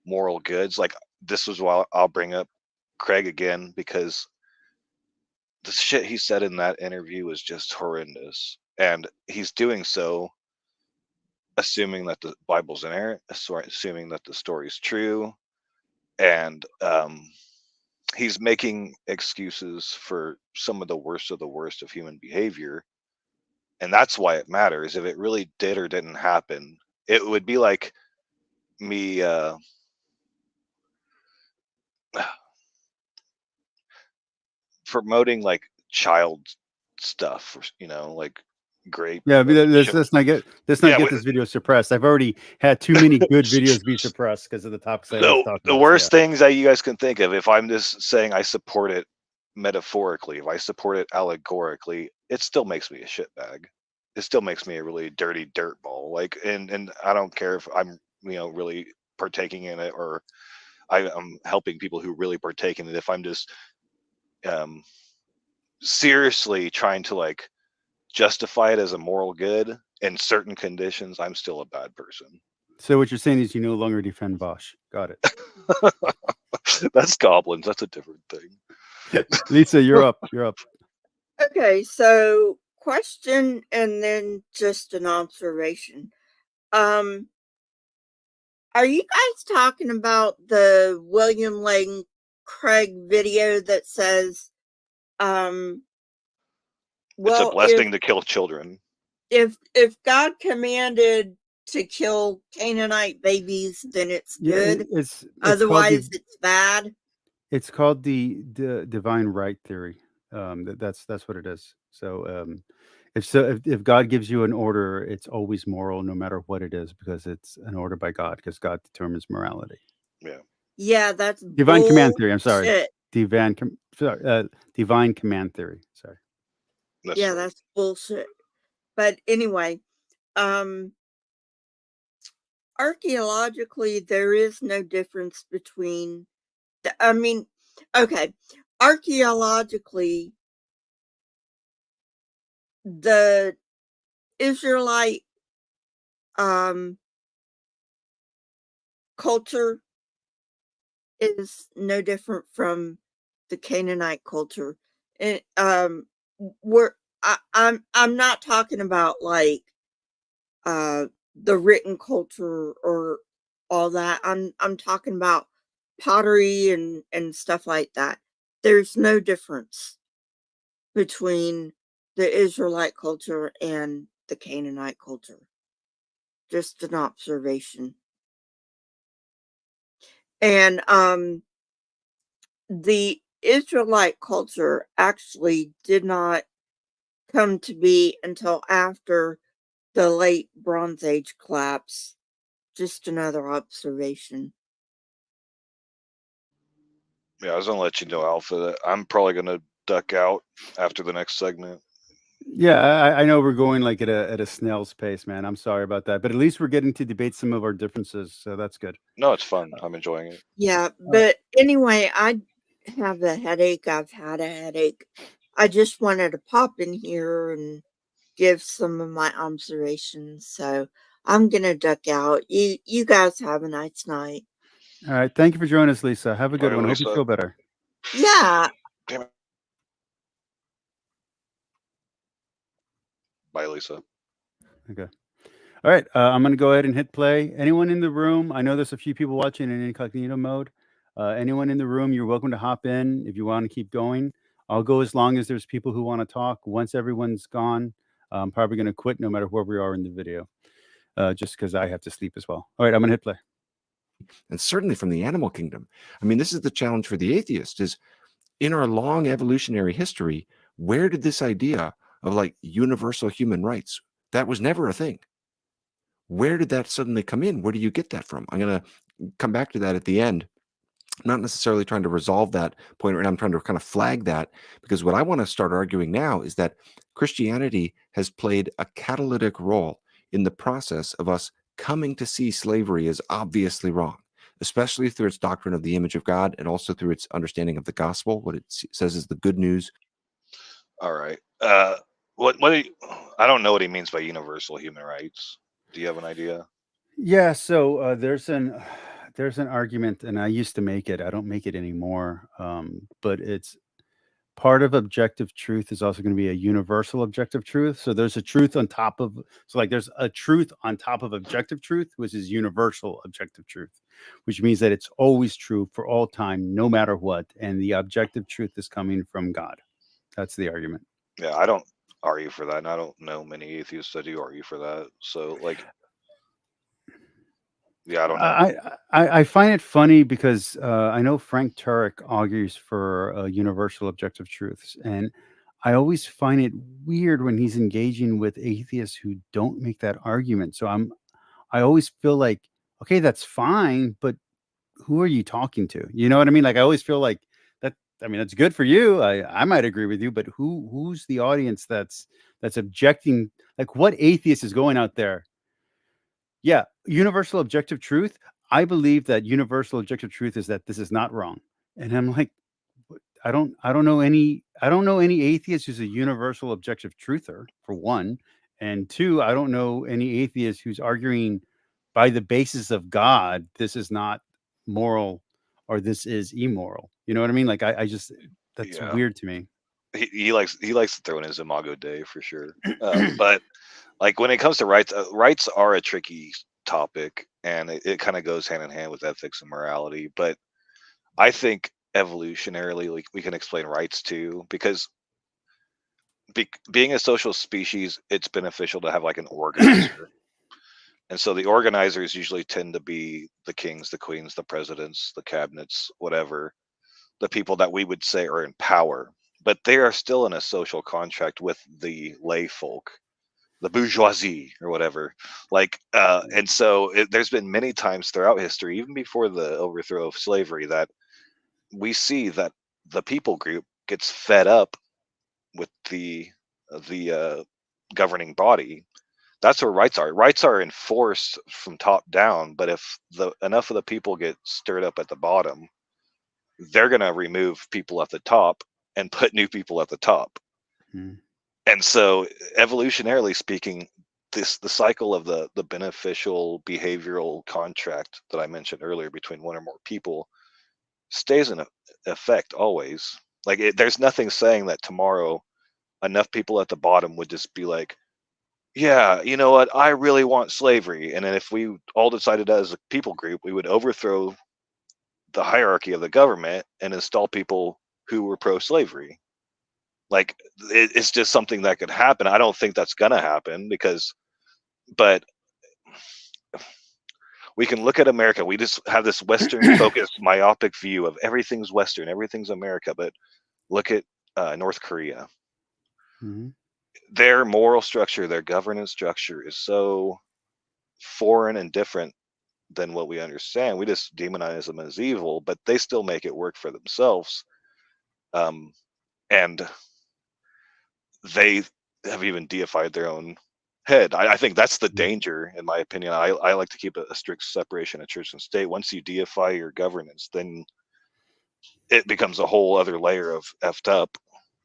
moral goods, like this was why I'll bring up Craig again, because the shit he said in that interview was just horrendous, and he's doing so assuming that the Bible's inerrant, assuming that the story's true, and he's making excuses for some of the worst of human behavior. And that's why it matters. If it really did or didn't happen, it would be like me promoting like child stuff, like grape. Yeah, let's not get this video suppressed. I've already had too many good videos be suppressed because of the topics I was talking about. The worst things that you guys can think of, if I'm just saying I support it metaphorically, if I support it allegorically, it still makes me a shitbag. It still makes me a really dirty dirtball. Like, and I don't care if I'm really partaking in it, or I'm helping people who really partake in it. If I'm just seriously trying to like justify it as a moral good in certain conditions, I'm still a bad person. So what you're saying is you no longer defend Bosch. Got it. That's goblins. That's a different thing. Lisa, you're up. You're up. Okay, so question and then just an observation. Are you guys talking about the William Lane Craig video that says, it's a blessing to kill children? If God commanded to kill Canaanite babies, then it's good. Otherwise, it's bad. It's called the divine right theory. That's what it is. So if God gives you an order, it's always moral, no matter what it is, because it's an order by God, because God determines morality. Yeah, that's divine command theory. I'm sorry, divine command theory. Sorry. That's bullshit. But anyway, archaeologically, there is no difference between. Archaeologically, the Israelite culture is no different from the Canaanite culture. And I'm not talking about like the written culture or all that. I'm talking about pottery and stuff like that. There's no difference between the Israelite culture and the Canaanite culture. Just an observation. And the Israelite culture actually did not come to be until after the late Bronze Age collapse. Just another observation. Yeah, I was gonna let you know, Alpha, that I'm probably gonna duck out after the next segment. Yeah, I know we're going like at a snail's pace, man. I'm sorry about that, but at least we're getting to debate some of our differences, so that's good. No, it's fun. I'm enjoying it. Yeah, but anyway, I have a headache. I've had a headache. I just wanted to pop in here and give some of my observations. So I'm gonna duck out. You guys have a nice night. All right, thank you for joining us, Lisa. Have a good one. Lisa. Hope you feel better. Yeah. Damn it. Bye, Lisa. Okay. All right, I'm going to go ahead and hit play. Anyone in the room? I know there's a few people watching in incognito mode. Anyone in the room, you're welcome to hop in if you want to keep going. I'll go as long as there's people who want to talk. Once everyone's gone, I'm probably going to quit no matter where we are in the video, just because I have to sleep as well. All right, I'm going to hit play. And certainly from the animal kingdom. I mean, this is the challenge for the atheist is in our long evolutionary history, where did this idea of like universal human rights, that was never a thing. Where did that suddenly come in? Where do you get that from? I'm going to come back to that at the end. I'm not necessarily trying to resolve that point, and I'm trying to kind of flag that, because what I want to start arguing now is that Christianity has played a catalytic role in the process of us coming to see slavery as obviously wrong, especially through its doctrine of the image of God and also through its understanding of the gospel, what it says is the good news. All right. What I don't know what he means by universal human rights. Do you have an idea? Yeah, so there's an argument, and I used to make it. I don't make it anymore. But it's part of objective truth is also going to be a universal objective truth. So there's a truth on top of, so like there's a truth on top of objective truth, which is universal objective truth, which means that it's always true for all time, no matter what. And the objective truth is coming from God. That's the argument. Yeah, I don't argue for that, and I don't know many atheists that do argue for that. So like, yeah, I don't know. I find it funny because I know Frank Turek argues for universal objective truths, and I always find it weird when he's engaging with atheists who don't make that argument. So I always feel like, okay, that's fine, but who are you talking to? You know what I mean? Like I always feel like that. I mean, that's good for you. I might agree with you, but who's the audience that's objecting? Like, what atheist is going out there? Yeah, universal objective truth. I believe that universal objective truth is that this is not wrong. And I'm like, I don't know any atheist who's a universal objective truther, for one. And two, I don't know any atheist who's arguing by the basis of God, this is not moral or this is immoral. You know what I mean? Like I just, that's weird to me. He likes to throw in his imago Dei for sure. But like when it comes to rights, rights are a tricky topic, and it kind of goes hand in hand with ethics and morality. But I think evolutionarily, like we can explain rights too, because being a social species, it's beneficial to have like an organizer. And so the organizers usually tend to be the kings, the queens, the presidents, the cabinets, whatever, the people that we would say are in power, but they are still in a social contract with the lay folk, the bourgeoisie or whatever. Like, and so there's been many times throughout history, even before the overthrow of slavery, that we see that the people group gets fed up with the governing body. That's where rights are. Rights are enforced from top down, but if enough of the people get stirred up at the bottom, they're going to remove people at the top and put new people at the top. And so evolutionarily speaking, the cycle of the beneficial behavioral contract that I mentioned earlier between one or more people stays in effect always. Like there's nothing saying that tomorrow enough people at the bottom would just be like, yeah, you know what, I really want slavery. And then if we all decided as a people group, we would overthrow the hierarchy of the government and install people who were pro-slavery. Like it's just something that could happen. I don't think that's gonna happen but we can look at America. We just have this Western focused myopic view of everything's Western, everything's America. But look at North Korea. Their moral structure, their governance structure is so foreign and different than what we understand. We just demonize them as evil, but they still make it work for themselves. And they have even deified their own head. I think that's the danger, in my opinion. I like to keep a strict separation of church and state. Once you deify your governance, then it becomes a whole other layer of effed up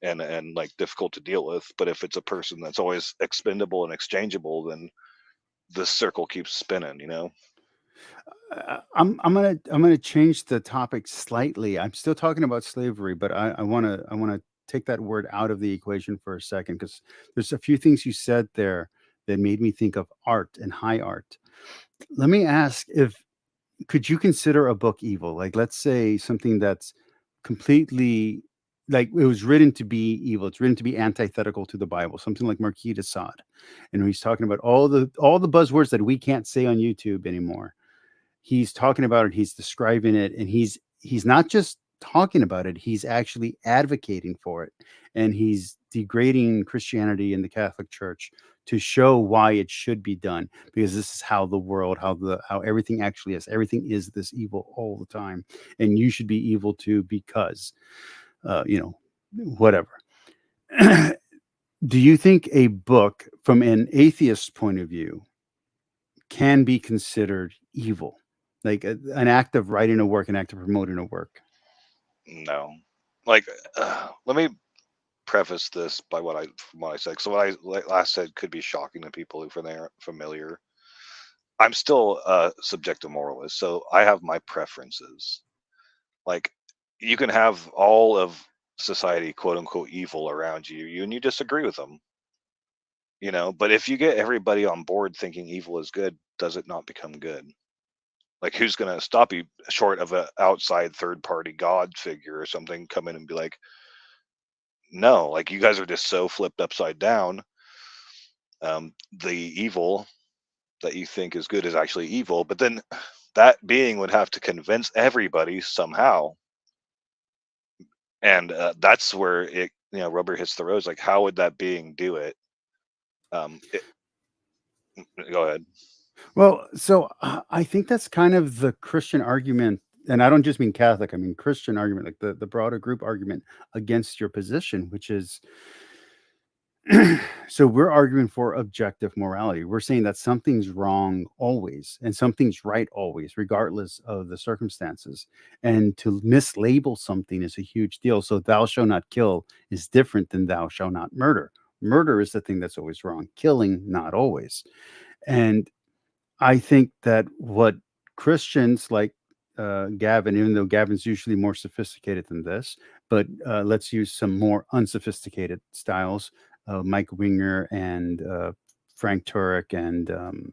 and like difficult to deal with. But if it's a person that's always expendable and exchangeable, then the circle keeps spinning, you know. I'm gonna change the topic slightly. I'm still talking about slavery, but I wanna take that word out of the equation for a second, because there's a few things you said there that made me think of art and high art. Let me ask, could you consider a book evil? Like, let's say something that's completely like it was written to be evil. It's written to be antithetical to the Bible, something like Marquis de Sade. And he's talking about all the buzzwords that we can't say on YouTube anymore. He's talking about it, he's describing it, and he's not just talking about it, he's actually advocating for it. And he's degrading Christianity and the Catholic Church to show why it should be done, because this is how the world, how everything actually is. Everything is this evil all the time, and you should be evil too because whatever. Do you think a book from an atheist point of view can be considered evil? Like an act of writing a work, an act of promoting a work? No. Like, let me preface this by what I said. So what I last said could be shocking to people who are familiar. I'm still a subjective moralist, so I have my preferences. Like, you can have all of society, quote unquote, evil around you, and you disagree with them. But if you get everybody on board thinking evil is good, does it not become good? Like, who's going to stop you short of an outside third party God figure or something come in and be like, no, like, you guys are just so flipped upside down. The evil that you think is good is actually evil, but then that being would have to convince everybody somehow. And that's where it, rubber hits the road. Like, how would that being do it? Go ahead. Well, so I think that's kind of the Christian argument, and I don't just mean Catholic, I mean Christian argument, like the broader group argument against your position, which is, so we're arguing for objective morality. We're saying that something's wrong always and something's right always, regardless of the circumstances. And to mislabel something is a huge deal. So thou shalt not kill is different than thou shalt not murder. Murder is the thing that's always wrong. Killing, not always. And I think that what Christians like Gavin, even though Gavin's usually more sophisticated than this, but let's use some more unsophisticated styles. Mike Winger and Frank Turek and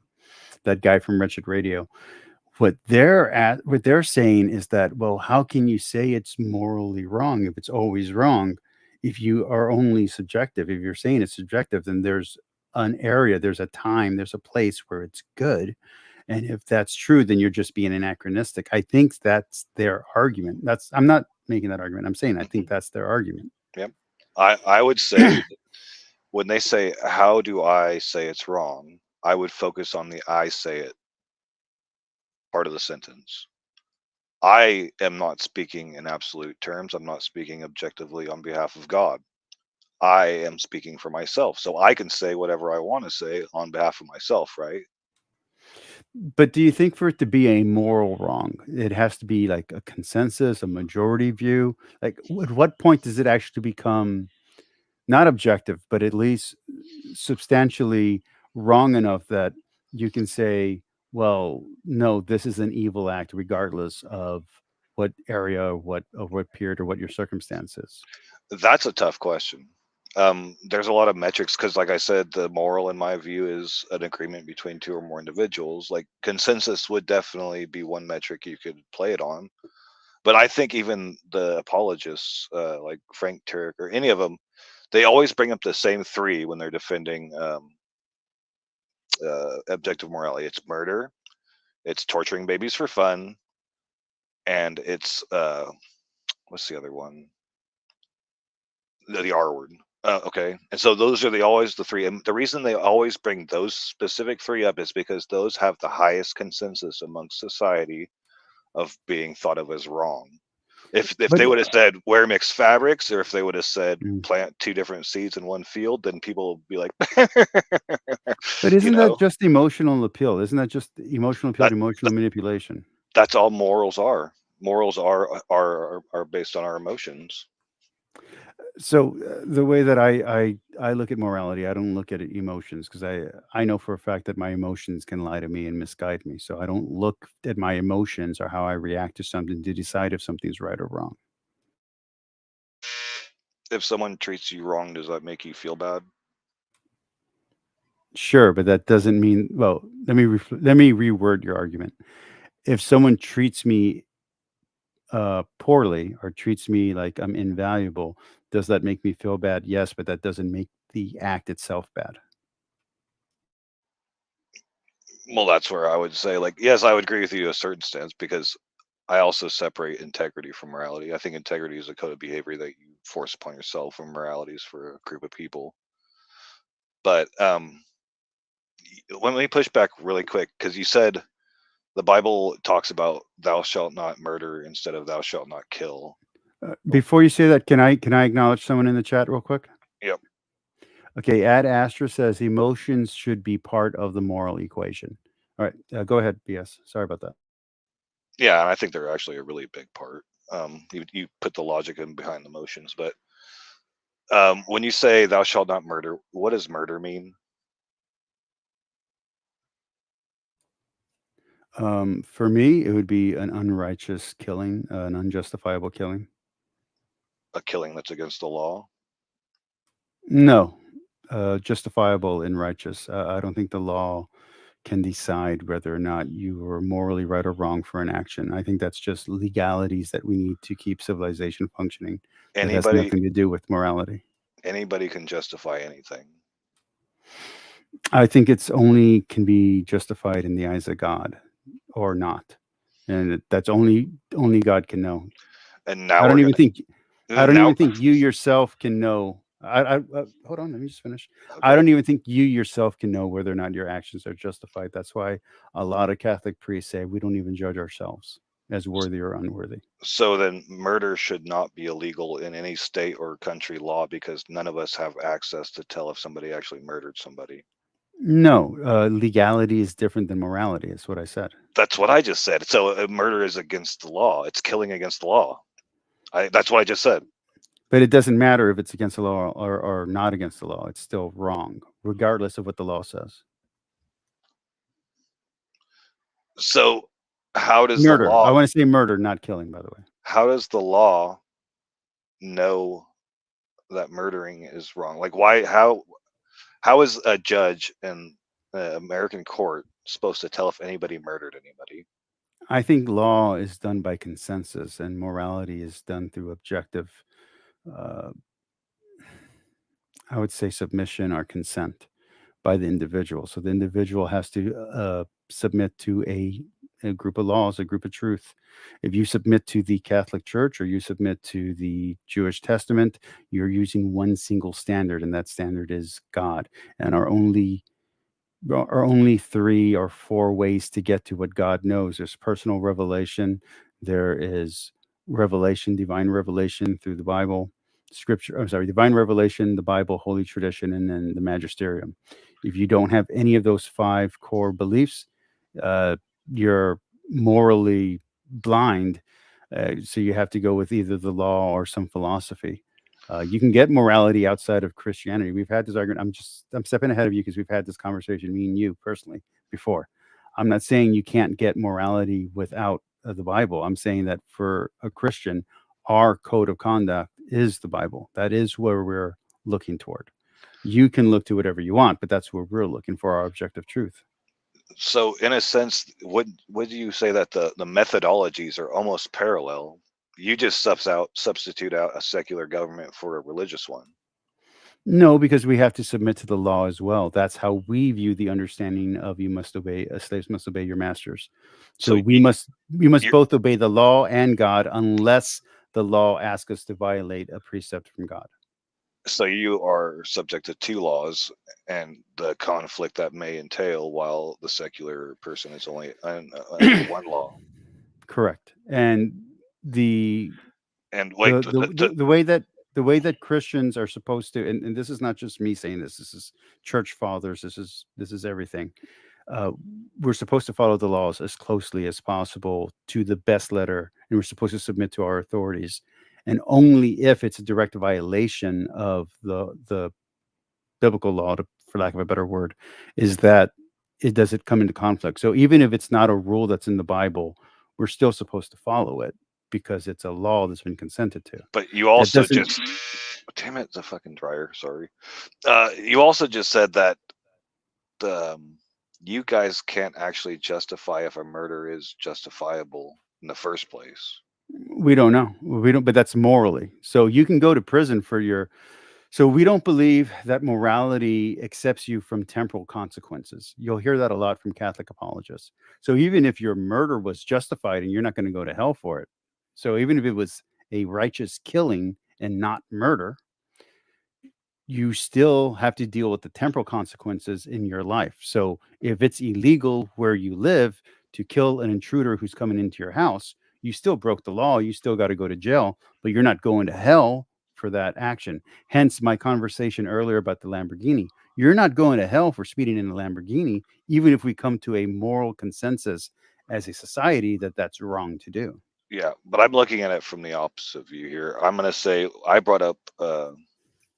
that guy from Wretched Radio. What they're saying is that, well, how can you say it's morally wrong if it's always wrong? If you are only subjective, if you're saying it's subjective, then there's an area, there's a time, there's a place where it's good. And if that's true, then you're just being anachronistic. I think that's their argument. I'm not making that argument. I'm saying I think that's their argument. Yep. I would say when they say, how do I say it's wrong? I would focus on the I say it part of the sentence. I am not speaking in absolute terms. I'm not speaking objectively on behalf of God. I am speaking for myself. So I can say whatever I want to say on behalf of myself, right? But do you think for it to be a moral wrong, it has to be like a consensus, a majority view? Like, at what point does it actually become not objective, but at least substantially wrong enough that you can say, well, no, this is an evil act, regardless of what area or what period or what your circumstances? That's a tough question. There's a lot of metrics because, like I said, the moral, in my view, is an agreement between two or more individuals. Like, consensus would definitely be one metric you could play it on. But I think even the apologists, like Frank Turek or any of them, they always bring up the same three when they're defending objective morality. It's murder, it's torturing babies for fun, and it's what's the other one? The R word. Okay, and so those are always the three. And the reason they always bring those specific three up is because those have the highest consensus amongst society of being thought of as wrong. If they would have said wear mixed fabrics, or if they would have said plant two different seeds in one field, then people would be like, but isn't that just emotional appeal? Isn't that just emotional appeal, emotional manipulation? That's all morals are. Morals are based on our emotions. So the way that I look at morality, I don't look at it emotions, because I know for a fact that my emotions can lie to me and misguide me. So I don't look at my emotions or how I react to something to decide if something's right or wrong. If someone treats you wrong, does that make you feel bad? Sure, but that doesn't mean. Well, let me reword your argument. If someone treats me poorly or treats me like I'm invaluable, does that make me feel bad? Yes, but that doesn't make the act itself bad. Well, that's where I would say, like, yes, I would agree with you to a certain stance, because I also separate integrity from morality. I think integrity is a code of behavior that you force upon yourself, and morality is for a group of people. But let me push back really quick, because you said the Bible talks about thou shalt not murder instead of thou shalt not kill. Before you say that, can I acknowledge someone in the chat real quick? Yep. Okay, Ad Astra says emotions should be part of the moral equation. All right, go ahead, BS. Sorry about that. Yeah, and I think they're actually a really big part. You put the logic in behind the emotions, but when you say thou shalt not murder, what does murder mean? For me, it would be an unrighteous killing, an unjustifiable killing. A killing that's against the law? No, justifiable and righteous. I don't think the law can decide whether or not you were morally right or wrong for an action. I think that's just legalities that we need to keep civilization functioning. It has nothing to do with morality. Anybody can justify anything. I think it's only can be justified in the eyes of God or not. And that's only God can know. And now I don't even think you yourself can know. Hold on, let me just finish. Okay. I don't even think you yourself can know whether or not your actions are justified. That's why a lot of Catholic priests say we don't even judge ourselves as worthy or unworthy. So then murder should not be illegal in any state or country law, because none of us have access to tell if somebody actually murdered somebody. No, legality is different than morality. Is what I said. That's what I just said. So murder is against the law. It's killing against the law. That's what I just said. But it doesn't matter if it's against the law or not against the law. It's still wrong, regardless of what the law says. So how does murder? The law? I want to say murder, not killing, by the way. How does the law know that murdering is wrong? Like, why? How is a judge in the American court supposed to tell if anybody murdered anybody? I think law is done by consensus, and morality is done through objective, I would say, submission or consent by the individual. So the individual has to submit to a group of laws, a group of truth. If you submit to the Catholic Church or you submit to the Jewish Testament, you're using one single standard, and that standard is God. And our only 3 or 4 ways to get to what God knows. There's personal revelation, there is revelation, divine revelation through the Bible, divine revelation, the Bible, holy tradition, and then the magisterium. If you don't have any of those 5 core beliefs, you're morally blind. So you have to go with either the law or some philosophy. You can get morality outside of Christianity. We've had this argument. I'm stepping ahead of you because we've had this conversation, me and you personally, before. I'm not saying you can't get morality without the Bible. I'm saying that for a Christian, our code of conduct is the Bible. That is where we're looking toward. You can look to whatever you want, but that's where we're looking for our objective truth. So in a sense, would you say that the methodologies are almost parallel? You just substitute out a secular government for a religious one. No, because we have to submit to the law as well. That's how we view the understanding of slaves must obey your masters. So we must both obey the law and God, unless the law asks us to violate a precept from God. So you are subject to 2 laws and the conflict that may entail, while the secular person is only under 1 law. Correct. And the way that Christians are supposed to, and this is not just me saying this is church fathers, this is everything. We're supposed to follow the laws as closely as possible to the best letter, and we're supposed to submit to our authorities. And only if it's a direct violation of the biblical law, for lack of a better word, is that does it come into conflict. So even if it's not a rule that's in the Bible, we're still supposed to follow it because it's a law that's been consented to. But you also damn it, the fucking dryer. Sorry. You also just said that you guys can't actually justify if a murder is justifiable in the first place. We don't know. We don't, but that's morally. So you can go to prison for your. So we don't believe that morality accepts you from temporal consequences. You'll hear that a lot from Catholic apologists. So even if your murder was justified and you're not going to go to hell for it. So even if it was a righteous killing and not murder, you still have to deal with the temporal consequences in your life. So if it's illegal where you live to kill an intruder who's coming into your house, you still broke the law. You still got to go to jail, but you're not going to hell for that action. Hence my conversation earlier about the Lamborghini. You're not going to hell for speeding in a Lamborghini, even if we come to a moral consensus as a society that that's wrong to do. Yeah, but I'm looking at it from the opposite view here. I'm going to say I brought up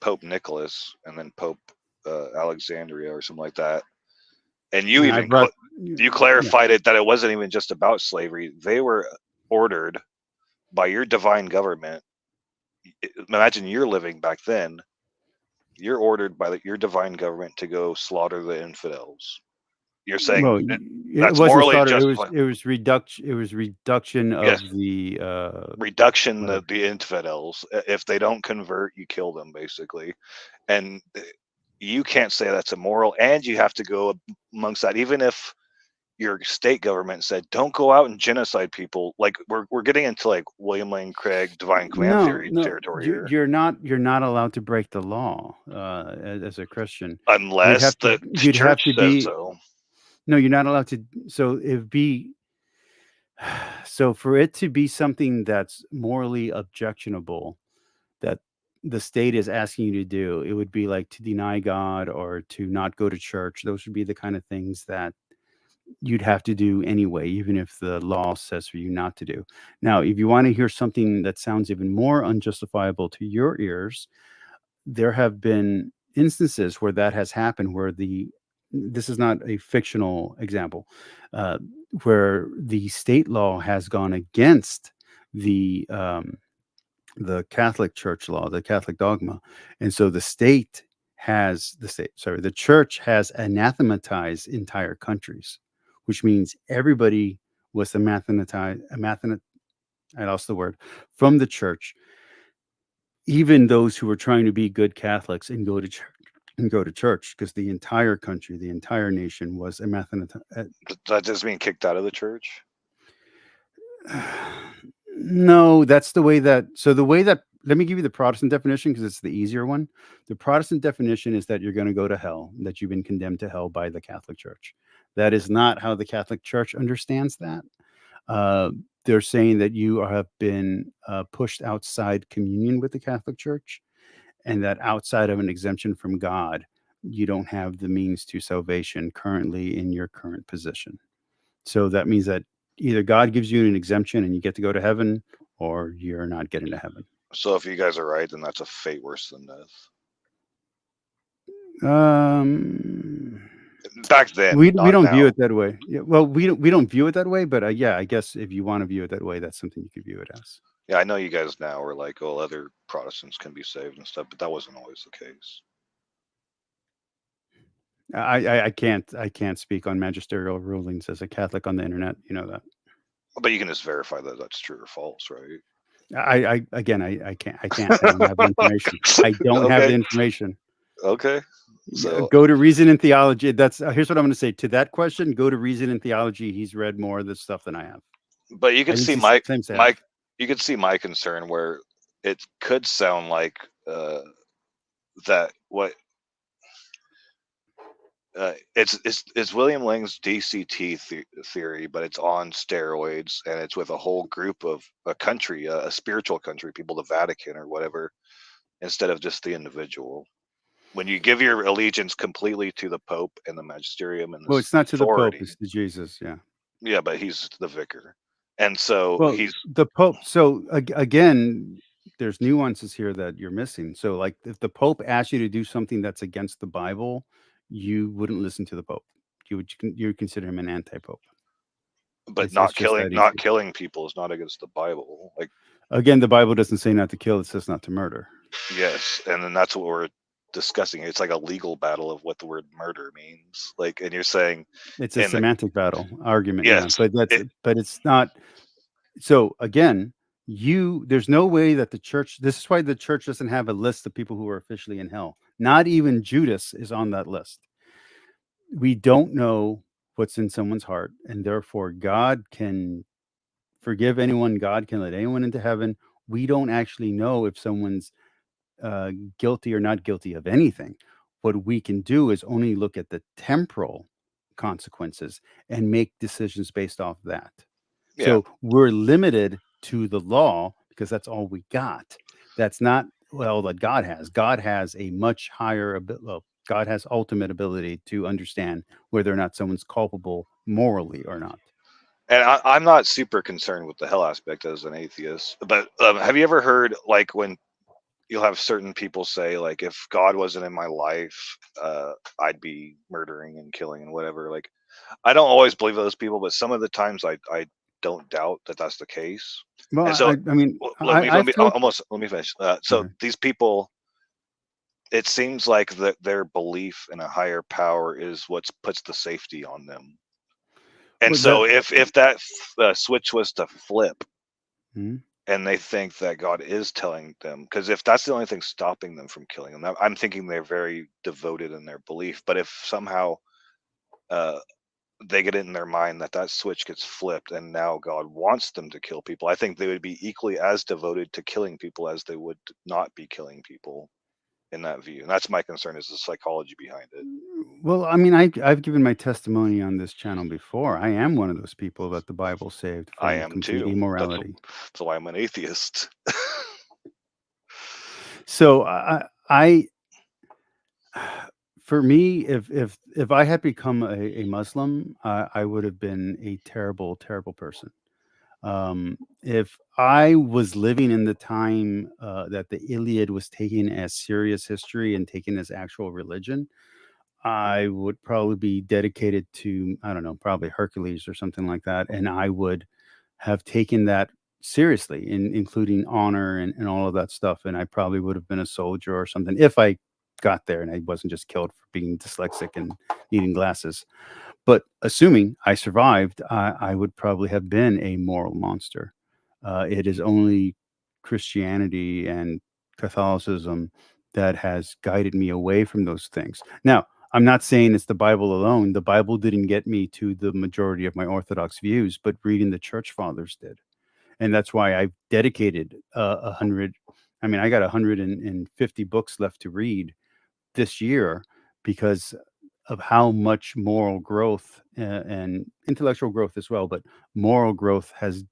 Pope Nicholas and then Pope Alexandria or something like that. And you And I even brought- you clarified it that it wasn't even just about slavery. They were ordered by your divine government. Imagine you're living back then. You're ordered by your divine government to go slaughter the infidels. You're saying Well, that it that's wasn't morally slaughter, justified. it was reduction of Yes. the Reduction whatever. of the infidels. If they don't convert, you kill them basically. And you can't say that's immoral, and you have to go amongst that, even if your state government said don't go out and genocide people. Like we're getting into like William Lane Craig divine command theory territory here. You're not allowed to break the law as a Christian Unless the church says so. No, you're not allowed to. So so for it to be something that's morally objectionable that the state is asking you to do, it would be like to deny God or to not go to church. Those would be the kind of things that you'd have to do anyway, even if the law says for you not to do. Now, if you want to hear something that sounds even more unjustifiable to your ears, there have been instances where that has happened, where this is not a fictional example, where the state law has gone against the Catholic Church law, the Catholic dogma, and so the church has anathematized entire countries, which means everybody was anathematized. I lost the word from the church. Even those who were trying to be good Catholics and go to church, because the entire country, the entire nation was anathematized. Does that just mean kicked out of the church? No, that's the way that. So the way that. Let me give you the Protestant definition because it's the easier one. The Protestant definition is that you're going to go to hell, that you've been condemned to hell by the Catholic Church. That is not how the Catholic Church understands that. They're saying that you have been pushed outside communion with the Catholic Church, and that outside of an exemption from God, you don't have the means to salvation currently in your current position. So that means that either God gives you an exemption and you get to go to heaven, or you're not getting to heaven. So if you guys are right, then that's a fate worse than death. Back then, we don't now. view it that way. Yeah, well, we don't view it that way, but yeah, I guess if you want to view it that way, that's something you could view it as. Yeah, I know you guys now are like, oh, other Protestants can be saved and stuff, but that wasn't always the case. I can't speak on magisterial rulings as a Catholic on the internet. You know that. But you can just verify that that's true or false, right? I can't. I don't have the information. I don't have the information. Okay. So go to Reason and Theology. That's here's what I'm going to say to that question. Go to Reason and Theology. He's read more of this stuff than I have. But you can see you can see my concern where it could sound like that what it's William Lang's DCT theory, but it's on steroids, and it's with a whole group of a country, a spiritual country, people, the Vatican or whatever, instead of just the individual. When you give your allegiance completely to the Pope and the magisterium and it's not to authority, the Pope, it's to Jesus. Yeah, but he's the vicar, and so he's the Pope. So again, there's nuances here that you're missing. So like if the Pope asked you to do something that's against the Bible, you wouldn't listen to the Pope. You would consider him an anti-Pope. But not killing people is not against the Bible. Like again, the Bible doesn't say not to kill; it says not to murder. Yes, and then that's what we're discussing. It's like a legal battle of what the word murder means. Like, and you're saying it's a semantic battle argument. Yes, but it's not. So again, there's no way that the church, this is why the church doesn't have a list of people who are officially in hell. Not even Judas is on that list. We don't know what's in someone's heart, and therefore God can forgive anyone. God can let anyone into heaven. We don't actually know if someone's guilty or not guilty of anything. What we can do is only look at the temporal consequences and make decisions based off that. Yeah. So we're limited to the law because that's all we got. That's not that God has. God has a much higher God has ultimate ability to understand whether or not someone's culpable morally or not. And I'm not super concerned with the hell aspect as an atheist, but have you ever heard, like, when you'll have certain people say, like, if God wasn't in my life, I'd be murdering and killing and whatever. Like, I don't always believe those people, but some of the times I don't doubt that that's the case. Well, and so I mean, let me finish. So Okay. these people, it seems like that their belief in a higher power is what puts the safety on them. And Well, so if that switch was to flip, Mhm. and they think that God is telling them, because if that's the only thing stopping them from killing them, I'm thinking they're very devoted in their belief. But if somehow they get it in their mind that that switch gets flipped and now God wants them to kill people, I think they would be equally as devoted to killing people as they would not be killing people in that view. And that's my concern, is the psychology behind it. Well, I mean, I've given my testimony on this channel before. I am one of those people that the Bible saved from I am complete too. immorality. That's why I'm an atheist. So for me, if I had become a Muslim, I would have been a terrible, terrible person. If I was living in the time that the Iliad was taken as serious history and taken as actual religion, I would probably be dedicated to, I don't know, probably Hercules or something like that. And I would have taken that seriously, including honor and all of that stuff. And I probably would have been a soldier or something if I got there and I wasn't just killed for being dyslexic and needing glasses. But assuming I survived, I would probably have been a moral monster. It is only Christianity and Catholicism that has guided me away from those things. Now, I'm not saying it's the Bible alone. The Bible didn't get me to the majority of my Orthodox views, but reading the church fathers did. And that's why I've dedicated 100. I mean, I got 150 books left to read this year because of how much moral growth and intellectual growth as well, but moral growth has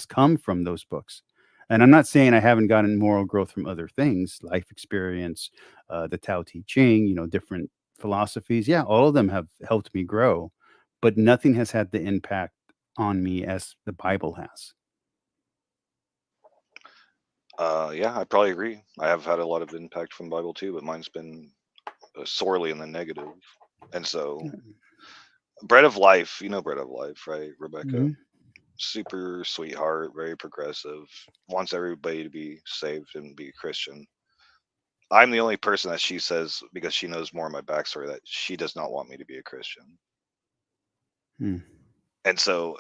come from those books. And I'm not saying I haven't gotten moral growth from other things, life experience, the Tao Te Ching, different philosophies. Yeah, all of them have helped me grow, but nothing has had the impact on me as the Bible has. Yeah, I probably agree. I have had a lot of impact from the Bible too, but mine's been sorely in the negative. And so, Bread of Life, Bread of Life, right, Rebecca? Mhm. Super sweetheart, very progressive, wants everybody to be saved and be a Christian. I'm the only person that she says, because she knows more of my backstory, that she does not want me to be a Christian. And so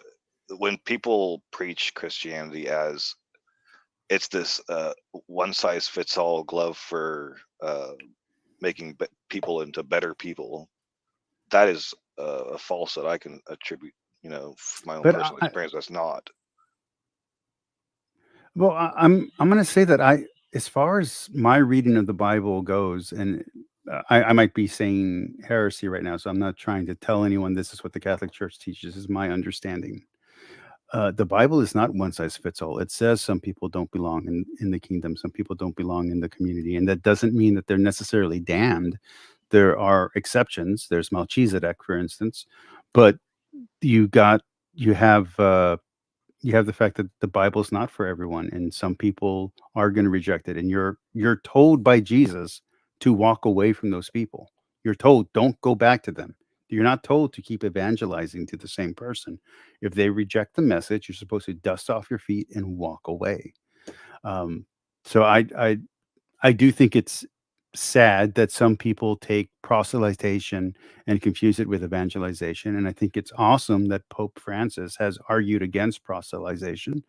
when people preach Christianity as it's this one size fits all glove for making people into better people, that is a falsehood I can attribute, my own But personal experience. That's not. Well, I'm going to say that as far as my reading of the Bible goes, and I might be saying heresy right now, so I'm not trying to tell anyone this is what the Catholic Church teaches. This is my understanding. The Bible is not one size fits all. It says some people don't belong in the kingdom, some people don't belong in the community, and that doesn't mean that they're necessarily damned. There are exceptions. There's Melchizedek, for instance, but you have the fact that the Bible is not for everyone, and some people are going to reject it. And you're told by Jesus to walk away from those people. You're told, don't go back to them. You're not told to keep evangelizing to the same person. If they reject the message, you're supposed to dust off your feet and walk away. So I do think it's sad that some people take proselytization and confuse it with evangelization. And I think it's awesome that Pope Francis has argued against proselytization,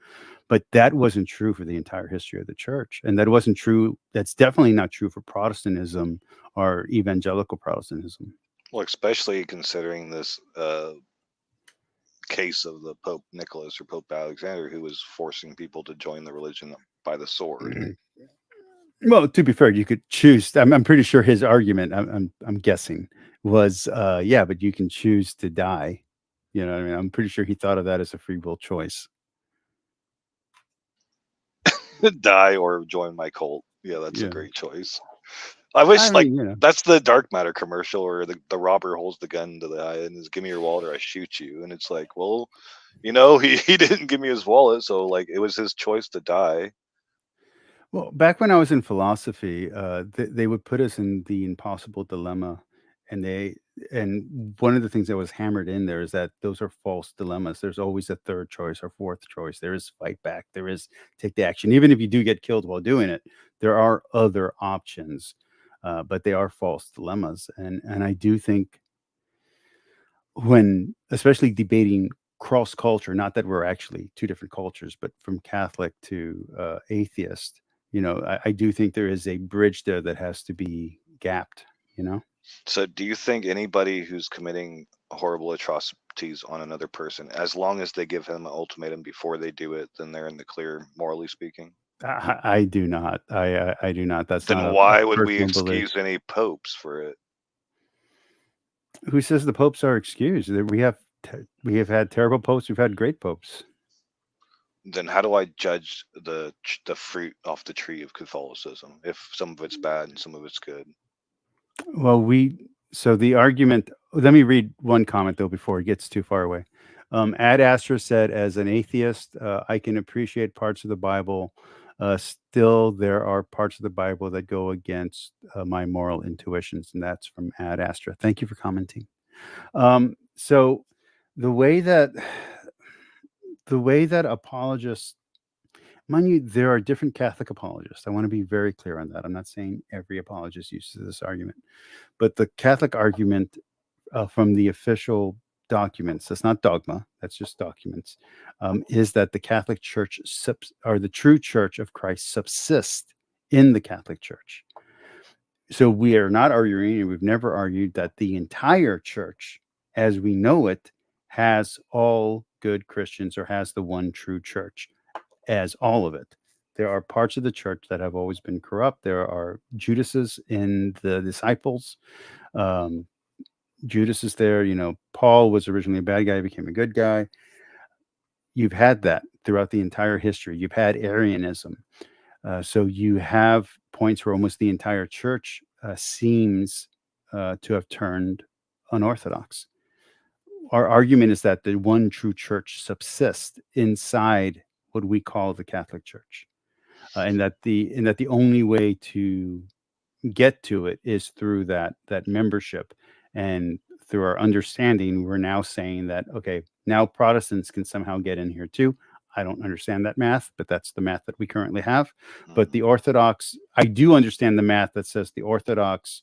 but that wasn't true for the entire history of the church. And that wasn't true. That's definitely not true for Protestantism or evangelical Protestantism. Well, especially considering this case of the Pope Nicholas or Pope Alexander, who was forcing people to join the religion by the sword. Well, to be fair, you could choose. I'm pretty sure his argument, I'm guessing, was, yeah, but you can choose to die. You know what I mean? I'm pretty sure he thought of that as a free will choice. Die or join my cult. Yeah, that's a great choice. I wish, that's the dark matter commercial where the robber holds the gun to the eye and says, "Give me your wallet or I shoot you." And it's like, well, he didn't give me his wallet, so like it was his choice to die. Well, back when I was in philosophy, they would put us in the impossible dilemma, and one of the things that was hammered in there is that those are false dilemmas. There's always a third choice or fourth choice. There is fight back. There is take the action. Even if you do get killed while doing it, there are other options, but they are false dilemmas. And I do think when, especially debating cross culture, not that we're actually two different cultures, but from Catholic to atheist, I do think there is a bridge there that has to be gapped, So do you think anybody who's committing horrible atrocities on another person, as long as they give him an ultimatum before they do it, then they're in the clear, morally speaking? I do not. I do not. That's then not why would we personal belief. excuse any popes for it? Who says the popes are excused? We have had terrible popes. We've had great popes. Then how do I judge the fruit off the tree of Catholicism if some of it's bad and some of it's good? Well, so the argument. Let me read one comment though before it gets too far away. Ad Astra said, as an atheist, I can appreciate parts of the Bible. Still, there are parts of the Bible that go against my moral intuitions, and that's from Ad Astra. Thank you for commenting. So the way that apologists, mind you, there are different Catholic apologists. I want to be very clear on that. I'm not saying every apologist uses this argument, but the Catholic argument from the official documents, that's not dogma, that's just documents, is that the Catholic Church or the true Church of Christ subsists in the Catholic Church. So we are not arguing, and we've never argued, that the entire church as we know it has all good Christians or has the one true church as all of it. There are parts of the church that have always been corrupt. There are Judases in the disciples. Judas is there. Paul was originally a bad guy, became a good guy. You've had that throughout the entire history. You've had Arianism. So you have points where almost the entire church seems to have turned unorthodox. Our argument is that the one true church subsists inside what we call the Catholic Church, and that the only way to get to it is through that membership. And through our understanding, we're now saying that, okay, now Protestants can somehow get in here too. I don't understand that math, but that's the math that we currently have. But the Orthodox, I do understand the math that says the Orthodox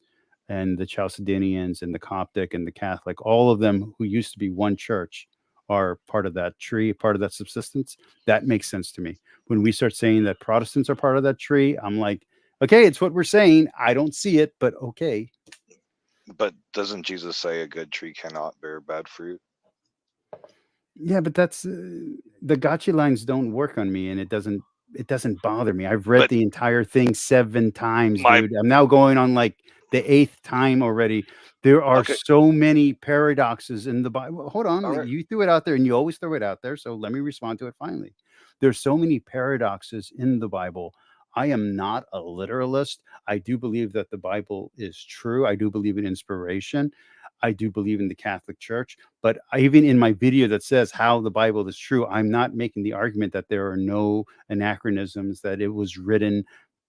and the Chalcedonians and the Coptic and the Catholic, all of them who used to be one church, are part of that tree, part of that subsistence. That makes sense to me. When we start saying that Protestants are part of that tree, I'm like, okay, it's what we're saying. I don't see it, but okay. But doesn't Jesus say a good tree cannot bear bad fruit? Yeah, but that's the gotcha lines don't work on me, and it doesn't bother me. I've read the entire thing 7 times, dude. I'm now going on like the 8th time already. There are so many paradoxes in the Bible. Hold on, right. You threw it out there, and you always throw it out there. So let me respond to it finally. There's so many paradoxes in the Bible. I am not a literalist. I do believe that the Bible is true. I do believe in inspiration. I do believe in the Catholic Church. But even in my video that says how the Bible is true, I'm not making the argument that there are no anachronisms, that it was written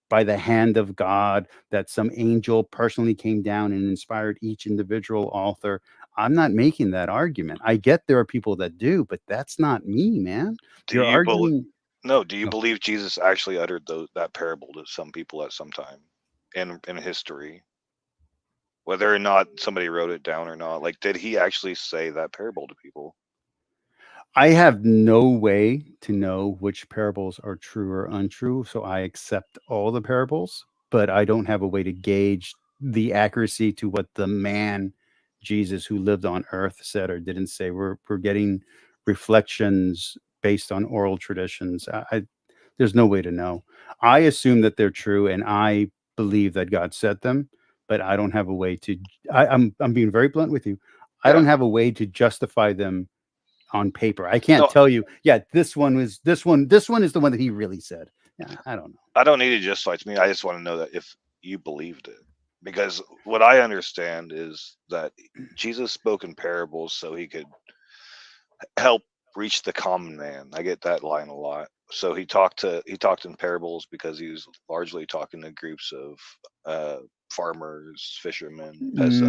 by the hand of God, that some angel personally came down and inspired each individual author. I'm not making that argument. I get there are people that do, but that's not me, man. Do you believe Jesus actually uttered that parable to some people at some time? in history, whether or not somebody wrote it down or not. Like, did he actually say that parable to people? I have no way to know which parables are true or untrue, so I accept all the parables, but I don't have a way to gauge the accuracy to what the man Jesus who lived on earth said or didn't say. We're getting reflections based on oral traditions. There's no way to know. I assume that they're true, and I believe that God said them, but I don't have a way to. I'm being very blunt with you. I don't have a way to justify them on paper. I can't tell you, yeah, this one is the one that he really said. Yeah, I don't know. I don't need to justify it to me. I just want to know that if you believed it. Because what I understand is that Jesus spoke in parables so he could help reach the common man. I get that line a lot. So he talked in parables because he was largely talking to groups of farmers, fishermen, peasants.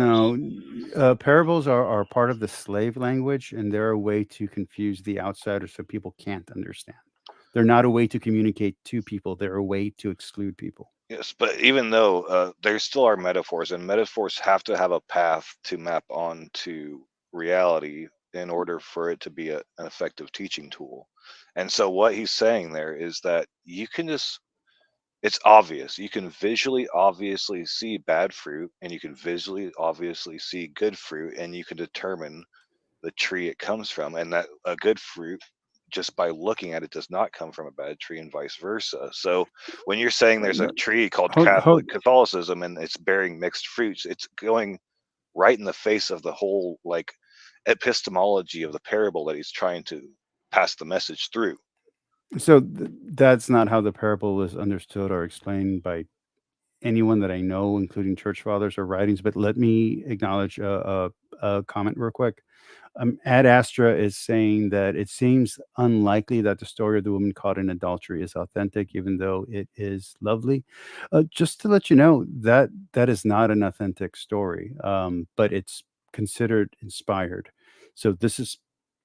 No, parables are part of the slave language, and they're a way to confuse the outsider so people can't understand. They're not a way to communicate to people. They're a way to exclude people. Yes, but even though there still are metaphors, and metaphors have to have a path to map onto reality in order for it to be an effective teaching tool. And so what he's saying there is that you can just, it's obvious. You can visually obviously see bad fruit, and you can visually obviously see good fruit, and you can determine the tree it comes from, and that a good fruit, just by looking at it, does not come from a bad tree, and vice versa. So when you're saying there's a tree called Catholicism and it's bearing mixed fruits, it's going right in the face of the whole like epistemology of the parable that he's trying to pass the message through. So that's not how the parable is understood or explained by anyone that I know, including church fathers or writings. But let me acknowledge a comment real quick. Ad Astra is saying that it seems unlikely that the story of the woman caught in adultery is authentic, even though it is lovely. Just to let you know, that is not an authentic story, but it's considered inspired. So this is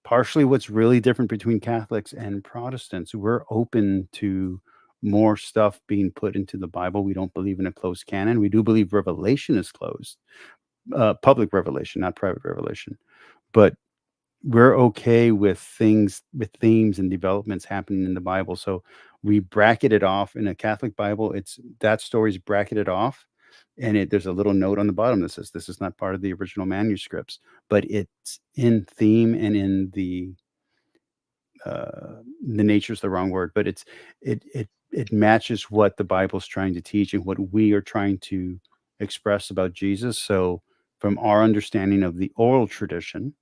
partially what's really different between Catholics and Protestants. We're open to more stuff being put into the Bible. We don't believe in a closed canon. We do believe revelation is closed, public revelation, not private revelation. But we're okay with things, with themes and developments happening in the Bible. So we bracket it off in a Catholic Bible. It's that story's bracketed off, and there's a little note on the bottom that says this is not part of the original manuscripts, but it's in theme and in the nature's the wrong word, but it matches what the Bible's trying to teach and what we are trying to express about Jesus. So from our understanding of the oral tradition,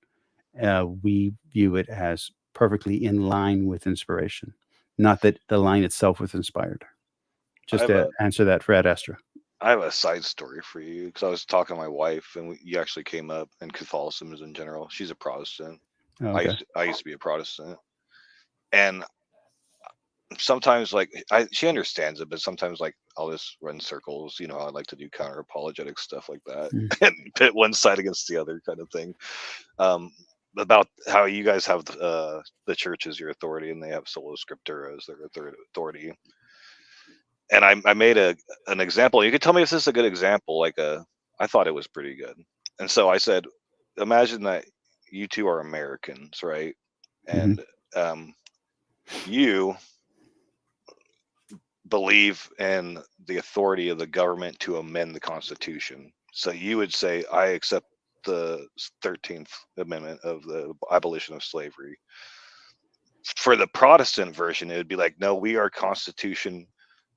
we view it as perfectly in line with inspiration, not that the line itself was inspired. Just to answer that for Ad Astra. I have a side story for you because I was talking to my wife, and you actually came up, and Catholicism in general. She's a Protestant. Oh, okay. I used to be a Protestant, and sometimes she understands it, but sometimes I'll just run circles. You know, I like to do counter apologetic stuff like that, and pit one side against the other kind of thing. About how you guys have the church as your authority, and they have sola scriptura as their authority. And I made an example. You could tell me if this is a good example. I thought it was pretty good. And so I said, imagine that you two are Americans, right? And you believe in the authority of the government to amend the Constitution. So you would say, I accept the 13th Amendment of the abolition of slavery. For the Protestant version, it would be like, no, we are Constitution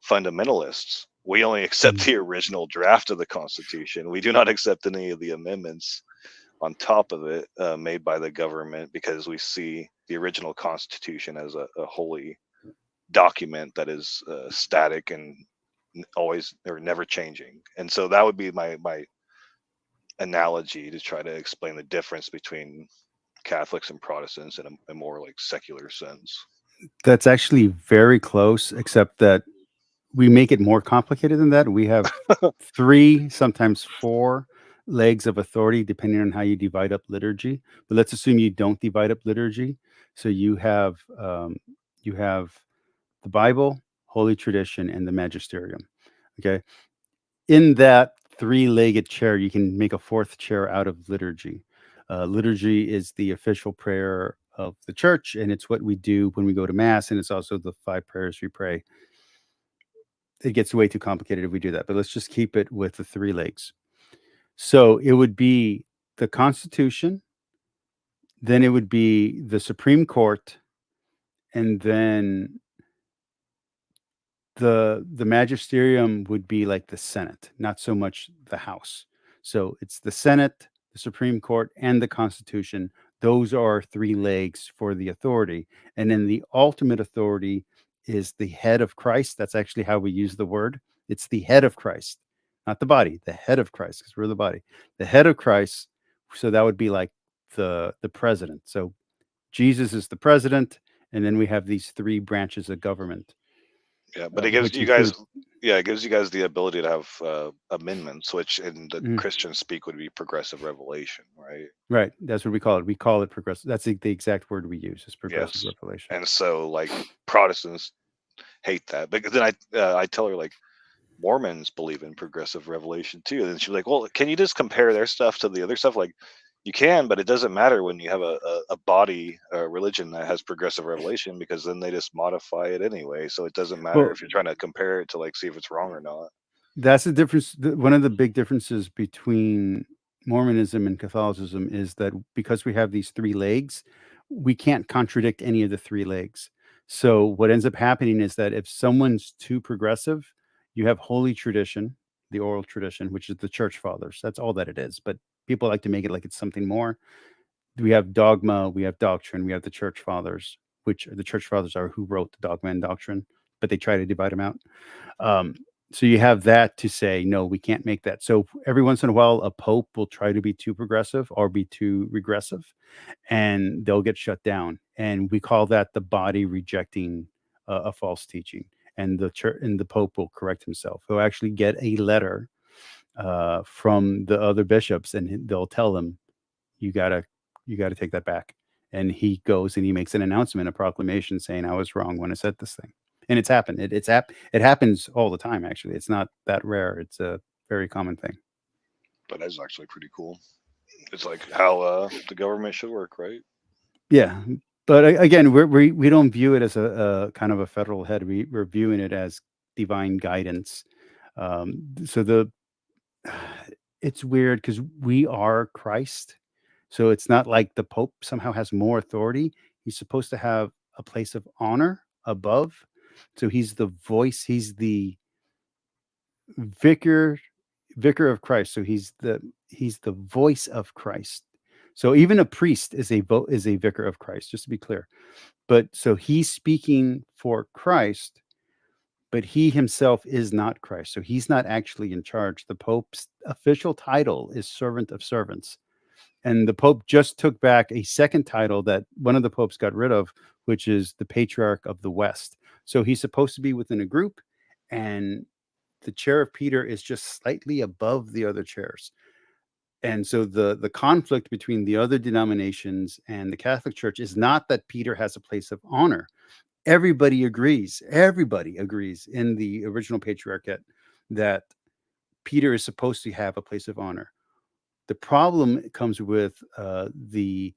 fundamentalists. We only accept the original draft of the Constitution. We do not accept any of the amendments on top of it made by the government, because we see the original Constitution as a holy document that is static and always or never changing. And so that would be my analogy to try to explain the difference between Catholics and Protestants in a more secular sense. That's actually very close, except that we make it more complicated than that. We have 3, sometimes 4 legs of authority, depending on how you divide up liturgy. But let's assume you don't divide up liturgy. So you have the Bible, Holy Tradition, and the Magisterium. Okay. in that three-legged chair, you can make a fourth chair out of liturgy. Liturgy is the official prayer of the church, and it's what we do when we go to mass, and it's also the 5 prayers we pray. It gets way too complicated if we do that, but let's just keep it with the 3 legs. So it would be the Constitution, then it would be the Supreme Court, and then the magisterium would be like the Senate, not so much the House. So it's the Senate, the Supreme Court, and the Constitution. Those are 3 legs for the authority. And then the ultimate authority is the head of Christ. That's actually how we use the word. It's the head of Christ, not the body, the head of Christ, because we're the body. The head of Christ. So that would be like the president. So Jesus is the president, and then we have these 3 branches of government. Yeah, but it gives you guys, it gives you guys the ability to have amendments, which in the Christian speak would be progressive revelation, right? Right. That's what we call it. We call it progressive. That's the exact word we use, is progressive revelation. And so, like, Protestants hate that, because then I tell her, like, Mormons believe in progressive revelation too, and she's like, well, can you just compare their stuff to the other stuff? Like, you can, but it doesn't matter when you have a body, a religion that has progressive revelation, because then they just modify it anyway. So it doesn't matter if you're trying to compare it to, like, see if it's wrong or not. That's the difference. One of the big differences between Mormonism and Catholicism is that because we have these 3 legs, we can't contradict any of the 3 legs. So what ends up happening is that if someone's too progressive, you have holy tradition, the oral tradition, which is the church fathers. That's all that it is. But people like to make it like it's something more. We have dogma, we have doctrine, we have the church fathers, which the church fathers are who wrote the dogma and doctrine, but they try to divide them out. So you have that to say, no, we can't make that. So every once in a while, a pope will try to be too progressive or be too regressive, and they'll get shut down. And we call that the body rejecting a false teaching. And the church and the pope will correct himself. He'll actually get a letter from the other bishops, and they'll tell them, you gotta take that back. And he goes and he makes an announcement, a proclamation saying, I was wrong when I said this thing. And it's happened. It happens all the time, actually. It's not that rare. It's a very common thing. But that's actually pretty cool. It's like how the government should work, right? Yeah. But again, we don't view it as a kind of a federal head. We're viewing it as divine guidance. So it's weird because we are Christ. So it's not like the Pope somehow has more authority. He's supposed to have a place of honor above. So he's the voice. He's the vicar of Christ. So he's the voice of Christ. So even a priest is a vicar of Christ, just to be clear. But so he's speaking for Christ, but he himself is not Christ. So he's not actually in charge. The Pope's official title is servant of servants. And the Pope just took back a second title that one of the popes got rid of, which is the Patriarch of the West. So he's supposed to be within a group, and the chair of Peter is just slightly above the other chairs. And so the conflict between the other denominations and the Catholic Church is not that Peter has a place of honor. Everybody agrees in the original Patriarchate that Peter is supposed to have a place of honor. The problem comes with the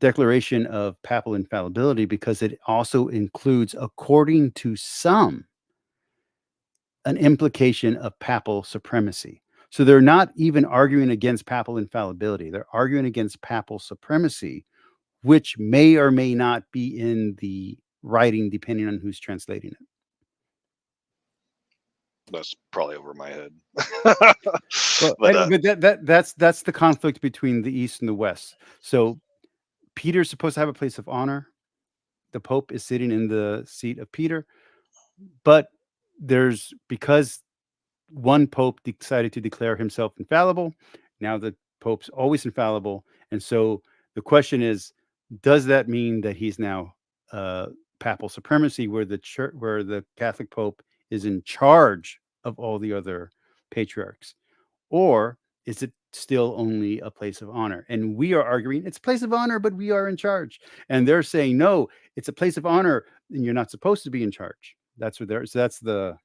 declaration of papal infallibility, because it also includes, according to some, an implication of papal supremacy. So they're not even arguing against papal infallibility. They're arguing against papal supremacy, which may or may not be in the writing, depending on who's translating it. That's probably over my head. But that's the conflict between the East and the West. So Peter's supposed to have a place of honor. The Pope is sitting in the seat of Peter, but because one Pope decided to declare himself infallible, now the Pope's always infallible. And so the question is, does that mean that he's now papal supremacy, where the Catholic Pope is in charge of all the other patriarchs? Or is it still only a place of honor? And we are arguing it's a place of honor, but we are in charge. And they're saying, no, it's a place of honor and you're not supposed to be in charge. That's what that's the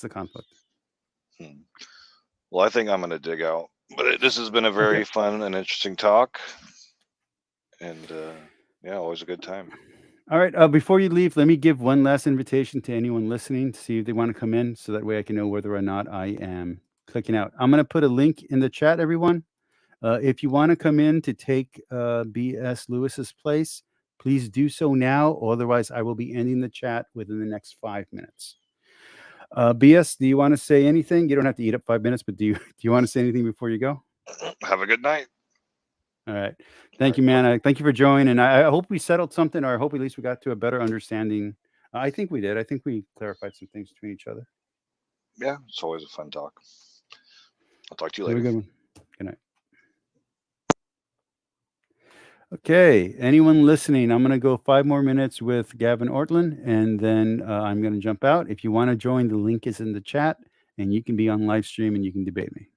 conflict. Well, I think I'm going to dig out. But this has been a very fun and interesting talk. And yeah, always a good time. All right. Before you leave, let me give one last invitation to anyone listening to see if they want to come in, so that way I can know whether or not I am clicking out. I'm going to put a link in the chat, everyone. If you want to come in to take B.S. Lewis's place, please do so now. Otherwise, I will be ending the chat within the next 5 minutes. B.S., do you want to say anything? You don't have to eat up 5 minutes, but do you want to say anything before you go? Have a good night. All right. Thank you, man. Thank you for joining. And I hope we settled something, or I hope at least we got to a better understanding. I think we did. I think we clarified some things between each other. Yeah, it's always a fun talk. I'll talk to you Have a later. good one. Good night. Okay. Anyone listening? I'm going to go 5 more minutes with Gavin Ortlund, and then I'm going to jump out. If you want to join, the link is in the chat, and you can be on live stream and you can debate me.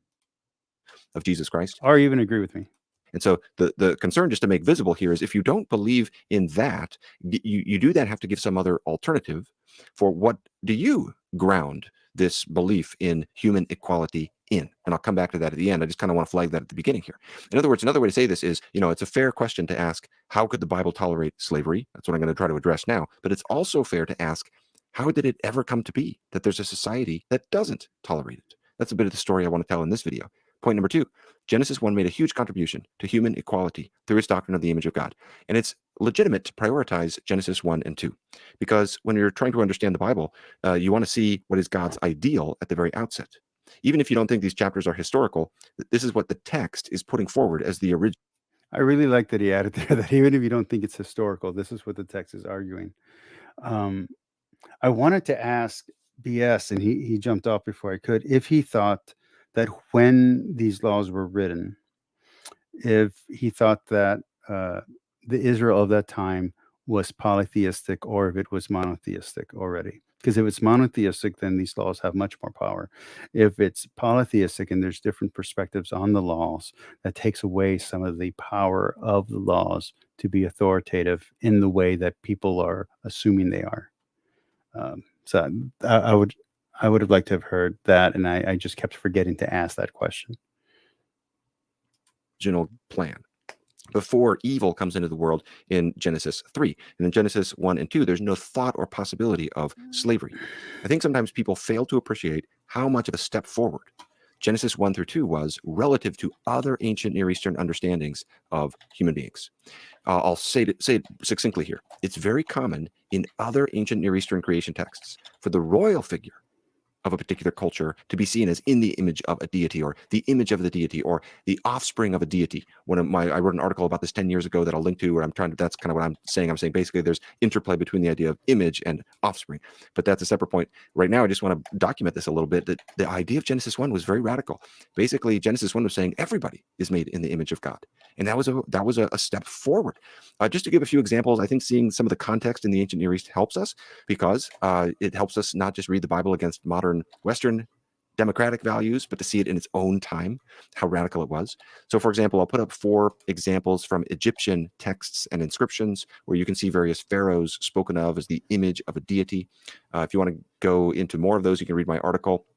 Of Jesus Christ. Or even agree with me. And so the concern, just to make visible here, is if you don't believe in that, you do then have to give some other alternative for what do you ground this belief in human equality in. And I'll come back to that at the end. I just kind of want to flag that at the beginning here. In other words, another way to say this is, it's a fair question to ask, how could the Bible tolerate slavery? That's what I'm going to try to address now. But it's also fair to ask, how did it ever come to be that there's a society that doesn't tolerate it? That's a bit of the story I want to tell in this video. Point number 2, Genesis 1 made a huge contribution to human equality through its doctrine of the image of God. And it's legitimate to prioritize Genesis 1 and 2, because when you're trying to understand the Bible, you want to see what is God's ideal at the very outset. Even if you don't think these chapters are historical, this is what the text is putting forward as the original. I really like that he added there that even if you don't think it's historical, this is what the text is arguing. I wanted to ask BS, and he jumped off before I could, if he thought that when these laws were written, if he thought that the Israel of that time was polytheistic, or if it was monotheistic already. Because if it's monotheistic, then these laws have much more power. If it's polytheistic and there's different perspectives on the laws, that takes away some of the power of the laws to be authoritative in the way that people are assuming they are. So I would have liked to have heard that, and I just kept forgetting to ask that question. Original plan before evil comes into the world in Genesis 3. And in Genesis 1 and 2, there's no thought or possibility of slavery. I think sometimes people fail to appreciate how much of a step forward Genesis 1 through 2 was relative to other ancient Near Eastern understandings of human beings. I'll say it succinctly here. It's very common in other ancient Near Eastern creation texts for the royal figure of a particular culture to be seen as in the image of a deity, or the image of the deity, or the offspring of a deity. I wrote an article about this 10 years ago that I'll link to, where that's kind of what I'm saying. I'm saying basically there's interplay between the idea of image and offspring, but that's a separate point. Right now, I just want to document this a little bit, that the idea of Genesis 1 was very radical. Basically, Genesis 1 was saying everybody is made in the image of God. And that was a step forward. Just to give a few examples, I think seeing some of the context in the ancient Near East helps us, because it helps us not just read the Bible against modern Western democratic values, but to see it in its own time, how radical it was. So, for example, I'll put up 4 examples from Egyptian texts and inscriptions where you can see various pharaohs spoken of as the image of a deity. If you want to go into more of those, you can read my article.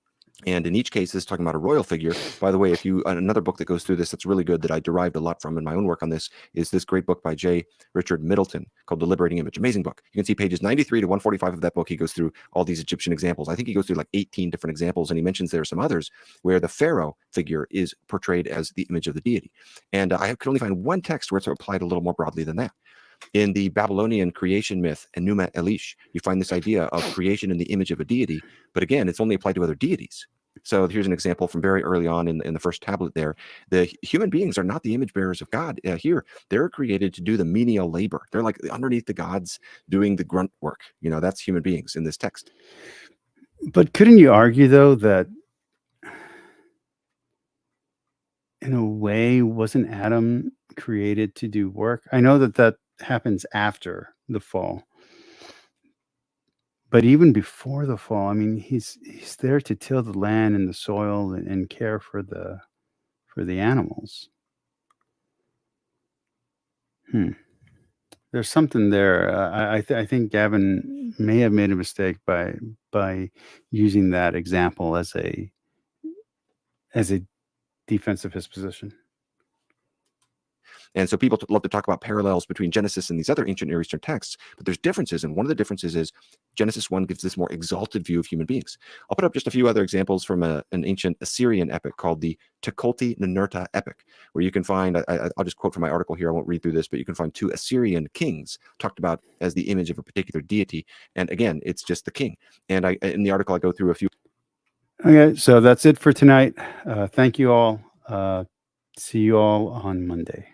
And in each case, this is talking about a royal figure. By the way, another book that goes through this that's really good, that I derived a lot from in my own work on this, is this great book by J. Richard Middleton called The Liberating Image. Amazing book. You can see pages 93 to 145 of that book. He goes through all these Egyptian examples. I think he goes through like 18 different examples, and he mentions there are some others where the pharaoh figure is portrayed as the image of the deity. And I could only find one text where it's applied a little more broadly than that. In the Babylonian creation myth, Enuma Elish, you find this idea of creation in the image of a deity, but again, it's only applied to other deities. So here's an example from very early on in the first tablet there. The human beings are not the image bearers of God. Here, they're created to do the menial labor. They're like underneath the gods doing the grunt work. That's human beings in this text. But couldn't you argue, though, that in a way, wasn't Adam created to do work? I know that happens after the fall. But even before the fall, I mean, he's there to till the land and the soil and care for the animals. There's something there. I think Gavin may have made a mistake by using that example as a as a defense of his position. And so people love to talk about parallels between Genesis and these other ancient Near Eastern texts, but there's differences. And one of the differences is Genesis 1 gives this more exalted view of human beings. I'll put up just a few other examples from an ancient Assyrian epic called the Tukulti-Ninurta epic, where you can find, I'll just quote from my article here, I won't read through this, but you can find 2 Assyrian kings talked about as the image of a particular deity. And again, it's just the king. And in the article, I go through a few. Okay, so that's it for tonight. Thank you all. See you all on Monday.